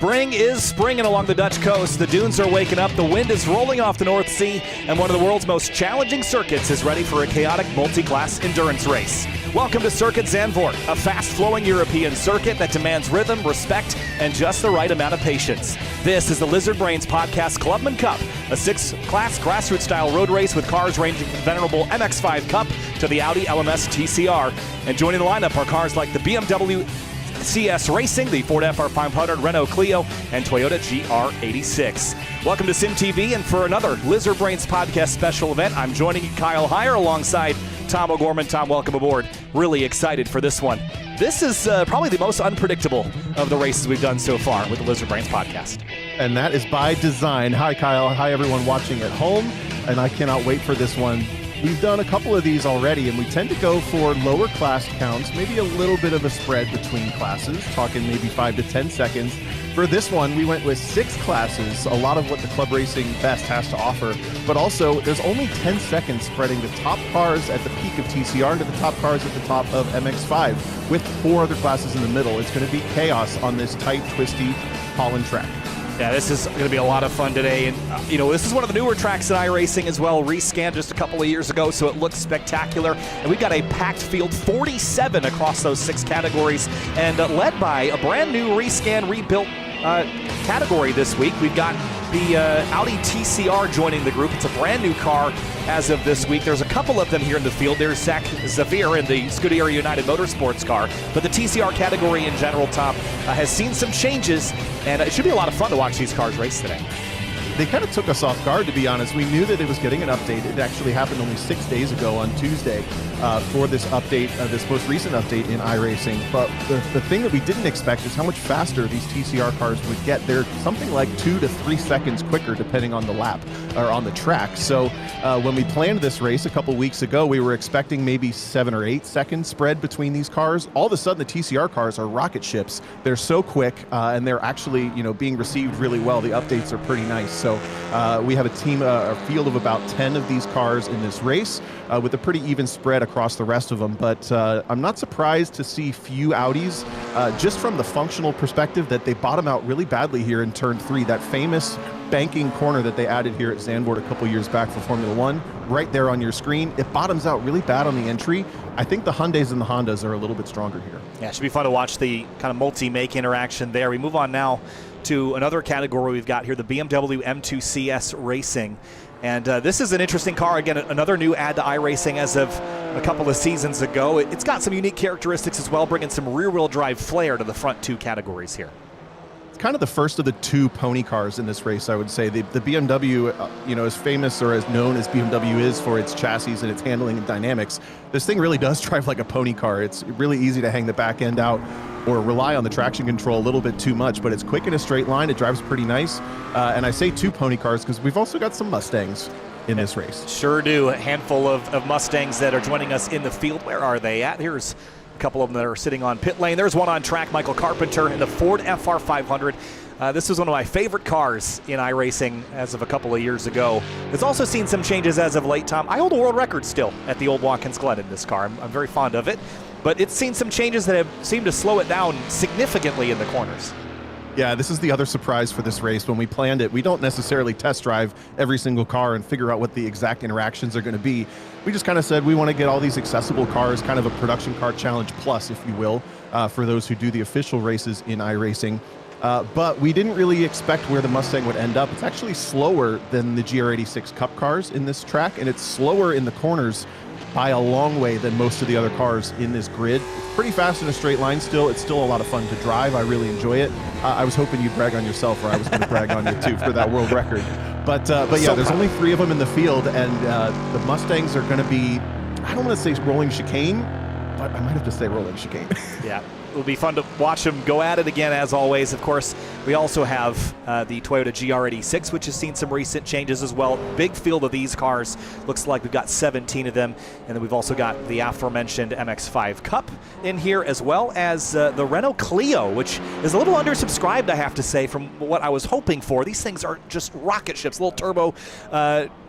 Spring is springing along the Dutch coast. The dunes are waking up, the wind is rolling off the North Sea, and one of the world's most challenging circuits is ready for a chaotic multi-class endurance race. Welcome to Circuit Zandvoort, a fast-flowing European circuit that demands rhythm, respect, and just the right amount of patience. This is the Lizard Brains podcast Clubman Cup, a six-class grassroots-style road race with cars ranging from the venerable MX-5 Cup to the Audi LMS TCR. And joining the lineup are cars like the BMW CS Racing, the Ford FR500, Renault Clio, and Toyota GR86. Welcome to SYM TV, and for another Lizard Brains podcast special event, I'm joining Kyle Heyer alongside Tom O'Gorman. Tom, welcome aboard. Really excited for this one. This is probably the most unpredictable of the races we've done so far with the Lizard Brains podcast. And that is by design. Hi, Kyle. Hi, everyone watching at home. And I cannot wait for this one. We've done a couple of these already, and we tend to go for lower class counts, maybe a little bit of a spread between classes, talking maybe 5 to 10 seconds. For this one, we went with 6 classes, a lot of what the club racing best has to offer, but also there's only 10 seconds spreading the top cars at the peak of TCR to the top cars at the top of MX-5, with 4 other classes in the middle. It's going to be chaos on this tight, twisty Holland track. Yeah, this is going to be a lot of fun today. And, this is one of the newer tracks in iRacing as well, rescanned just a couple of years ago, so it looks spectacular. And we've got a packed field, 47 across those 6 categories, and led by a brand new rescan, rebuilt category this week. We've got the Audi TCR joining the group. It's a brand new car as of this week. There's a couple of them here in the field. There's Zach Xavier in the Scuderia United Motorsports car. But the TCR category in general, Tom, has seen some changes, and it should be a lot of fun to watch these cars race today. They kind of took us off guard, to be honest. We knew that it was getting an update. It actually happened only 6 days ago on Tuesday for this update, this most recent update in iRacing. But the thing that we didn't expect is how much faster these TCR cars would get. They're something like 2 to 3 seconds quicker, depending on the lap or on the track. So when we planned this race a couple weeks ago, we were expecting maybe 7 or 8 seconds spread between these cars. All of a sudden, the TCR cars are rocket ships. They're so quick, and they're actually, being received really well. The updates are pretty nice. So we have a field of about 10 of these cars in this race with a pretty even spread across the rest of them. But I'm not surprised to see few Audis just from the functional perspective that they bottom out really badly here in turn 3. That famous banking corner that they added here at Zandvoort a couple years back for Formula 1, right there on your screen. It bottoms out really bad on the entry. I think the Hyundais and the Hondas are a little bit stronger here. Yeah, it should be fun to watch the kind of multi-make interaction there. We move on now to another category we've got here, the BMW M2 CS Racing. And this is an interesting car. Again, another new add to iRacing as of a couple of seasons ago. It's got some unique characteristics as well, bringing some rear-wheel drive flair to the front 2 categories here. It's kind of the first of the 2 pony cars in this race, I would say. The BMW, as famous or as known as BMW is for its chassis and its handling and dynamics, this thing really does drive like a pony car. It's really easy to hang the back end out or rely on the traction control a little bit too much, but it's quick in a straight line. It drives pretty nice. And I say 2 pony cars because we've also got some Mustangs in this race. Sure do. A handful of Mustangs that are joining us in the field. Where are they at? Here's a couple of them that are sitting on pit lane. There's one on track, Michael Carpenter in the Ford FR500. This was one of my favorite cars in iRacing as of a couple of years ago. It's also seen some changes as of late, Tom. I hold a world record still at the old Watkins Glen in this car. I'm very fond of it. But it's seen some changes that have seemed to slow it down significantly in the corners. Yeah, this is the other surprise for this race. When we planned it, we don't necessarily test drive every single car and figure out what the exact interactions are going to be. We just kind of said we want to get all these accessible cars, kind of a production car challenge plus, if you will, for those who do the official races in iRacing. But we didn't really expect where the Mustang would end up. It's actually slower than the GR86 Cup cars in this track, and it's slower in the corners by a long way than most of the other cars in this grid. It's pretty fast in a straight line still. It's still a lot of fun to drive. I really enjoy it. I was hoping you'd brag on yourself, or I was going to brag on you too for that world record. But yeah, there's only 3 of them in the field, and the Mustangs are going to be, I don't want to say rolling chicane, but I might have to say rolling chicane. Yeah. It'll be fun to watch them go at it again, as always. Of course, we also have the Toyota GR86, which has seen some recent changes as well. Big field of these cars. Looks like we've got 17 of them. And then we've also got the aforementioned MX-5 Cup in here, as well as the Renault Clio, which is a little undersubscribed, I have to say, from what I was hoping for. These things are just rocket ships, little turbo,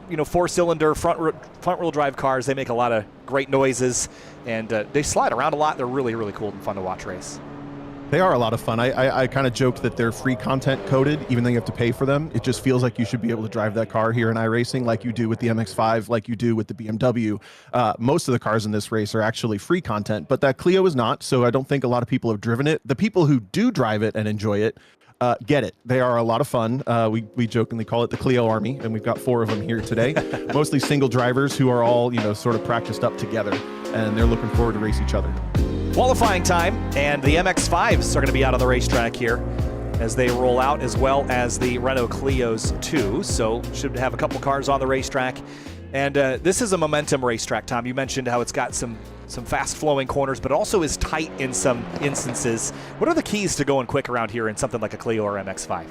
4-cylinder front-wheel drive cars. They make a lot of great noises, and they slide around a lot. They're really, really cool and fun to watch race. They are a lot of fun. I kind of joked that they're free content coded, even though you have to pay for them. It just feels like you should be able to drive that car here in iRacing like you do with the MX-5, like you do with the BMW. Most of the cars in this race are actually free content, but that Clio is not, so I don't think a lot of people have driven it. The people who do drive it and enjoy it, get it. They are a lot of fun. We jokingly call it the Clio Army, and we've got 4 of them here today. Mostly single drivers who are all, sort of practiced up together, and they're looking forward to race each other. Qualifying time, and the MX-5s are going to be out on the racetrack here as they roll out, as well as the Renault Clios too. So should have a couple cars on the racetrack. And this is a momentum racetrack, Tom. You mentioned how it's got some fast-flowing corners, but also is tight in some instances. What are the keys to going quick around here in something like a Clio or MX-5?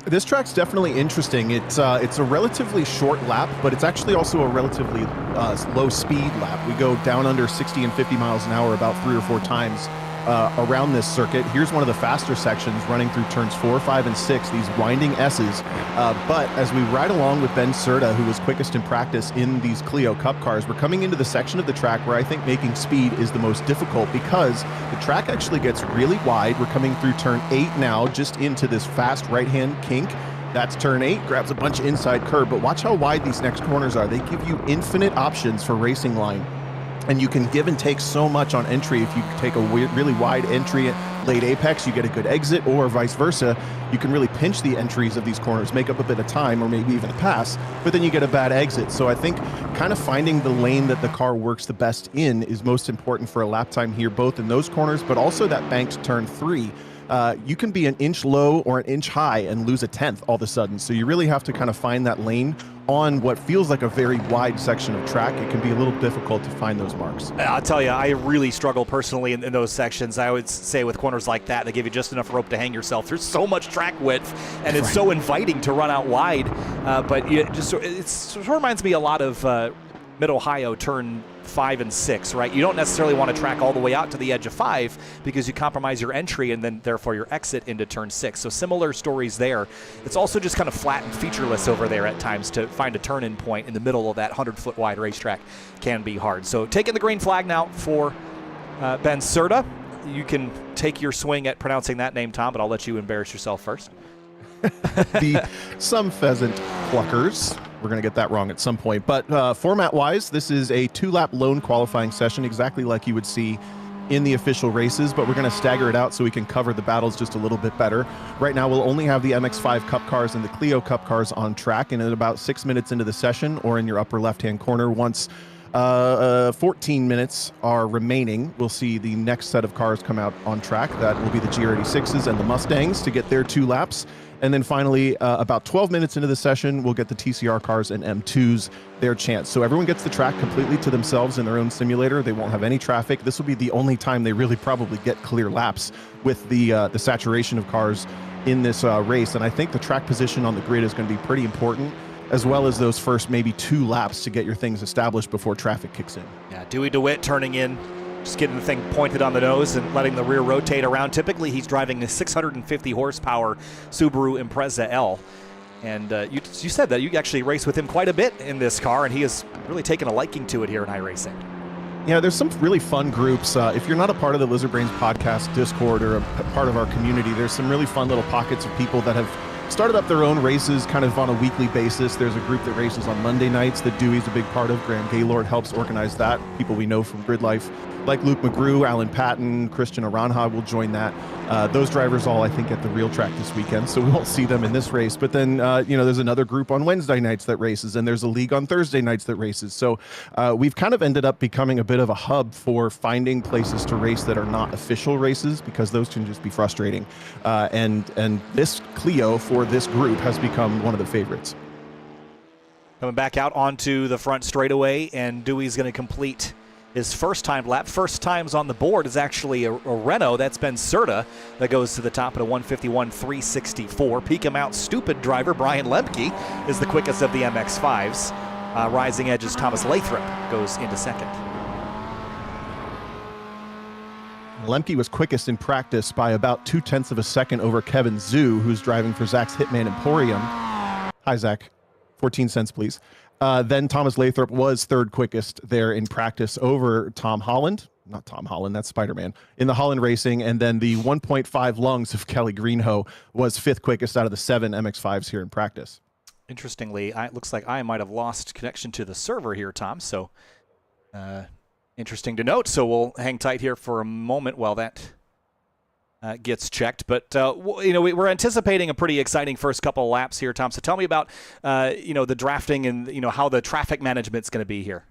This track's definitely interesting. It's a relatively short lap, but it's actually also a relatively low speed lap. We go down under 60 and 50 miles an hour about 3 or 4 times around this circuit. Here's one of the faster sections running through turns 4, 5, and 6, these winding S's. But as we ride along with Ben Serta, who was quickest in practice in these Clio Cup cars, we're coming into the section of the track where I think making speed is the most difficult because the track actually gets really wide. We're coming through turn 8 now, just into this fast right-hand kink. That's turn 8, grabs a bunch of inside curb, but watch how wide these next corners are. They give you infinite options for racing line. And you can give and take so much on entry. If you take a really wide entry at late apex, you get a good exit, or vice versa. You can really pinch the entries of these corners, make up a bit of time, or maybe even a pass, but then you get a bad exit. So I think kind of finding the lane that the car works the best in is most important for a lap time here, both in those corners, but also that banked turn 3. You can be an inch low or an inch high and lose a tenth all of a sudden. So you really have to kind of find that lane on what feels like a very wide section of track. It can be a little difficult to find those marks. I'll tell you, I really struggle personally in those sections. I would say with corners like that, they give you just enough rope to hang yourself. There's so much track width, and it's so inviting to run out wide. But it sort of reminds me a lot of Mid-Ohio turn 5 and 6, right? You don't necessarily want to track all the way out to the edge of 5 because you compromise your entry and then therefore your exit into turn 6. So similar stories there. It's also just kind of flat and featureless over there at times. To find a turn-in point in the middle of that 100-foot wide racetrack can be hard. So taking the green flag now for Ben Serta. You can take your swing at pronouncing that name, Tom, but I'll let you embarrass yourself first. Some pheasant pluckers. We're going to get that wrong at some point. But format-wise, this is a 2-lap lone qualifying session, exactly like you would see in the official races, but we're going to stagger it out so we can cover the battles just a little bit better. Right now, we'll only have the MX-5 Cup cars and the Clio Cup cars on track, and at about 6 minutes into the session, or in your upper left-hand corner, once 14 minutes are remaining, we'll see the next set of cars come out on track. That will be the GR86s and the Mustangs to get their 2 laps. And then finally, about 12 minutes into the session, we'll get the TCR cars and M2s their chance. So everyone gets the track completely to themselves in their own simulator. They won't have any traffic. This will be the only time they really probably get clear laps with the saturation of cars in this race. And I think the track position on the grid is going to be pretty important, as well as those first maybe 2 laps to get your things established before traffic kicks in. Yeah, Dewey DeWitt turning in, just getting the thing pointed on the nose and letting the rear rotate around. Typically, he's driving a 650 horsepower Subaru Impreza L. And you said that you actually race with him quite a bit in this car, and he has really taken a liking to it here in iRacing. Yeah, there's some really fun groups. If you're not a part of the Lizard Brains podcast Discord or a part of our community, there's some really fun little pockets of people that have started up their own races kind of on a weekly basis. There's a group that races on Monday nights that Dewey's a big part of. Graham Gaylord helps organize that. People we know from Grid Life, like Luke McGrew, Alan Patton, Christian Aranha will join that. Those drivers all, I think, at the real track this weekend, so we won't see them in this race. But then, there's another group on Wednesday nights that races, and there's a league on Thursday nights that races. So we've kind of ended up becoming a bit of a hub for finding places to race that are not official races, because those can just be frustrating. And this Clio for this group has become one of the favorites. Coming back out onto the front straightaway, and Dewey's going to complete his first time lap. First times on the board is actually a Renault. That's Ben Serta that goes to the top at a 151.364. Peak him out, stupid driver Brian Lemke is the quickest of the MX-5s. Rising edges Thomas Lathrop goes into second. Lemke was quickest in practice by about 0.2 of a second over Kevin Zhu, who's driving for Zach's Hitman Emporium. Hi, Zach. 14 cents, please. Then Thomas Lathrop was 3rd quickest there in practice over Tom Holland. not Tom Holland, that's Spider-Man, in the Holland Racing, and then the 1.5 lungs of Kelly Greenhoe was 5th quickest out of the 7 MX-5s here in practice. Interestingly, it looks like I might have lost connection to the server here, Tom, so interesting to note. So we'll hang tight here for a moment while that gets checked. But, we're anticipating a pretty exciting first couple of laps here, Tom. So tell me about, the drafting and, how the traffic management's going to be here.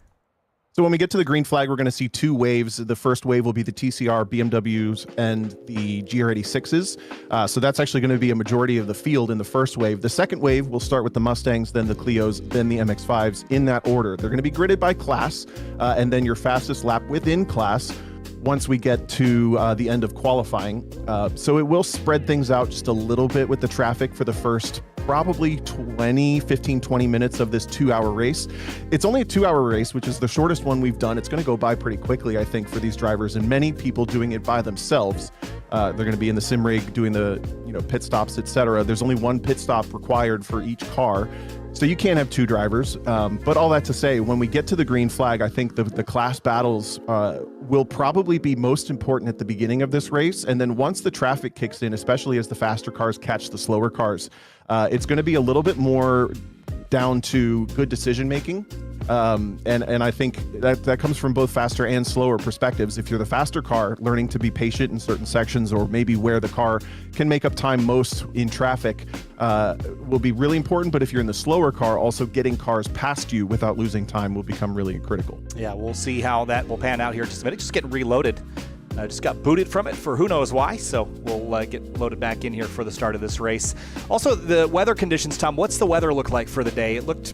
So when we get to the green flag, we're going to see 2 waves. The first wave will be the TCR BMWs and the GR86s. So that's actually going to be a majority of the field in the first wave. The second wave will start with the Mustangs, then the Clios, then the MX-5s in that order. They're going to be gridded by class, and then your fastest lap within class once we get to the end of qualifying. So it will spread things out just a little bit with the traffic for the first probably 15, 20 minutes of this 2-hour race. It's only a 2-hour race, which is the shortest one we've done. It's going to go by pretty quickly, I think, for these drivers, and many people doing it by themselves. They're going to be in the sim rig doing the pit stops, etc. There's only 1 pit stop required for each car. So you can't have 2 drivers, but all that to say, when we get to the green flag, I think the class battles will probably be most important at the beginning of this race. And then once the traffic kicks in, especially as the faster cars catch the slower cars, it's going to be a little bit more down to good decision making. And I think that comes from both faster and slower perspectives. If you're the faster car, learning to be patient in certain sections, or maybe where the car can make up time most in traffic, will be really important. But if you're in the slower car, also getting cars past you without losing time will become really critical. Yeah, we'll see how that will pan out here in just a minute. Just getting reloaded. Just got booted from it for who knows why, so we'll get loaded back in here for the start of this race. Also, the weather conditions, Tom, what's the weather look like for the day? It looked,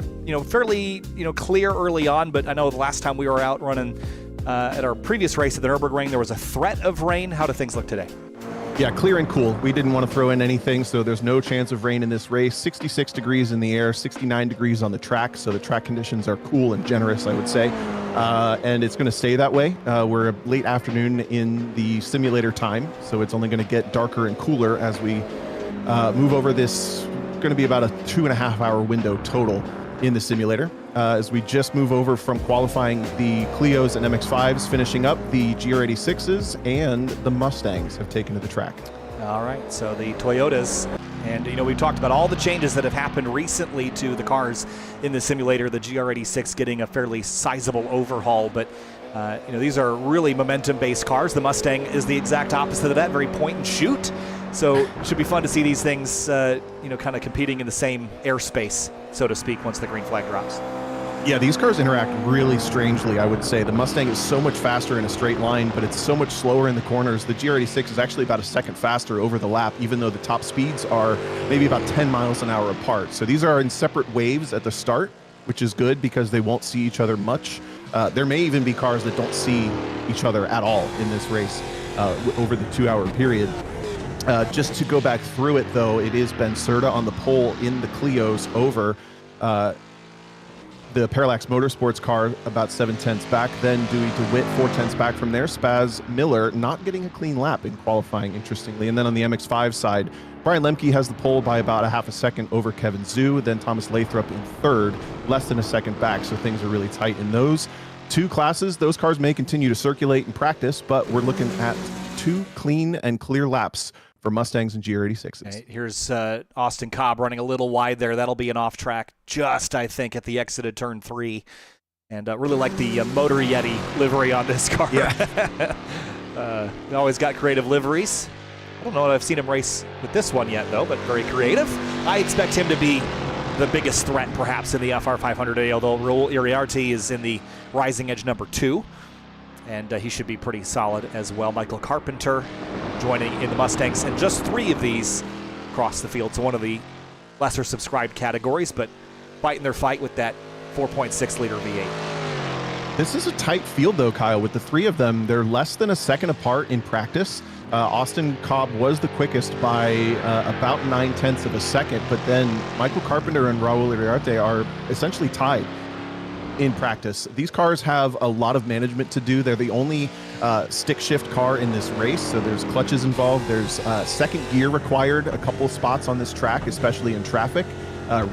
fairly, clear early on, but I know the last time we were out running at our previous race at the Nürburgring, there was a threat of rain. How do things look today? Yeah, clear and cool. We didn't want to throw in anything, so there's no chance of rain in this race. 66 degrees in the air, 69 degrees on the track, so the track conditions are cool and generous, I would say. And it's going to stay that way. We're late afternoon in the simulator time, so it's only going to get darker and cooler as we move over this. Going to be about a 2.5-hour window total in the simulator. As we just move over from qualifying the Clios and MX-5s, finishing up the GR86s, and the Mustangs have taken to the track. All right, so the Toyotas, and we've talked about all the changes that have happened recently to the cars in the simulator, the GR86 getting a fairly sizable overhaul, but these are really momentum-based cars. The Mustang is the exact opposite of that, very point and shoot. So it should be fun to see these things, kind of competing in the same airspace, so to speak, once the green flag drops. Yeah, these cars interact really strangely, I would say. The Mustang is so much faster in a straight line, but it's so much slower in the corners. The GR86 is actually about a second faster over the lap, even though the top speeds are maybe about 10 miles an hour apart. So these are in separate waves at the start, which is good because they won't see each other much. There may even be cars that don't see each other at all in this race over the 2-hour period. Just to go back through it, though, it is Ben Serta on the pole in the Clios over the Parallax Motorsports car about 7/10 back, then Dewey DeWitt 4/10 back from there. Spaz Miller not getting a clean lap in qualifying, interestingly. And then on the MX-5 side, Brian Lemke has the pole by about a half a second over Kevin Zhu, then Thomas Lathrop in third, less than a second back, so things are really tight in those 2 classes. Those cars may continue to circulate in practice, but we're looking at 2 clean and clear laps for Mustangs and GR86s. Right, here's Austin Cobb running a little wide there. That'll be an off-track just, I think, at the exit of turn 3. And really like the Motor Yeti livery on this car. Yeah. They always got creative liveries. I don't know if I've seen him race with this one yet, though, but very creative. I expect him to be the biggest threat, perhaps, in the FR500, although Raul Iriarte is in the Rising Edge number 2. And he should be pretty solid as well. Michael Carpenter joining in the Mustangs, and just 3 of these across the field. So one of the lesser subscribed categories, but fighting their fight with that 4.6-liter V8. This is a tight field, though, Kyle. With the 3 of them, they're less than a second apart in practice. Austin Cobb was the quickest by about 9/10 of a second, but then Michael Carpenter and Raul Iriarte are essentially tied in practice. These cars have a lot of management to do. They're the only stick shift car in this race, so there's clutches involved. There's second gear required a couple of spots on this track, especially in traffic.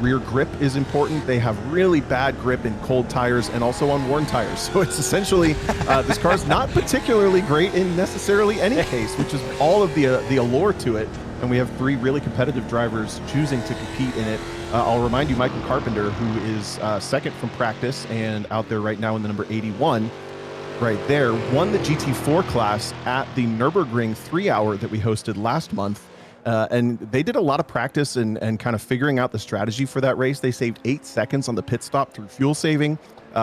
Rear grip is important. They have really bad grip in cold tires and also on worn tires. So it's essentially, this car is not particularly great in necessarily any case, which is all of the allure to it. And we have 3 really competitive drivers choosing to compete in it. I'll remind you, Michael Carpenter, who is second from practice and out there right now in the number 81, right there, won the GT4 class at the Nürburgring 3-hour that we hosted last month. And they did a lot of practice and kind of figuring out the strategy for that race. They saved 8 seconds on the pit stop through fuel saving.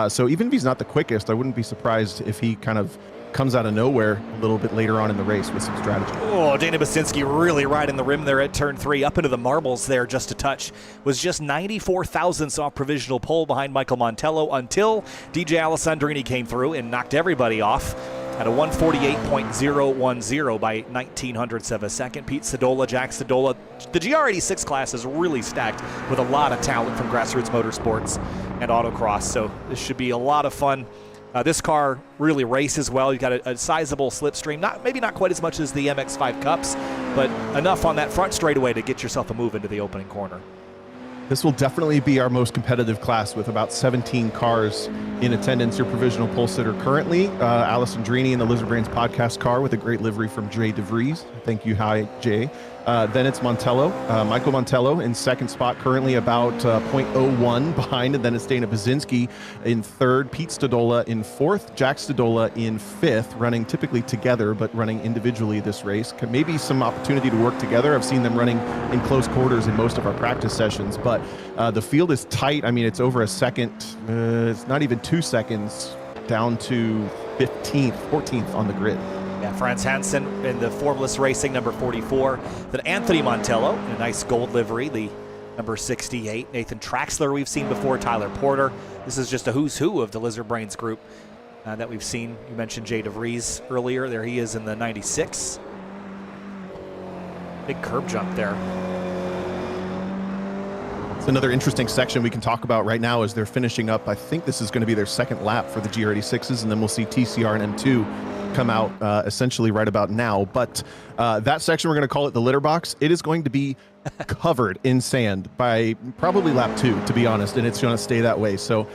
So even if he's not the quickest, I wouldn't be surprised if he kind of comes out of nowhere a little bit later on in the race with some strategy. Oh, Dana Basinski really riding the rim there at turn 3, up into the marbles there just a touch. Was just 94 thousandths off provisional pole behind Michael Montello until DJ Alessandrini came through and knocked everybody off at a 148.010 by 1900ths of a second. Pete Sedola, Jack Sedola. The GR86 class is really stacked with a lot of talent from Grassroots Motorsports and Autocross, so this should be a lot of fun. This car really races well. You've got a sizable slipstream, maybe not quite as much as the MX-5 Cups, but enough on that front straightaway to get yourself a move into the opening corner. This will definitely be our most competitive class with about 17 cars in attendance. Your provisional pole sitter currently, Alessandrini in the Lizard Brains podcast car with a great livery from Jay DeVries. Thank you, hi, Jay. Then it's Montello, Michael Montello in second spot, currently about 0.01 behind, and then it's Dana Basinski in third, Pete Stadola in fourth, Jack Stadola in fifth, running typically together, but running individually this race. Maybe some opportunity to work together. I've seen them running in close quarters in most of our practice sessions, but the field is tight. I mean, it's over a second, it's not even 2 seconds down to 15th, 14th on the grid. Yeah, Franz Hansen in the Formless Racing, number 44. Then Anthony Montello in a nice gold livery, the number 68. Nathan Traxler we've seen before, Tyler Porter. This is just a who's who of the Lizard Brains group that we've seen. You mentioned Jay DeVries earlier. There he is in the 96. Big curb jump there. It's another interesting section we can talk about right now as they're finishing up. I think this is going to be their second lap for the GR86s, and then we'll see TCR and M2 come out essentially right about now. But that section, we're going to call it the litter box. It is going to be covered in sand by probably lap 2, to be honest, and it's going to stay that way. So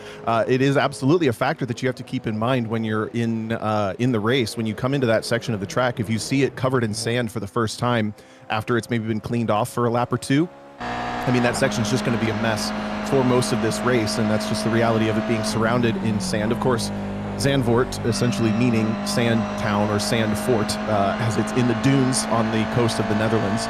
it is absolutely a factor that you have to keep in mind when you're in the race. When you come into that section of the track, if you see it covered in sand for the first time after it's maybe been cleaned off for a lap or 2, I mean, that section's just going to be a mess for most of this race, and that's just the reality of it being surrounded in sand. Of course, Zandvoort, essentially meaning sand town or sand fort, as it's in the dunes on the coast of the Netherlands,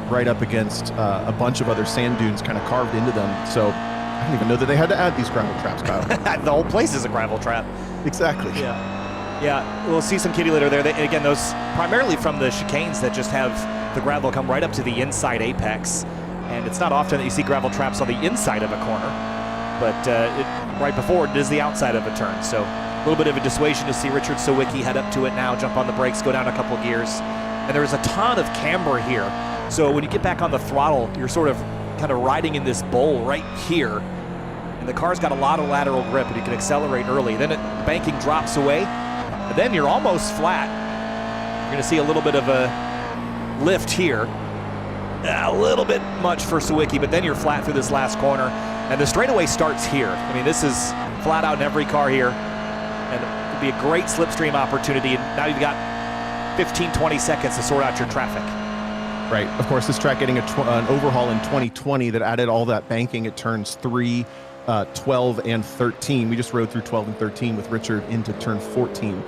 right up against a bunch of other sand dunes kind of carved into them. So I didn't even know that they had to add these gravel traps, Kyle. The whole place is a gravel trap. Exactly. Yeah, we'll see some kitty litter there. Again, those primarily from the chicanes that just have the gravel come right up to the inside apex. And it's not often that you see gravel traps on the inside of a corner, but right before it is the outside of a turn. So a little bit of a dissuasion to see Richard Sawicki head up to it now, jump on the brakes, go down a couple of gears. And there's a ton of camber here. So when you get back on the throttle, you're sort of kind of riding in this bowl right here. And the car's got a lot of lateral grip, and you can accelerate early. Then the banking drops away, and then you're almost flat. You're going to see a little bit of a lift here. A little bit much for Sawicki, but then you're flat through this last corner. And the straightaway starts here. I mean, this is flat out in every car here. And it'll be a great slipstream opportunity. And now you've got 15, 20 seconds to sort out your traffic. Right. Of course, this track getting an overhaul in 2020 that added all that banking at turns 3, 12, and 13. We just rode through 12 and 13 with Richard into turn 14.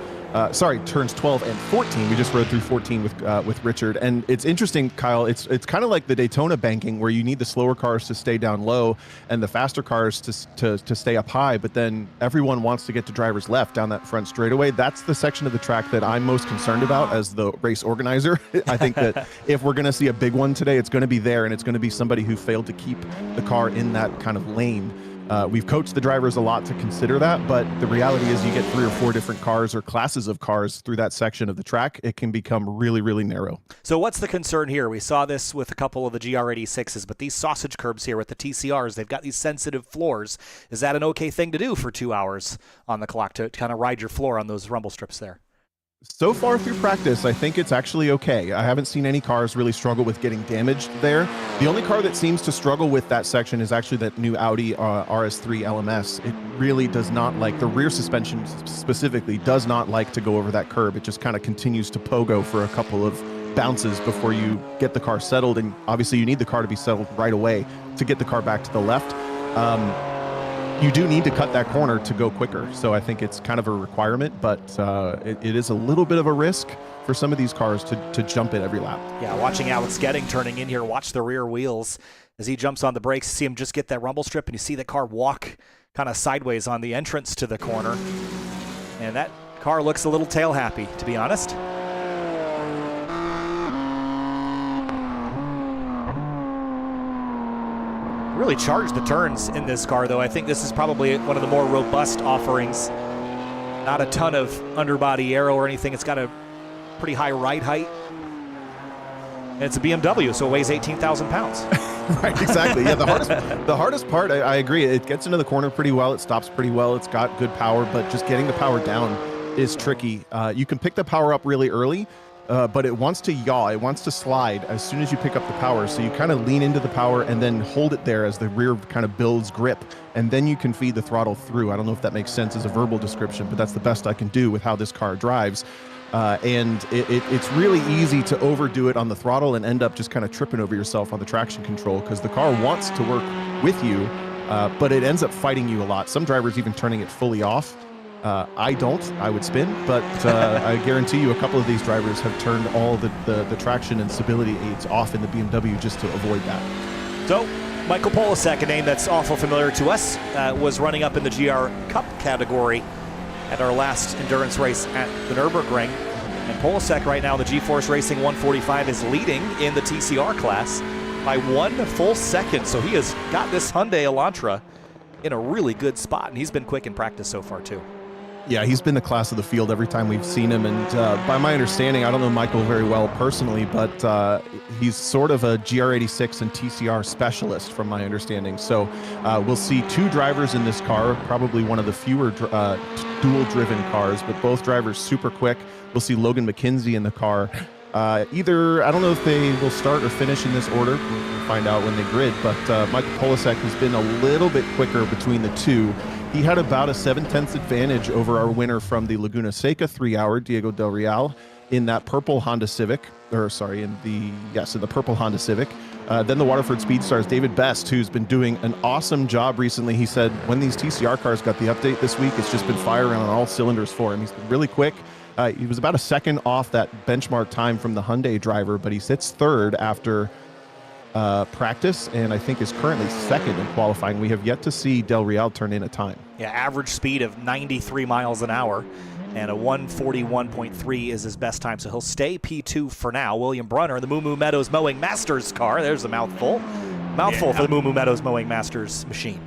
Turns 12 and 14. We just rode through 14 with Richard. And it's interesting, Kyle, it's kind of like the Daytona banking where you need the slower cars to stay down low and the faster cars to stay up high, but then everyone wants to get to driver's left down that front straightaway. That's the section of the track that I'm most concerned about as the race organizer. I think that if we're going to see a big one today, it's going to be there, and it's going to be somebody who failed to keep the car in that kind of lane. We've coached the drivers a lot to consider that, but the reality is you get 3 or 4 different cars or classes of cars through that section of the track, it can become really, really narrow. So what's the concern here? We saw this with a couple of the GR86s, but these sausage curbs here with the TCRs, they've got these sensitive floors. Is that an okay thing to do for 2 hours on the clock to kind of ride your floor on those rumble strips there? So far through practice, I think it's actually okay. I haven't seen any cars really struggle with getting damaged there. The only car that seems to struggle with that section is actually that new Audi RS3 LMS. It really does not like, the rear suspension specifically does not like to go over that curb. It just kind of continues to pogo for a couple of bounces before you get the car settled. And obviously you need the car to be settled right away to get the car back to the left. You do need to cut that corner to go quicker. So I think it's kind of a requirement, but it is a little bit of a risk for some of these cars to jump it every lap. Yeah, watching Alex Getting turning in here, watch the rear wheels as he jumps on the brakes. See him just get that rumble strip, and you see the car walk kind of sideways on the entrance to the corner. And that car looks a little tail happy, to be honest. Really charged the turns in this car, though. I think this is probably one of the more robust offerings. Not a ton of underbody aero or anything. It's got a pretty high ride height. And it's a BMW, so it weighs 18,000 pounds. Right, exactly. Yeah, the hardest part, I agree. It gets into the corner pretty well. It stops pretty well. It's got good power, but just getting the power down is tricky. You can pick the power up really early, but it wants to yaw. It wants to slide as soon as you pick up the power. So you kind of lean into the power and then hold it there as the rear kind of builds grip. And then you can feed the throttle through. I don't know if that makes sense as a verbal description, but that's the best I can do with how this car drives. And it's really easy to overdo it on the throttle and end up just kind of tripping over yourself on the traction control because the car wants to work with you, but it ends up fighting you a lot. Some drivers even turning it fully off. I don't. I would spin, but I guarantee you a couple of these drivers have turned all the traction and stability aids off in the BMW just to avoid that. So, Michael Polasek, a name that's awful familiar to us, was running up in the GR Cup category at our last endurance race at the Nürburgring. And Polasek right now, the G-Force Racing 145, is leading in the TCR class by 1 full second. So he has got this Hyundai Elantra in a really good spot, and he's been quick in practice so far too. Yeah, he's been the class of the field every time we've seen him. And by my understanding, I don't know Michael very well personally, but he's sort of a GR86 and TCR specialist from my understanding. So we'll see 2 drivers in this car, probably one of the fewer dual-driven cars, but both drivers super quick. We'll see Logan McKenzie in the car. Either, I don't know if they will start or finish in this order. We'll find out when they grid, but Michael Polasek has been a little bit quicker between the two. He had about a 7/10 advantage over our winner from the Laguna Seca 3-hour, Diego Del Real, in that purple Honda Civic, or sorry, in the purple Honda Civic. Then the Waterford Speedstars, David Best, who's been doing an awesome job recently. He said when these TCR cars got the update this week, it's just been firing on all cylinders for him. He's been really quick. He was about a second off that benchmark time from the Hyundai driver, but he sits third after practice, and I think is currently second in qualifying. We have yet to see Del Real turn in a time. Yeah, average speed of 93 miles an hour, and a 141.3 is his best time, so he'll stay P2 for now. William Brunner, the Moo Moo Meadows Mowing Masters car. There's a mouthful. Mouthful for the Moo Moo Meadows Mowing Masters machine.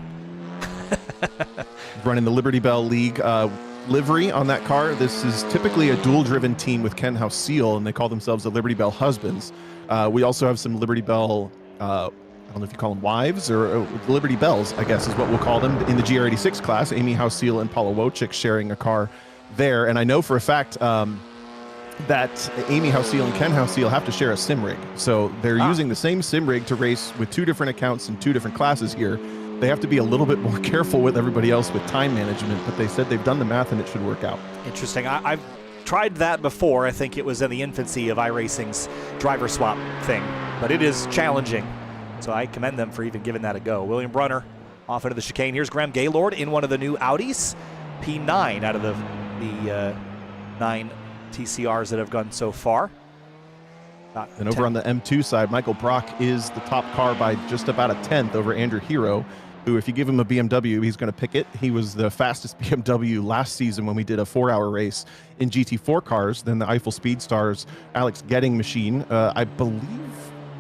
Running the Liberty Bell League livery on that car. This is typically a dual-driven team with Ken House Seal, and they call themselves the Liberty Bell Husbands. We also have some Liberty Bell, I don't know if you call them wives or Liberty Bells, I guess is what we'll call them, in the GR86 class. Amy House Seal and Paula Wojcik sharing a car there. And I know for a fact that Amy House Seal and Ken House Seal have to share a sim rig. So they're using the same sim rig to race with 2 different accounts and 2 different classes here. They have to be a little bit more careful with everybody else with time management, but they said they've done the math and it should work out. Interesting. I've tried that before. I think it was in the infancy of iRacing's driver swap thing, but it is challenging. So I commend them for even giving that a go. William Brunner off into the chicane. Here's Graham Gaylord in one of the new Audis, P9 out of the 9 TCRs that have gone so far. And over on the M2 side, Michael Brock is the top car by just about a 10th over Andrew Hero, who, if you give him a BMW, he's going to pick it. He was the fastest BMW last season when we did a 4-hour race in GT4 cars. Then the Eiffel Speedstars Alex Getting machine. I believe,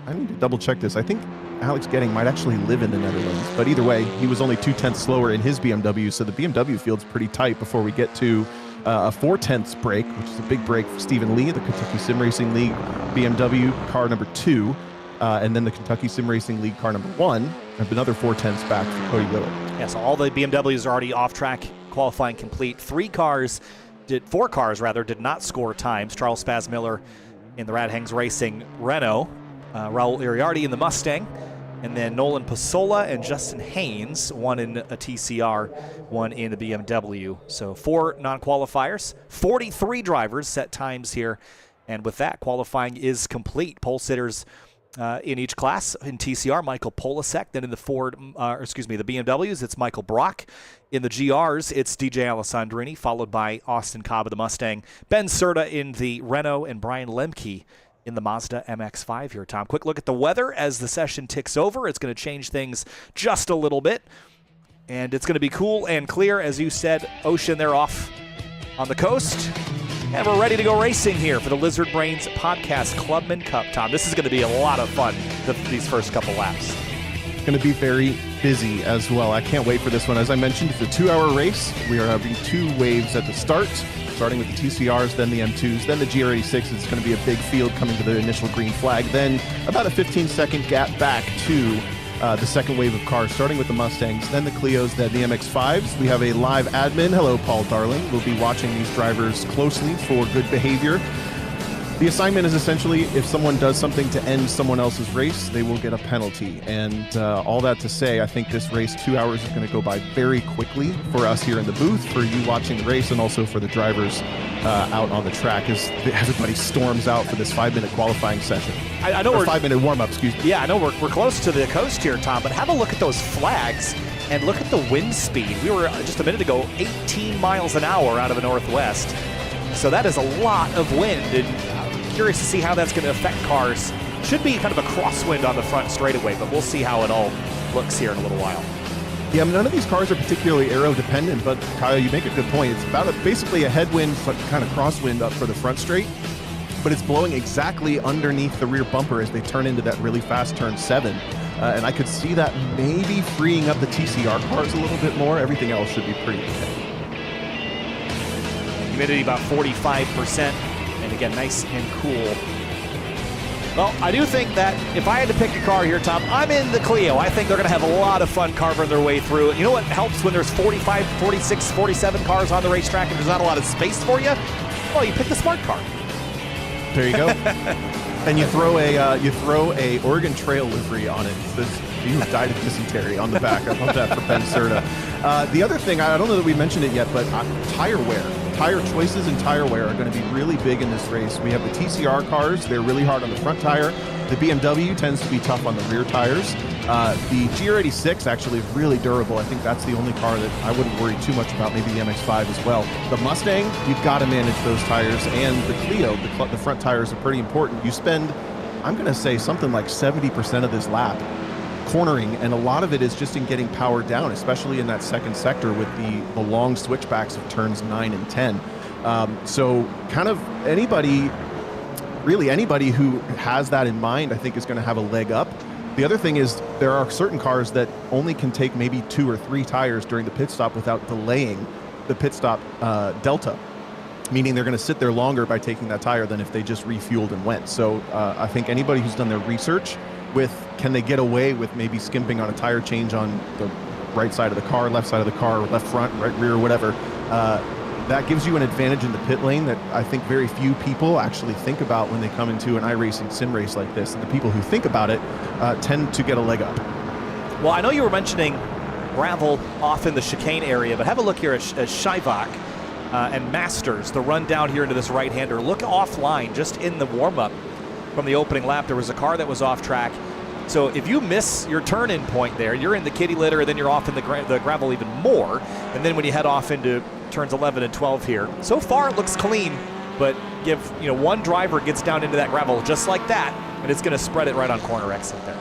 I need to double check this. I think Alex Getting might actually live in the Netherlands. But either way, he was only 2/10 slower in his BMW. So the BMW field's pretty tight before we get to a 4/10 break, which is a big break for Stephen Lee, the Kentucky Sim Racing League BMW car number 2. And then the Kentucky Sim Racing League car number 1, and another 4/10 back for Cody Willett. Yeah, so all the BMWs are already off track, qualifying complete. 3 cars four cars rather, did not score times. Charles Spaz Miller in the Rad Hangs Racing Renault, Raul Iriardi in the Mustang, and then Nolan Pasola and Justin Haynes, one in a TCR, one in the BMW. So 4 non-qualifiers, 43 drivers set times here, and with that, qualifying is complete. Pole sitters in each class. In TCR, Michael Polasek. Then in the the BMWs, it's Michael Brock. In the GRs, it's DJ Alessandrini, followed by Austin Cobb of the Mustang, Ben Serta in the Renault, and Brian Lemke in the Mazda MX-5 here, Tom. Quick look at the weather as the session ticks over. It's going to change things just a little bit, and it's going to be cool and clear. As you said, ocean there off on the coast. And we're ready to go racing here for the Lizard Brains Podcast Clubman Cup, Tom. This is going to be a lot of fun, these first couple laps. Going to be very busy as well. I can't wait for this one. As I mentioned, it's a 2-hour race. We are having 2 waves at the start, starting with the TCRs, then the M2s, then the GR86. It's going to be a big field coming to the initial green flag. Then about a 15-second gap back to the second wave of cars, starting with the Mustangs, then the Clios, then the MX-5s. We have a live admin. Hello, Paul Darling. We'll be watching these drivers closely for good behavior. The assignment is essentially, if someone does something to end someone else's race, they will get a penalty. And all that to say, I think this race, 2 hours, is going to go by very quickly for us here in the booth, for you watching the race, and also for the drivers out on the track as everybody storms out for this 5-minute qualifying session. I know we're 5-minute warm-up, excuse me. Yeah, I know we're close to the coast here, Tom, but have a look at those flags and look at the wind speed. We were just a minute ago 18 miles an hour out of the northwest. So that is a lot of wind, and I'm curious to see how that's going to affect cars. Should be kind of a crosswind on the front straightaway, but we'll see how it all looks here in a little while. Yeah, none of these cars are particularly aero-dependent, but Kyle, you make a good point. It's about basically a headwind, kind of crosswind up for the front straight, but it's blowing exactly underneath the rear bumper as they turn into that really fast turn 7. And I could see that maybe freeing up the TCR cars a little bit more. Everything else should be pretty okay. Humidity about 45%, and again, nice and cool. Well, I do think that if I had to pick a car here, Tom, I'm in the Clio. I think they're going to have a lot of fun carving their way through it. You know what helps when there's 45, 46, 47 cars on the racetrack and there's not a lot of space for you? Well, you pick the smart car. There you go. And you throw a Oregon Trail livery on it. It says, "You have died of dysentery" on the back. I love that for Ben Serta. The other thing, I don't know that we mentioned it yet, but tire wear. Tire choices and tire wear are going to be really big in this race. We have the TCR cars. They're really hard on the front tire. The BMW tends to be tough on the rear tires. The GR86 actually is really durable. I think that's the only car that I wouldn't worry too much about, maybe the MX-5 as well. The Mustang, you've got to manage those tires. And the Clio, the front tires are pretty important. You spend, I'm going to say, something like 70% of this lap cornering, and a lot of it is just in getting power down, especially in that second sector with the long switchbacks of turns 9 and 10. So kind of anybody who has that in mind, I think, is going to have a leg up. The other thing is there are certain cars that only can take maybe 2 or 3 tires during the pit stop without delaying the pit stop delta, meaning they're going to sit there longer by taking that tire than if they just refueled and went. So I think anybody who's done their research with can they get away with maybe skimping on a tire change on the right side of the car, left side of the car, left front, right rear, whatever, that gives you an advantage in the pit lane that I think very few people actually think about when they come into an iRacing sim race like this. And the people who think about it tend to get a leg up. Well, I know you were mentioning gravel off in the chicane area, but have a look here at Shivak and Masters, the run down here into this right-hander. Look offline, just in the warm-up from the opening lap, there was a car that was off track. So if you miss your turn-in point there, you're in the kitty litter, and then you're off in the gravel even more. And then when you head off into turns 11 and 12 here, so far it looks clean, but give one driver gets down into that gravel just like that, and it's going to spread it right on corner exit there.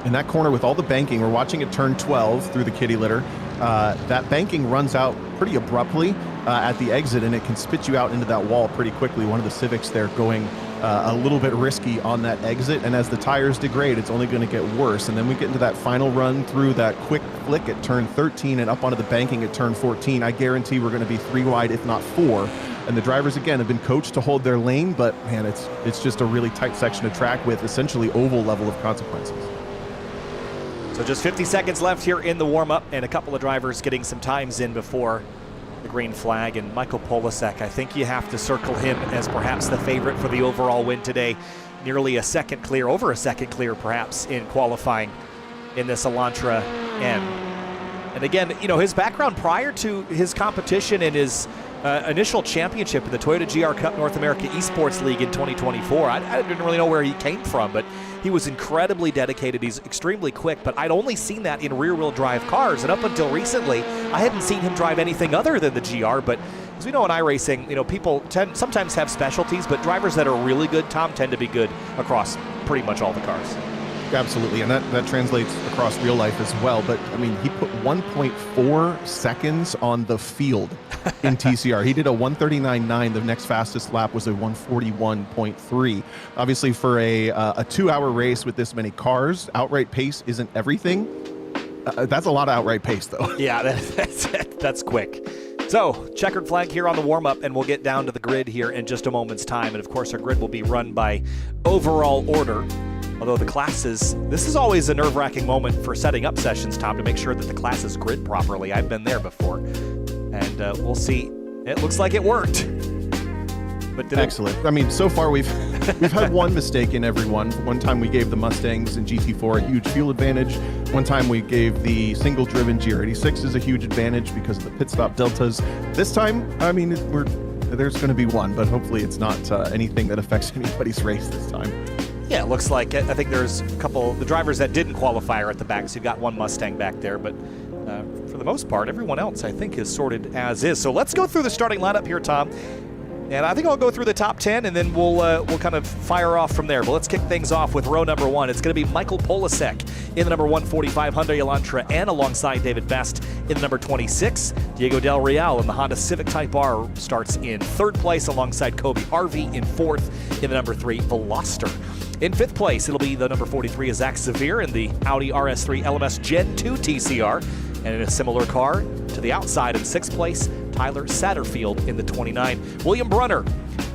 In that corner with all the banking, we're watching it turn 12 through the kitty litter. That banking runs out pretty abruptly at the exit, and it can spit you out into that wall pretty quickly. One of the Civics there going a little bit risky on that exit, and as the tires degrade, it's only going to get worse. And then we get into that final run through that quick flick at turn 13 and up onto the banking at turn 14. I guarantee we're going to be 3 wide, if not 4. And the drivers, again, have been coached to hold their lane, but man, it's just a really tight section of track with essentially oval level of consequences. So just 50 seconds left here in the warm-up, and a couple of drivers getting some times in before the green flag. And Michael Polasek, I think you have to circle him as perhaps the favorite for the overall win today. Nearly a second clear, over a second clear perhaps in qualifying in this Elantra N. And again, you know, his background prior to his competition and his initial championship in the Toyota GR Cup North America Esports League in 2024, I didn't really know where he came from, but he was incredibly dedicated. He's extremely quick, but I'd only seen that in rear-wheel drive cars, and up until recently, I hadn't seen him drive anything other than the GR. But as we know in iRacing, you know, people sometimes have specialties, but drivers that are really good, Tom, tend to be good across pretty much all the cars. Absolutely, and that translates across real life as well. But I mean, he put 1.4 seconds on the field in TCR. He did a 1:39.9. The next fastest lap was a 1:41.3. Obviously, for a 2-hour race with this many cars, outright pace isn't everything. That's a lot of outright pace, though. Yeah, that's quick. So, checkered flag here on the warm-up, and we'll get down to the grid here in just a moment's time. And of course, our grid will be run by overall order. Although the classes, this is always a nerve-wracking moment for setting up sessions, Tom, to make sure that the classes grid properly. I've been there before, and we'll see. It looks like it worked. But excellent. I mean, so far we've had one mistake in every one. One time we gave the Mustangs in GT4 a huge fuel advantage. One time we gave the single-driven GR86s a huge advantage because of the pit stop deltas. This time, I mean, there's going to be one, but hopefully it's not anything that affects anybody's race this time. Yeah, it looks like it. I think there's a couple, the drivers that didn't qualify are at the back, so you've got one Mustang back there, but for the most part, everyone else, I think, is sorted as is. So let's go through the starting lineup here, Tom. And I think I'll go through the top 10, and then we'll kind of fire off from there. But let's kick things off with row number 1. It's going to be Michael Polasek in the number 145 Hyundai Elantra N, alongside David Best in the number 26. Diego Del Real in the Honda Civic Type R starts in 3rd place, alongside Kobe Harvey in 4th in the number 3 Veloster. In 5th place, it'll be the number 43 Zach Severe in the Audi RS3 LMS Gen 2 TCR. And in a similar car to the outside in 6th place, Tyler Satterfield in the 29. William Brunner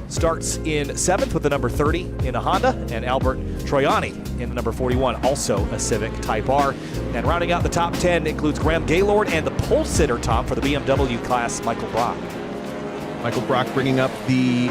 starts in 7th with the number 30 in a Honda, and Albert Troiani in the number 41, also a Civic Type R. And rounding out the top 10 includes Graham Gaylord and the pole sitter, Tom, for the BMW class, Michael Brock. Michael Brock bringing up the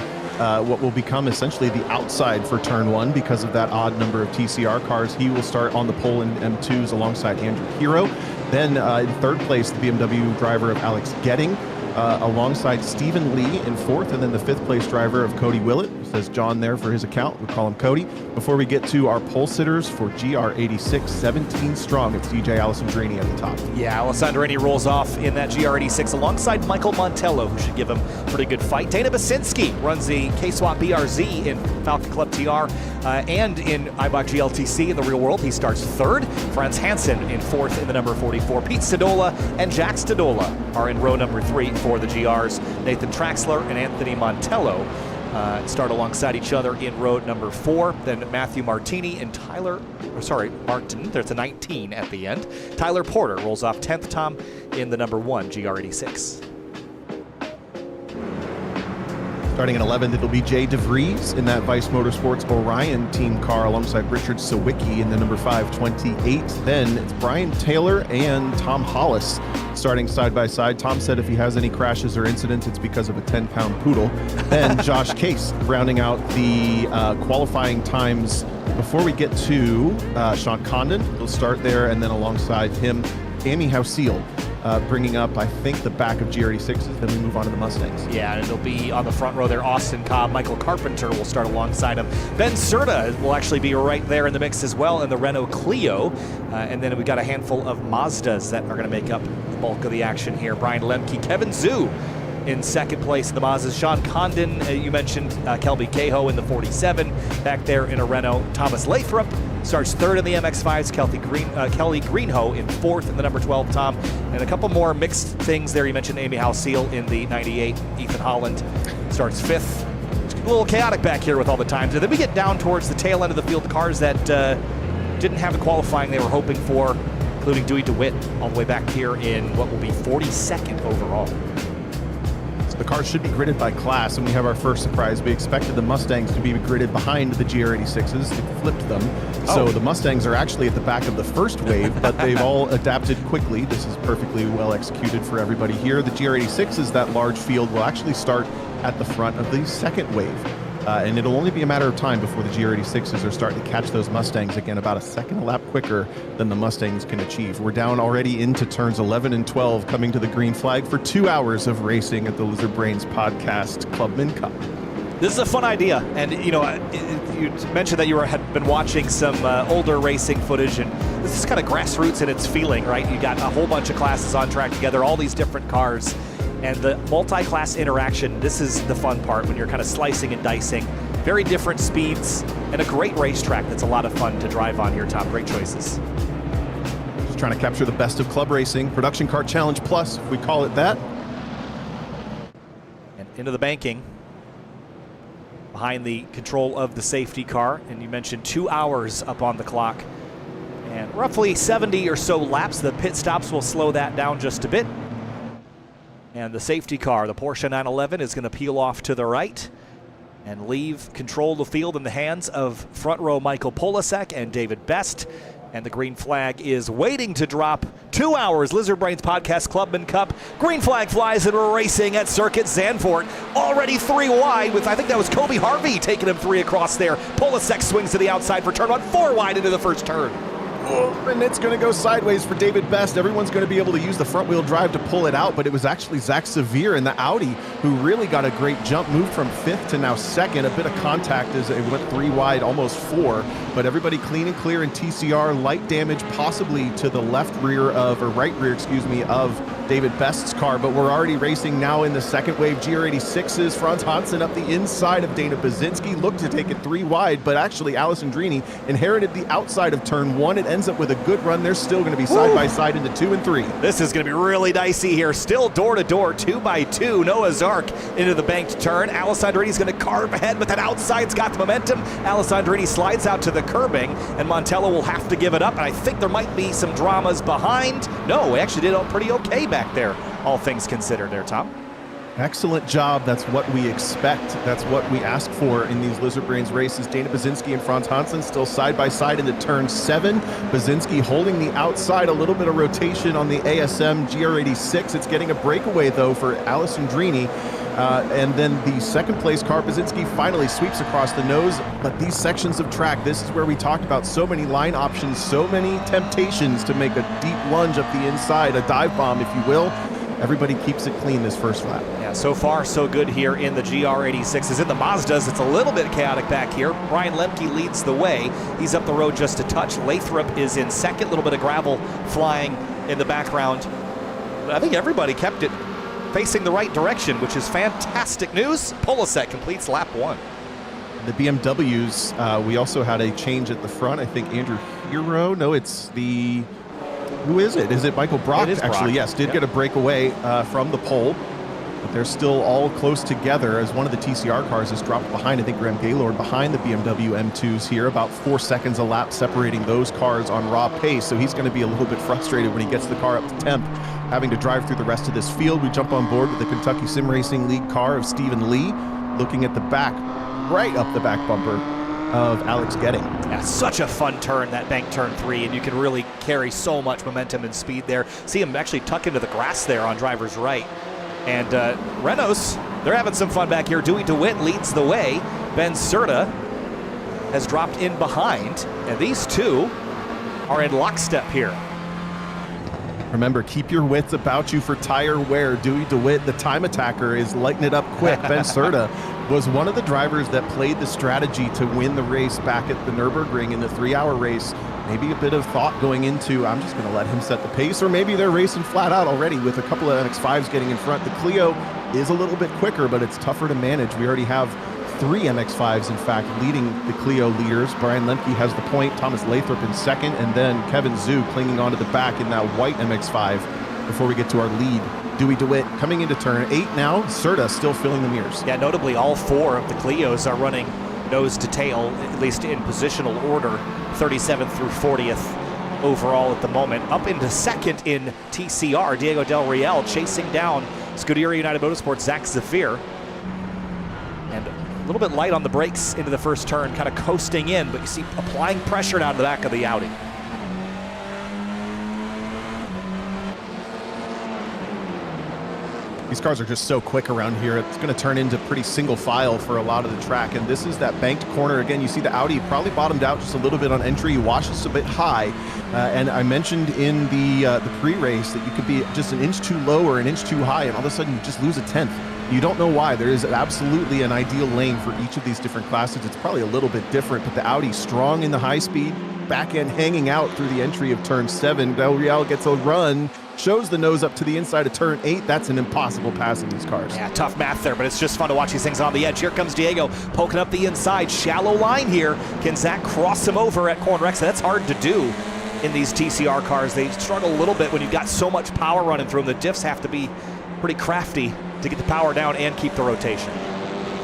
what will become essentially the outside for turn 1 because of that odd number of TCR cars. He will start on the pole in M2s alongside Andrew Hero. Then in 3rd place, the BMW driver of Alex Getting, alongside Stephen Lee in 4th, and then the 5th place driver of Cody Willett. It says John there for his account. We'll call him Cody. Before we get to our pole sitters for GR86, 17 strong, it's DJ Alessandrini at the top. Yeah, Alessandrini rolls off in that GR86 alongside Michael Montello, who should give him a pretty good fight. Dana Basinski runs the K-Swap BRZ in Falcon Club TR and in Eibach GLTC in the real world. He starts 3rd. Franz Hansen in 4th in the number 44. Pete Stadola and Jack Stadola are in row number 3 for the GRs. Nathan Traxler and Anthony Montello start alongside each other in row number 4. Then Matthew Martini and Martin, there's a 19 at the end. Tyler Porter rolls off 10th, Tom, in the number 1 GR86. Starting at 11th, it'll be Jay DeVries in that Vice Motorsports Orion team car alongside Richard Sawicki in the number 528. Then it's Brian Taylor and Tom Hollis starting side by side. Tom said if he has any crashes or incidents, it's because of a 10-pound poodle. Then Josh Case rounding out the qualifying times. Before we get to Sean Condon, he'll start there, and then alongside him, Amy Hausiel. Bringing up, I think, the back of GR86s, then we move on to the Mustangs. Yeah, and it'll be on the front row there. Austin Cobb, Michael Carpenter will start alongside him. Ben Serta will actually be right there in the mix as well in the Renault Clio. And then we've got a handful of Mazdas that are going to make up the bulk of the action here. Brian Lemke, Kevin Zhu in 2nd place in the Mazdas. Sean Condon, you mentioned Kelby Cahoe in the 47. Back there in a Renault. Thomas Lathrop starts 3rd in the MX-5s. Kelly Greenhoe in 4th in the number 12, Tom. And a couple more mixed things there. You mentioned Amy Hausiel in the 98. Ethan Holland starts 5th. It's a little chaotic back here with all the times. And then we get down towards the tail end of the field, the cars that didn't have the qualifying they were hoping for, including Dewey DeWitt all the way back here in what will be 42nd overall. the cars should be gridded by class, and we have our first surprise. We expected the Mustangs to be gridded behind the GR86s. They flipped them. So the Mustangs are actually at the back of the first wave, but they've all adapted quickly. This is perfectly well executed for everybody here. The GR86s, that large field, will actually start at the front of the second wave. And it'll only be a matter of time before the GR86s are starting to catch those Mustangs again, about a second a lap quicker than the Mustangs can achieve. We're down already into turns 11 and 12, coming to the green flag for 2 hours of racing at the Lizard Brains podcast Clubman Cup. This is a fun idea, and you mentioned that you had been watching some older racing footage, and this is kind of grassroots in its feeling, right? You got a whole bunch of classes on track together, all these different cars. And the multi-class interaction, this is the fun part when you're kind of slicing and dicing. Very different speeds and a great racetrack that's a lot of fun to drive on here, Tom. Great choices. Just trying to capture the best of club racing. Production Car Challenge Plus, if we call it that. And into the banking. Behind the control of the safety car. And you mentioned 2 hours up on the clock. And roughly 70 or so laps. The pit stops will slow that down just a bit. And the safety car, the Porsche 911, is going to peel off to the right and leave control of the field in the hands of front row Michael Polasek and David Best. And the green flag is waiting to drop. 2 hours, Lizard Brains Podcast Clubman Cup. Green flag flies, and we're racing at Circuit Zandvoort. Already 3 wide with, I think that was Kobe Harvey taking him 3 across there. Polasek swings to the outside for turn 1, 4 wide into the first turn. And it's going to go sideways for David Best. Everyone's going to be able to use the front-wheel drive to pull it out, but it was actually Zach Severe in the Audi who really got a great jump, moved from 5th to now 2nd. A bit of contact as it went 3 wide, almost 4, but everybody clean and clear in TCR. Light damage possibly to the left rear of, or right rear, excuse me, of David Best's car, but we're already racing now in the second wave. GR86s, Franz Hansen up the inside of Dana Baczynski, looked to take it 3 wide, but actually Alessandrini inherited the outside of turn 1. It ends up with a good run. They're still going to be side by side into 2 and 3. This is going to be really dicey here. Still door to door, 2 by 2. Noah's Ark into the banked turn. Alessandrini's going to carve ahead, but that outside's got the momentum. Alessandrini slides out to the curbing, and Montello will have to give it up. And I think there might be some dramas behind. No, we actually did pretty okay back there, all things considered there, Tom. Excellent job. That's what we expect. That's what we ask for in these Lizard Brains races. Dana Baczynski and Franz Hansen still side by side into turn 7. Baczynski holding the outside, a little bit of rotation on the ASM GR86. It's getting a breakaway though for Alessandrini. And then the second place car, Baczynski, finally sweeps across the nose. But these sections of track, this is where we talked about so many line options, so many temptations to make a deep lunge up the inside, a dive bomb, if you will. Everybody keeps it clean this first lap. Yeah, so far so good here in the GR86s. In the Mazdas, it's a little bit chaotic back here. Brian Lemke leads the way. He's up the road just a touch. Lathrop is in second. A little bit of gravel flying in the background. But I think everybody kept it facing the right direction, which is fantastic news. Polasek completes lap 1. The BMWs, we also had a change at the front. I think Andrew Hero. No, it's the... Who is it? Is it Michael Brock? It is actually, Brock. yes, did get a breakaway from the pole, but they're still all close together as one of the TCR cars is dropped behind. I think Graham Gaylord behind the BMW M2s here, about 4 seconds a lap separating those cars on raw pace. So he's going to be a little bit frustrated when he gets the car up to 10th, having to drive through the rest of this field. We jump on board with the Kentucky Sim Racing League car of Stephen Lee, looking at the back, right up the back bumper of Alex Getting. Yeah, such a fun turn, that bank turn 3, and you can really carry so much momentum and speed there. See him actually tuck into the grass there on driver's right. And Renault's, they're having some fun back here. Dewey DeWitt leads the way. Ben Serta has dropped in behind, and these two are in lockstep here. Remember, keep your wits about you for tire wear. Dewey DeWitt, the time attacker, is lighting it up quick. Ben Serta was one of the drivers that played the strategy to win the race back at the Nürburgring in the 3-hour race. Maybe a bit of thought going into, I'm just going to let him set the pace, or maybe they're racing flat out already with a couple of MX-5s getting in front. The Clio is a little bit quicker, but it's tougher to manage. We already have 3 MX-5s, in fact, leading the Clio leaders. Brian Lemke has the point, Thomas Lathrop in second, and then Kevin Zhu clinging onto the back in that white MX-5 before we get to our lead. Dewey DeWitt coming into turn 8 now. Serta still filling the mirrors. Yeah, notably all 4 of the Clios are running nose to tail, at least in positional order, 37th through 40th overall at the moment. Up into second in TCR, Diego Del Real chasing down Scuderia United Motorsports, Zach Zafir. And a little bit light on the brakes into the first turn, kind of coasting in, but you see applying pressure down the back of the Audi. These cars are just so quick around here. It's going to turn into pretty single file for a lot of the track. And this is that banked corner. Again, you see the Audi probably bottomed out just a little bit on entry. Washes a bit high. And I mentioned in the pre-race that you could be just an inch too low or an inch too high, and all of a sudden you just lose a tenth. You don't know why. There is absolutely an ideal lane for each of these different classes. It's probably a little bit different, but the Audi strong in the high speed, back end hanging out through the entry of turn 7. Del Real gets a run, shows the nose up to the inside of turn 8. That's an impossible pass in these cars. Yeah, tough math there, but it's just fun to watch these things on the edge. Here comes Diego poking up the inside. Shallow line here. Can Zach cross him over at corner X? That's hard to do in these TCR cars. They struggle a little bit when you've got so much power running through them. The diffs have to be pretty crafty to get the power down and keep the rotation.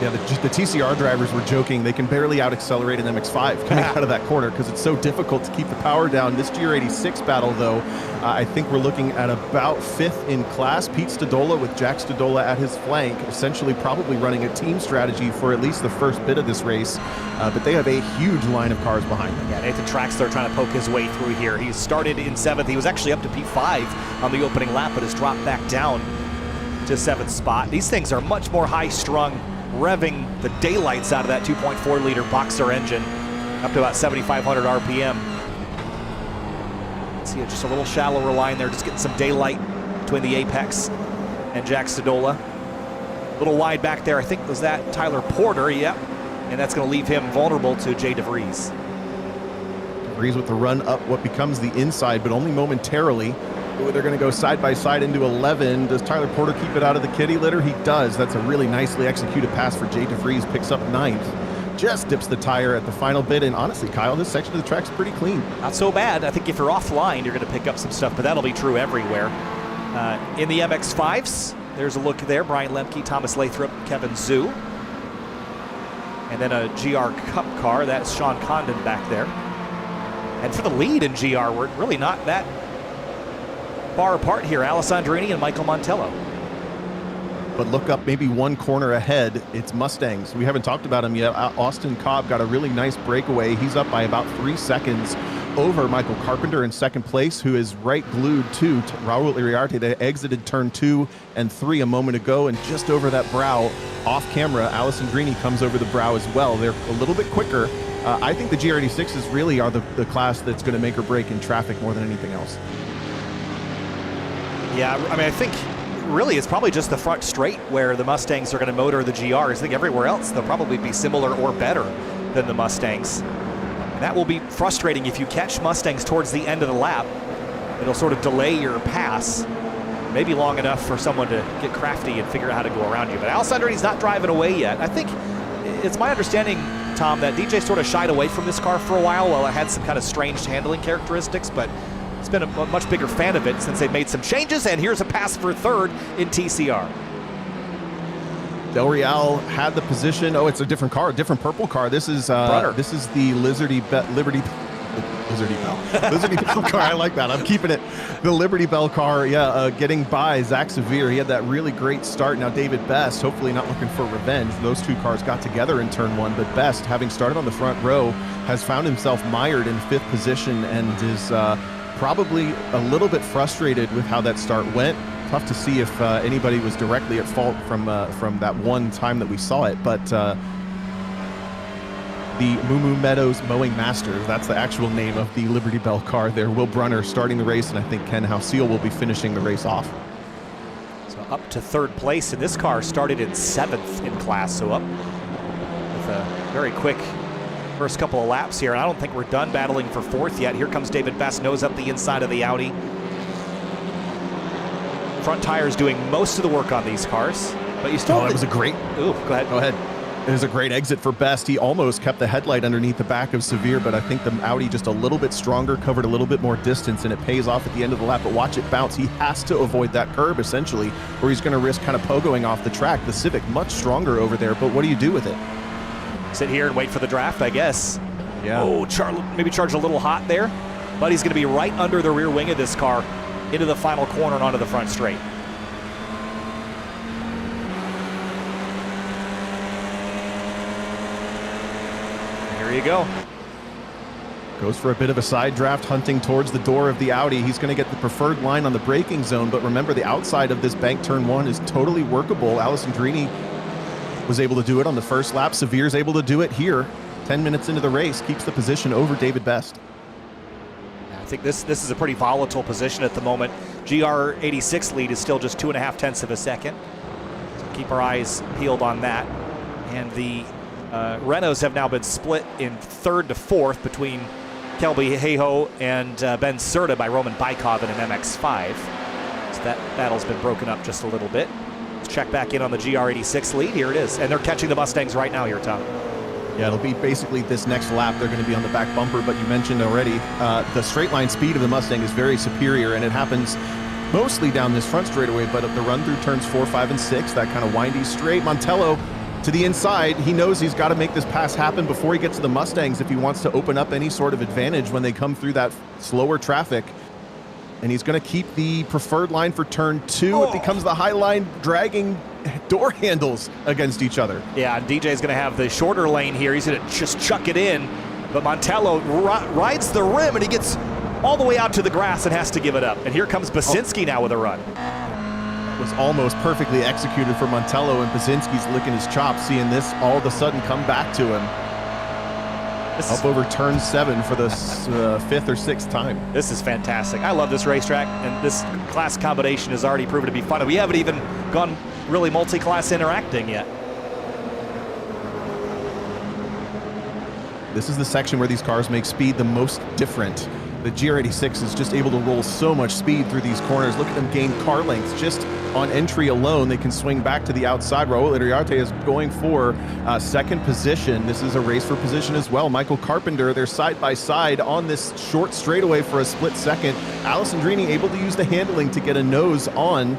Yeah, the TCR drivers were joking. They can barely out-accelerate an MX-5 coming out of that corner because it's so difficult to keep the power down. This GR86 battle, though, I think we're looking at about 5th in class. Pete Stadola with Jack Stadola at his flank, essentially probably running a team strategy for at least the first bit of this race. But they have a huge line of cars behind them. Yeah, Nathan Traxler trying to poke his way through here. He started in 7th. He was actually up to P5 on the opening lap, but has dropped back down to 7th spot. These things are much more high-strung, revving the daylights out of that 2.4-liter boxer engine up to about 7,500 RPM. See just a little shallower line there, just getting some daylight between the apex and Jack Stadola. A little wide back there, I think was that Tyler Porter, yep. And that's going to leave him vulnerable to Jay DeVries. DeVries with the run up what becomes the inside, but only momentarily. They're going to go side by side into 11. Does Tyler Porter keep it out of the kitty litter? He does. That's a really nicely executed pass for Jay DeVries. Picks up 9th. Just dips the tire at the final bit. And honestly, Kyle, this section of the track's pretty clean. Not so bad. I think if you're offline, you're going to pick up some stuff, but that'll be true everywhere. In the MX-5s, there's a look there. Brian Lemke, Thomas Lathrop, Kevin Zhu. And then a GR Cup car. That's Sean Condon back there. And for the lead in GR, we're really not that far apart here, Alessandrini and Michael Montello. But look up maybe one corner ahead, it's Mustangs. We haven't talked about him yet. Austin Cobb got a really nice breakaway. He's up by about 3 seconds over Michael Carpenter in 2nd place, who is right glued to Raul Iriarte. They exited turn 2 and 3 a moment ago, and just over that brow, off camera, Alessandrini comes over the brow as well. They're a little bit quicker. I think the GR86s really are the class that's going to make or break in traffic more than anything else. Yeah, I mean, I think really it's probably just the front straight where the Mustangs are going to motor the GRs. I think everywhere else they'll probably be similar or better than the Mustangs. And that will be frustrating if you catch Mustangs towards the end of the lap. It'll sort of delay your pass, maybe long enough for someone to get crafty and figure out how to go around you. But Alessandrini's not driving away yet. I think it's my understanding, Tom, that DJ sort of shied away from this car for a while it had some kind of strange handling characteristics, but he's been a much bigger fan of it since they've made some changes, and here's a pass for 3rd in TCR. Del Real had the position. Oh, it's a different car, a different purple car. This is the Liberty Bell car. I like that. I'm keeping it. The Liberty Bell car, getting by Zach Severe. He had that really great start. Now David Best, hopefully not looking for revenge. Those two cars got together in turn 1, but Best, having started on the front row, has found himself mired in 5th position and is probably a little bit frustrated with how that start went. Tough to see if anybody was directly at fault from that one time that we saw it, but the Moo Moo Meadows Mowing Masters, that's the actual name of the Liberty Bell car there. Will Brunner starting the race, and I think Ken Hausiel will be finishing the race off. So up to 3rd place, and this car started in 7th in class, so up with a very quick first couple of laps here. I don't think we're done battling for 4th yet. Here comes David Best, nose up the inside of the Audi. Front tires doing most of the work on these cars, but you still... Oh, it was a great... Ooh, go ahead. Go ahead. It was a great exit for Best. He almost kept the headlight underneath the back of Severe, but I think the Audi just a little bit stronger, covered a little bit more distance, and it pays off at the end of the lap. But watch it bounce. He has to avoid that curb, essentially, or he's going to risk kind of pogoing off the track. The Civic much stronger over there, but what do you do with it? Sit here and wait for the draft, I guess. Yeah. Oh, maybe charged a little hot there, but he's going to be right under the rear wing of this car into the final corner and onto the front straight. you go. Goes for a bit of a side draft, hunting towards the door of the Audi. He's going to get the preferred line on the braking zone, but remember, the outside of this bank turn one is totally workable. Alessandrini was able to do it on the first lap. Severe's able to do it here. 10 minutes into the race, keeps the position over David Best. I think this is a pretty volatile position at the moment. GR86 lead is still just 2.5 tenths of a second. So keep our eyes peeled on that. And the Renaults have now been split in third to fourth between Kelby Hayhoe and Ben Serta by Roman Bykov in an MX-5. So that battle's been broken up just a little bit. Let's check back in on the GR86 lead. Here it is. And they're catching the Mustangs right now here, Tom. Yeah, it'll be basically this next lap. They're going to be on the back bumper, but you mentioned already the straight line speed of the Mustang is very superior, and it happens mostly down this front straightaway, but the run through turns 4, 5, and 6, that kind of windy straight. Montello to the inside. He knows he's got to make this pass happen before he gets to the Mustangs if he wants to open up any sort of advantage when they come through that slower traffic. And he's going to keep the preferred line for turn 2. It becomes the high line, dragging door handles against each other. Yeah, and DJ's going to have the shorter lane here. He's going to just chuck it in, but Montello rides the rim, and he gets all the way out to the grass and has to give it up. And here comes Basinski now with a run. Was almost perfectly executed for Montello, and Basinski's licking his chops, seeing this all of a sudden come back to him. Up over turn 7 for the 5th or 6th time. This is fantastic. I love this racetrack, and this class combination has already proven to be fun. We haven't even gone really multi-class interacting yet. This is the section where these cars make speed the most different. The GR86 is just able to roll so much speed through these corners. Look at them gain car lengths just on entry alone. They can swing back to the outside. Raul Iriarte is going for second position. This is a race for position as well. Michael Carpenter, they're side by side on this short straightaway for a split second. Alessandrini able to use the handling to get a nose on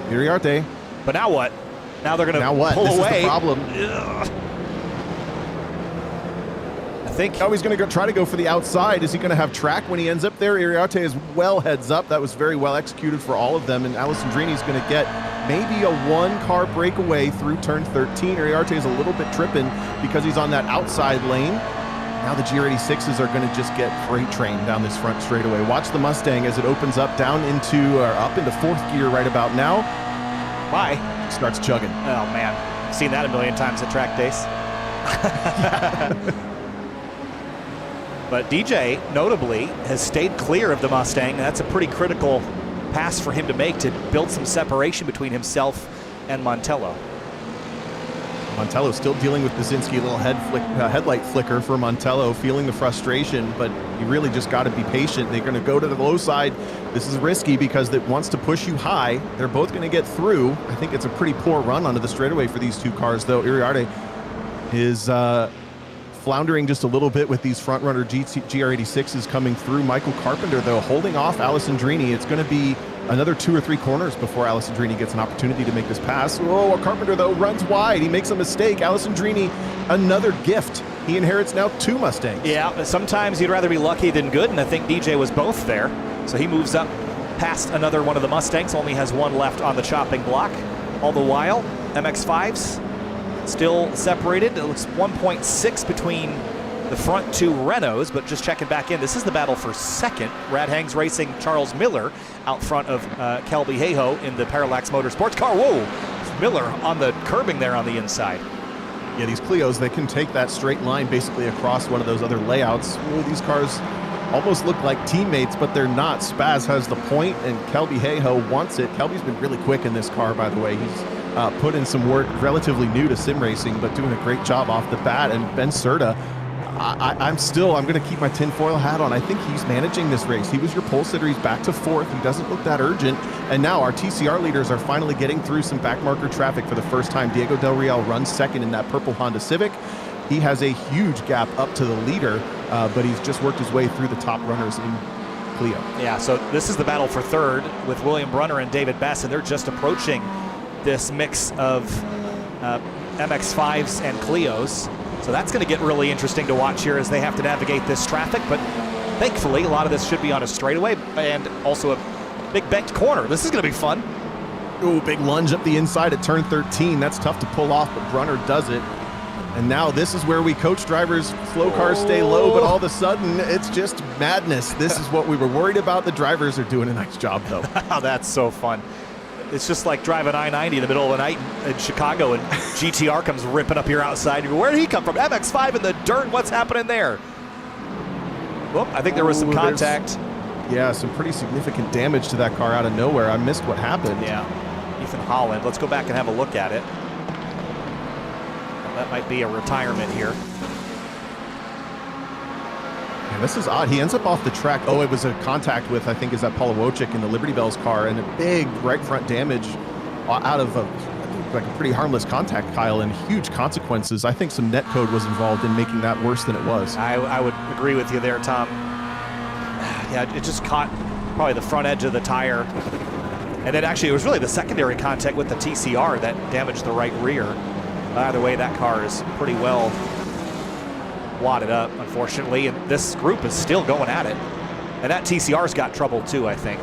Iriarte. But now what? Now they're going to pull this away. Is the problem. Ugh. Oh, he's going to try to go for the outside. Is he going to have track when he ends up there? Iriarte is well heads up. That was very well executed for all of them. And Alessandrini is going to get maybe a 1-car breakaway through turn 13. Iriarte is a little bit tripping because he's on that outside lane. Now the GR86s are going to just get freight trained down this front straightaway. Watch the Mustang as it opens up down into, up into 4th gear right about now. Bye. Starts chugging. Oh, man. I've seen that a million times at track days. But DJ, notably, has stayed clear of the Mustang. That's a pretty critical pass for him to make to build some separation between himself and Montello. Montello still dealing with Basinski, a little headlight flicker for Montello, feeling the frustration, but you really just got to be patient. They're going to go to the low side. This is risky because it wants to push you high. They're both going to get through. I think it's a pretty poor run onto the straightaway for these two cars, though. Iriarte is floundering just a little bit with these front-runner GR86s coming through. Michael Carpenter, though, holding off Alessandrini. It's going to be another 2 or 3 corners before Alessandrini gets an opportunity to make this pass. Oh, Carpenter, though, runs wide. He makes a mistake. Alessandrini, another gift. He inherits now 2 Mustangs. Yeah, sometimes you'd rather be lucky than good, and I think DJ was both there. So he moves up past another one of the Mustangs, only has 1 left on the chopping block. All the while, MX-5s still separated. It looks 1.6 between the front 2 Renaults, but just checking back in, this is the battle for second. Rad Hangs Racing Charles Miller out front of Kelby Hayhoe in the Parallax Motorsports car. Whoa, Miller on the curbing there on the inside. Yeah, these Clios, they can take that straight line basically across one of those other layouts. Ooh, these cars almost look like teammates, but they're not. Spaz has the point, and Kelby Hayhoe wants it. Kelby's been really quick in this car, by the way. He's put in some work, relatively new to sim racing, but doing a great job off the bat. And Ben Serta, I'm going to keep my tinfoil hat on. I think he's managing this race. He was your pole sitter. He's back to 4th. He doesn't look that urgent. And now our TCR leaders are finally getting through some backmarker traffic for the first time. Diego Del Real runs second in that purple Honda Civic. He has a huge gap up to the leader, but he's just worked his way through the top runners in Clio. Yeah, so this is the battle for third with William Brunner and David Best, and they're just approaching this mix of MX-5s and Clios. So that's going to get really interesting to watch here as they have to navigate this traffic. But thankfully, a lot of this should be on a straightaway and also a big banked corner. This is going to be fun. Ooh, big lunge up the inside at turn 13. That's tough to pull off, but Brunner does it. And now this is where we coach drivers, slow cars stay low, but all of a sudden it's just madness. This is what we were worried about. The drivers are doing a nice job though. That's so fun. It's just like driving I-90 in the middle of the night in Chicago and GTR comes ripping up your outside. You go, where did he come from? MX-5 in the dirt, what's happening there? Well, I think there was some contact. Yeah, some pretty significant damage to that car out of nowhere. I missed what happened. Yeah, Ethan Holland. Let's go back and have a look at it. That might be a retirement here. Yeah, this is odd. He ends up off the track. Oh, it was a contact with, I think, is that Paul Wojcik in the Liberty Bells car, and a big right front damage out of like a pretty harmless contact, Kyle, and huge consequences. I think some netcode was involved in making that worse than it was. I would agree with you there, Tom. Yeah, it just caught probably the front edge of the tire. And then actually it was really the secondary contact with the TCR that damaged the right rear. Either way, that car is pretty well wadded up, unfortunately, and this group is still going at it. And that TCR's got trouble too, I think.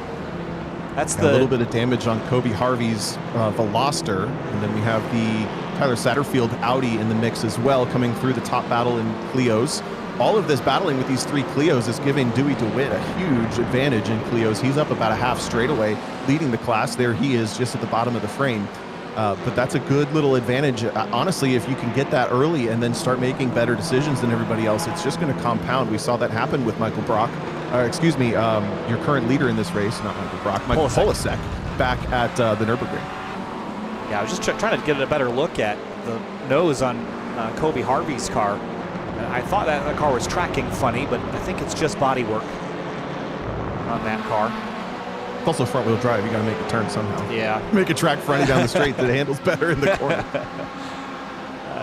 That's a little bit of damage on Kobe Harvey's Veloster, and then we have the Tyler Satterfield Audi in the mix as well, coming through the top battle in Clios. All of this battling with these three Clios is giving Dewey DeWitt a huge advantage in Clios. He's up about a half straightaway, leading the class. There he is, just at the bottom of the frame. But that's a good little advantage. Honestly, if you can get that early and then start making better decisions than everybody else, it's just going to compound. We saw that happen with Michael Brock, excuse me, your current leader in this race, not Michael Brock, Michael Polasek, back at the Nürburgring. Yeah, I was just trying to get a better look at the nose on Kobe Harvey's car. I thought that car was tracking funny, but I think it's just body work on that car. It's also front-wheel drive. You got to make a turn somehow. Yeah. Make a track fronting down the straight that handles better in the corner.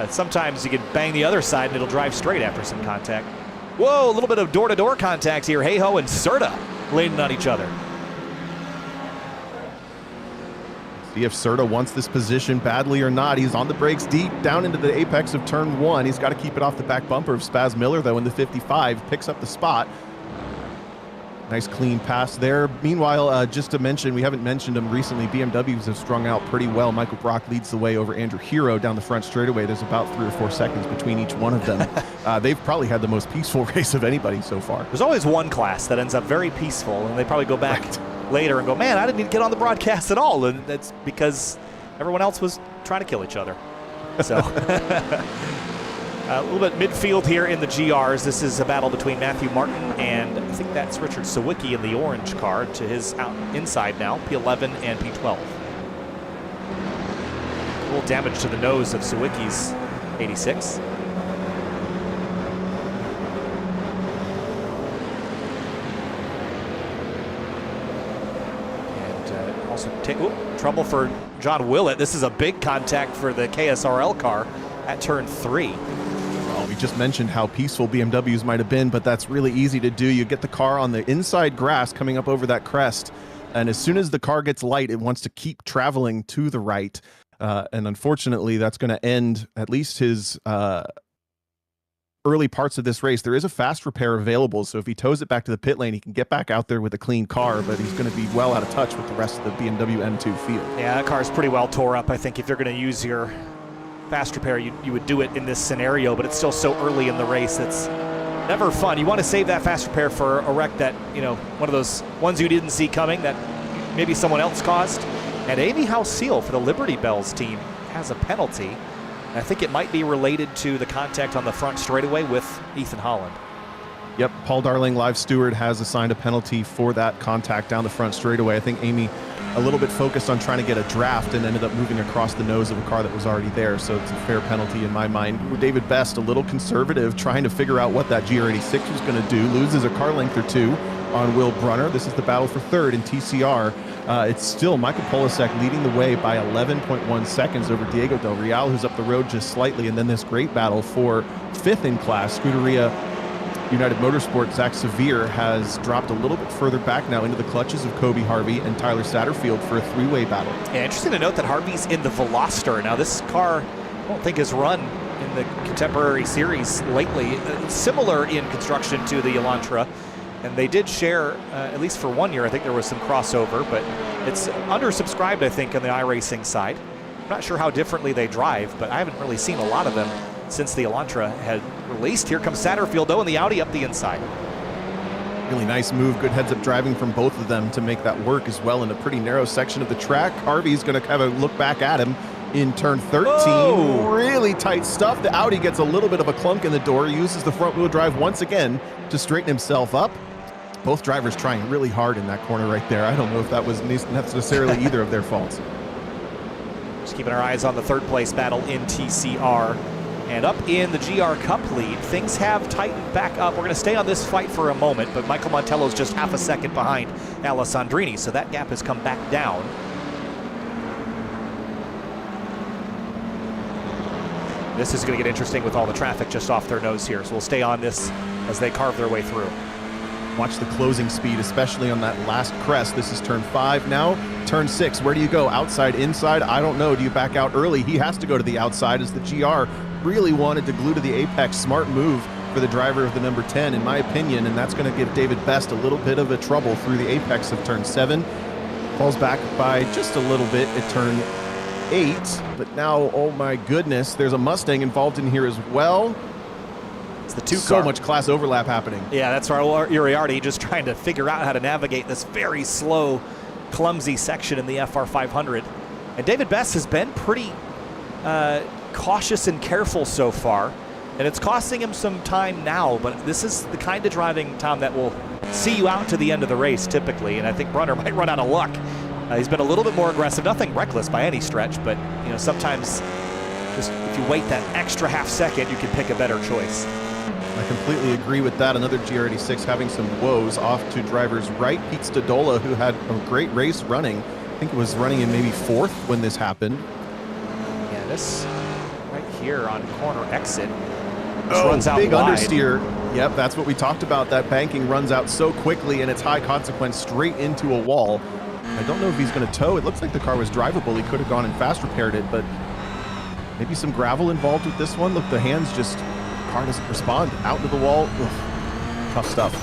Sometimes you can bang the other side and it'll drive straight after some contact. Whoa, a little bit of door-to-door contact here. Hey-ho and Serta leaning on each other. See if Serta wants this position badly or not. He's on the brakes deep down into the apex of turn one. He's got to keep it off the back bumper of Spaz Miller, though, in the 55. Picks up the spot. Nice clean pass there. Meanwhile, just to mention, we haven't mentioned him recently, BMWs have strung out pretty well. Michael Brock leads the way over Andrew Hero down the front straightaway. There's about 3 or 4 seconds between each one of them. They've probably had the most peaceful race of anybody so far. There's always one class that ends up very peaceful, and they probably go back later and go, man, I didn't need to get on the broadcast at all. And that's because everyone else was trying to kill each other. So a little bit midfield here in the GRs. This is a battle between Matthew Martin and I think that's Richard Sawicki in the orange car to his inside now, P11 and P12. A little damage to the nose of Sawicki's 86. Trouble for John Willett. This is a big contact for the KSRL car at turn 3. Well, we just mentioned how peaceful BMWs might have been, but that's really easy to do. You get the car on the inside grass coming up over that crest, and as soon as the car gets light, it wants to keep traveling to the right. And unfortunately, that's going to end at least his early parts of this race. There is a fast repair available, so if he tows it back to the pit lane, he can get back out there with a clean car, but he's going to be well out of touch with the rest of the BMW M2 field. Yeah, that car's pretty well tore up. I think if you're going to use your fast repair, you would do it in this scenario, but it's still so early in the race. It's never fun. You want to save that fast repair for a wreck that, you know, one of those ones you didn't see coming that maybe someone else caused. And Amy House Seal for the Liberty Bells team has a penalty. I think it might be related to the contact on the front straightaway with Ethan Holland. Yep, Paul Darling, live steward, has assigned a penalty for that contact down the front straightaway. I think Amy a little bit focused on trying to get a draft and ended up moving across the nose of a car that was already there, so it's a fair penalty in my mind. David Best, a little conservative, trying to figure out what that GR86 was going to do, loses a car length or 2 on Will Brunner. This is the battle for third in TCR. It's still Michael Polasek leading the way by 11.1 seconds over Diego Del Real, who's up the road just slightly, and then this great battle for 5th in class. Scuderia United Motorsport, Zach Severe, has dropped a little bit further back now into the clutches of Kobe Harvey and Tyler Satterfield for a 3-way battle. Yeah, interesting to note that Harvey's in the Veloster. Now this car, I don't think has run in the contemporary series lately. It's similar in construction to the Elantra. And they did share, at least for 1 year, I think there was some crossover, but it's undersubscribed, I think, on the iRacing side. I'm not sure how differently they drive, but I haven't really seen a lot of them since the Elantra had released. Here comes Satterfield, though, and the Audi up the inside. Really nice move, good heads-up driving from both of them to make that work as well in a pretty narrow section of the track. Harvey's going to have a look back at him in turn 13. Whoa. Really tight stuff. The Audi gets a little bit of a clunk in the door, uses the front-wheel drive once again to straighten himself up. Both drivers trying really hard in that corner right there. I don't know if that was necessarily either of their faults. Just keeping our eyes on the third place battle in TCR. And up in the GR Cup lead, things have tightened back up. We're going to stay on this fight for a moment, but Michael Montello's just half a second behind Alessandrini, so that gap has come back down. This is going to get interesting with all the traffic just off their nose here, so we'll stay on this as they carve their way through. Watch the closing speed, especially on that last crest. This is turn 5 now. Turn 6, where do you go? Outside, inside? I don't know. Do you back out early? He has to go to the outside as the GR really wanted to glue to the apex. Smart move for the driver of the number 10, in my opinion, and that's going to give David Best a little bit of a trouble through the apex of turn 7. Falls back by just a little bit at turn 8, but now, oh my goodness, there's a Mustang involved in here as well. It's the two-car. So much class overlap happening. Yeah, that's our Uriarty just trying to figure out how to navigate this very slow, clumsy section in the FR500. And David Best has been pretty cautious and careful so far, and it's costing him some time now, but this is the kind of driving, Tom, that will see you out to the end of the race typically, and I think Brunner might run out of luck. He's been a little bit more aggressive, nothing reckless by any stretch, but you know, sometimes just if you wait that extra half second, you can pick a better choice. I completely agree with that. Another GR86 having some woes off to driver's right. Pete Stadola, who had a great race running. I think it was running in maybe 4th when this happened. Yeah, this right here on corner exit runs out big wide. Understeer. Yep, that's what we talked about. That banking runs out so quickly, and it's high consequence straight into a wall. I don't know if he's going to tow. It looks like the car was drivable. He could have gone and fast repaired it, but maybe some gravel involved with this one. Look, the hands just, car doesn't respond. Out into the wall. Ugh, tough stuff.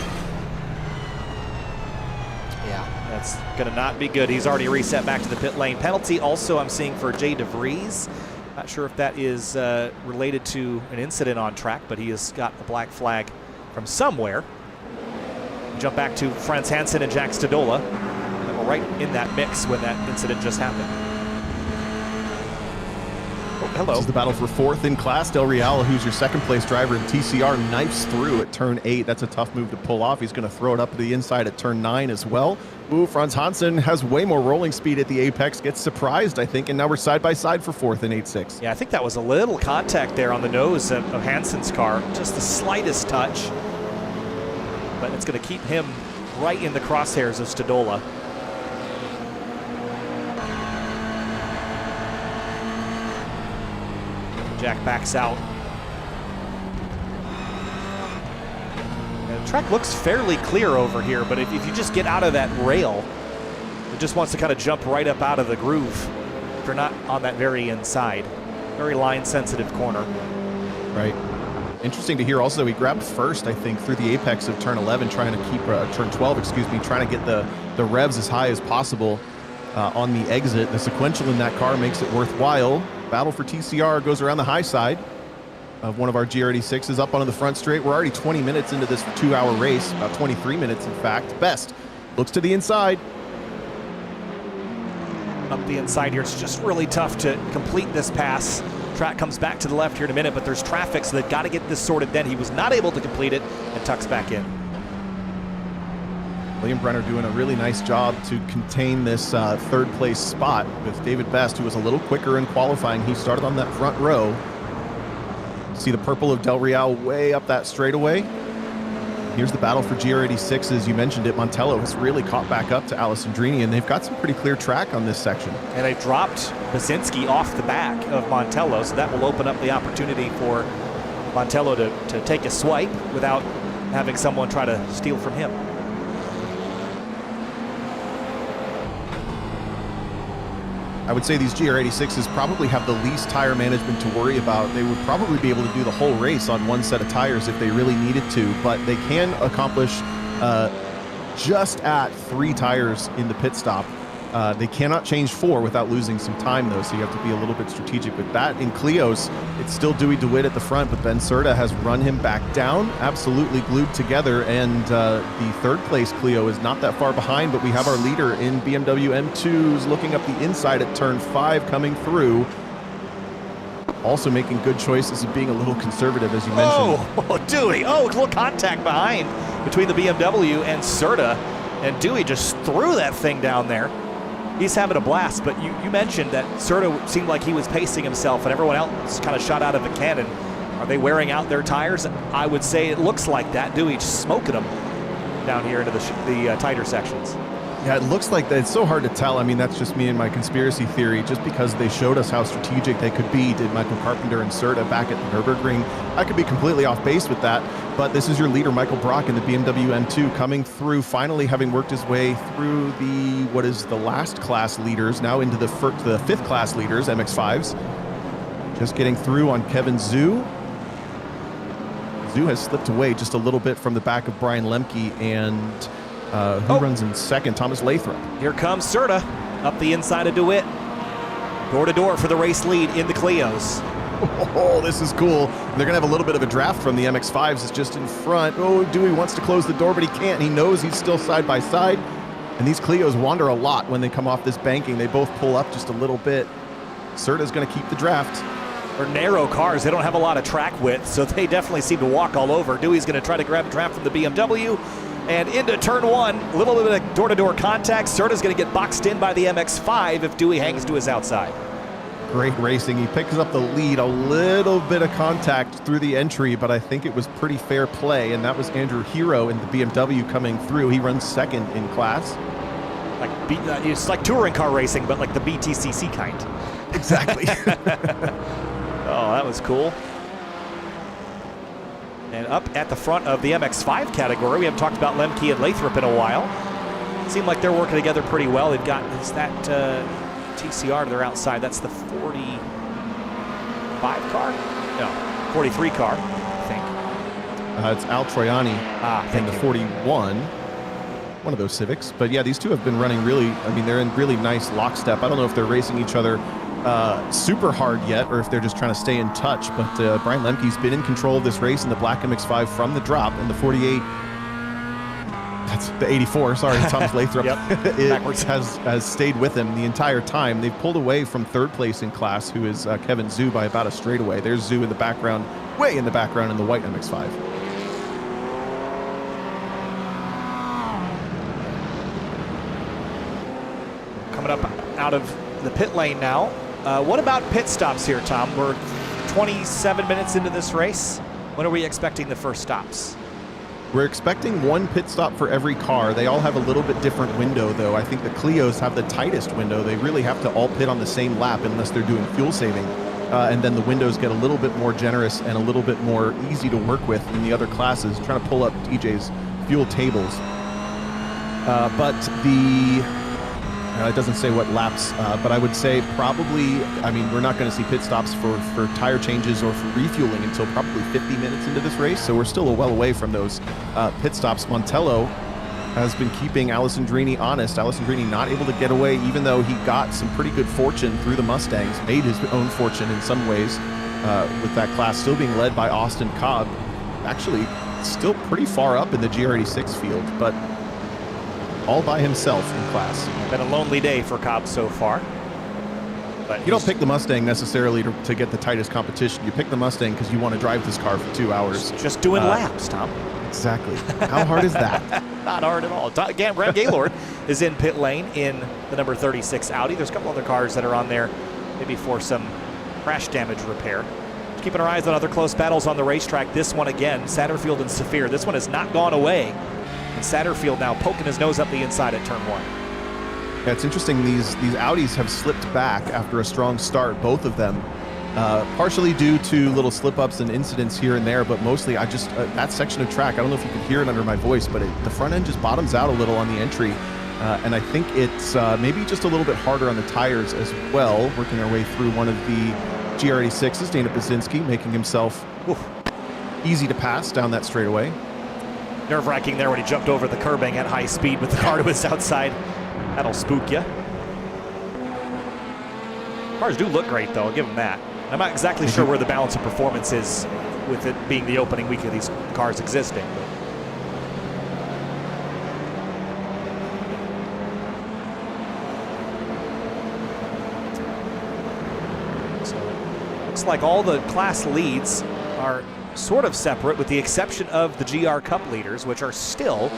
Yeah, that's going to not be good. He's already reset back to the pit lane. Penalty also I'm seeing for Jay DeVries. Not sure if that is related to an incident on track, but he has got a black flag from somewhere. Jump back to Franz Hansen and Jack Stadola. And we're right in that mix when that incident just happened. Oh, hello. This is the battle for 4th in class. Del Real, who's your 2nd place driver in TCR, knifes through at turn 8. That's a tough move to pull off. He's going to throw it up to the inside at turn 9 as well. Ooh, Franz Hansen has way more rolling speed at the apex, gets surprised, I think, and now we're side by side for 4th in 8.6. Yeah, I think that was a little contact there on the nose of Hansen's car, just the slightest touch, but it's going to keep him right in the crosshairs of Stadola. Jack backs out. The track looks fairly clear over here, but if you just get out of that rail, it just wants to kind of jump right up out of the groove if you're not on that very inside. Very line-sensitive corner. Right. Interesting to hear also, he grabbed first, I think, through the apex of turn 11, trying to keep, turn 12, excuse me, trying to get the revs as high as possible on the exit. The sequential in that car makes it worthwhile. Battle for TCR goes around the high side of one of our GR86s up onto the front straight. We're already 20 minutes into this 2-hour race, about 23 minutes in fact. Best looks to the inside. Up the inside here, it's just really tough to complete this pass. Track comes back to the left here in a minute, but there's traffic, so they've got to get this sorted then. He was not able to complete it and tucks back in. William Brenner doing a really nice job to contain this 3rd place spot with David Best, who was a little quicker in qualifying. He started on that front row. See the purple of Del Real way up that straightaway. Here's the battle for GR86. As you mentioned it, Montello has really caught back up to Alessandrini, and they've got some pretty clear track on this section. And they've dropped Basinski off the back of Montello, so that will open up the opportunity for Montello to take a swipe without having someone try to steal from him. I would say these GR86s probably have the least tire management to worry about. They would probably be able to do the whole race on one set of tires if they really needed to, but they can accomplish just at 3 tires in the pit stop They cannot change 4 without losing some time, though, so you have to be a little bit strategic with that. In Clio's, it's still Dewey DeWitt at the front, but Ben Serta has run him back down, absolutely glued together, and the third place Clio is not that far behind, but we have our leader in BMW M2s looking up the inside at turn 5 coming through. Also making good choices of being a little conservative, as you mentioned. Oh, Dewey. Oh, a little contact behind between the BMW and Serta, and Dewey just threw that thing down there. He's having a blast, but you mentioned that Serta seemed like he was pacing himself and everyone else kind of shot out of a cannon. Are they wearing out their tires? I would say it looks like that. Dewey smoking them down here into the tighter sections. Yeah, it looks like that. It's so hard to tell. I mean, that's just me and my conspiracy theory. Just because they showed us how strategic they could be, did Michael Carpenter and Serta back at the Nürburgring. I could be completely off base with that, but this is your leader, Michael Brock, in the BMW M2, coming through, finally having worked his way through what is the last class leaders, now into the fifth class leaders, MX-5s. Just getting through on Kevin Zhu. Zhu has slipped away just a little bit from the back of Brian Lemke, and who runs in second? Thomas Lathrop. Here comes Serta up the inside of DeWitt. Door to door for the race lead in the Clios. Oh, this is cool. They're going to have a little bit of a draft from the MX-5s. It's just in front. Oh, Dewey wants to close the door, but he can't. He knows he's still side by side. And these Clios wander a lot when they come off this banking. They both pull up just a little bit. Serta's going to keep the draft. They're narrow cars. They don't have a lot of track width, so they definitely seem to walk all over. Dewey's going to try to grab a draft from the BMW. And into turn 1, a little bit of door-to-door contact. Serta's going to get boxed in by the MX-5 if Dewey hangs to his outside. Great racing. He picks up the lead. A little bit of contact through the entry, but I think it was pretty fair play, and that was Andrew Hero in the BMW coming through. He runs second in class. It's like touring car racing, but like the BTCC kind. Exactly. Oh, that was cool. And up at the front of the MX-5 category, we haven't talked about Lemke and Lathrop in a while. Seem like they're working together pretty well. They've got, is that TCR to their outside? That's the 45 car? No, 43 car, I think. It's Al Troiani in the 41. One of those Civics. But yeah, these two have been running really, I mean, they're in really nice lockstep. I don't know if they're racing each other super hard yet, or if they're just trying to stay in touch, but Brian Lemke's been in control of this race in the black MX-5 from the drop, and the 48, that's the 84, sorry, Thomas Lathrop, has stayed with him the entire time. They've pulled away from third place in class, who is Kevin Zhu, by about a straightaway. There's Zhu in the background, way in the background in the white MX-5. Coming up out of the pit lane now. What about pit stops here, Tom? We're 27 minutes into this race. When are we expecting the first stops? We're expecting one pit stop for every car. They all have a little bit different window, though. I think the Clios have the tightest window. They really have to all pit on the same lap unless they're doing fuel saving. And then the windows get a little bit more generous and a little bit more easy to work with in the other classes, trying to pull up DJ's fuel tables. It doesn't say what laps, but I would say probably, I mean, we're not going to see pit stops for tire changes or for refueling until probably 50 minutes into this race, so we're still well away from those pit stops. Montello has been keeping Alessandrini honest. Alessandrini not able to get away, even though he got some pretty good fortune through the Mustangs, made his own fortune in some ways with that class, still being led by Austin Cobb. Actually, still pretty far up in the GR86 field, but all by himself in class. Been a lonely day for Cobb so far. But you don't pick the Mustang necessarily to get the tightest competition. You pick the Mustang because you want to drive this car for 2 hours. Just doing laps, Tom. Exactly. How hard is that? Not hard at all. Brad Gaylord is in pit lane in the number 36 Audi. There's a couple other cars that are on there, maybe for some crash damage repair. Just keeping our eyes on other close battles on the racetrack. This one again, Satterfield and Saphir. This one has not gone away. And Satterfield now poking his nose up the inside at turn 1. Yeah, it's interesting. These Audis have slipped back after a strong start, both of them. Partially due to little slip-ups and incidents here and there, but mostly that section of track, I don't know if you can hear it under my voice, but the front end just bottoms out a little on the entry. And I think it's maybe just a little bit harder on the tires as well, working our way through one of the GR86s, Dana Basinski, making himself easy to pass down that straightaway. Nerve-wracking there when he jumped over the curbing at high speed with the car to his outside. That'll spook you. Cars do look great, though. I'll give them that. I'm not exactly sure where the balance of performance is with it being the opening week of these cars existing. So it looks like all the class leads are sort of separate with the exception of the GR Cup leaders, which are still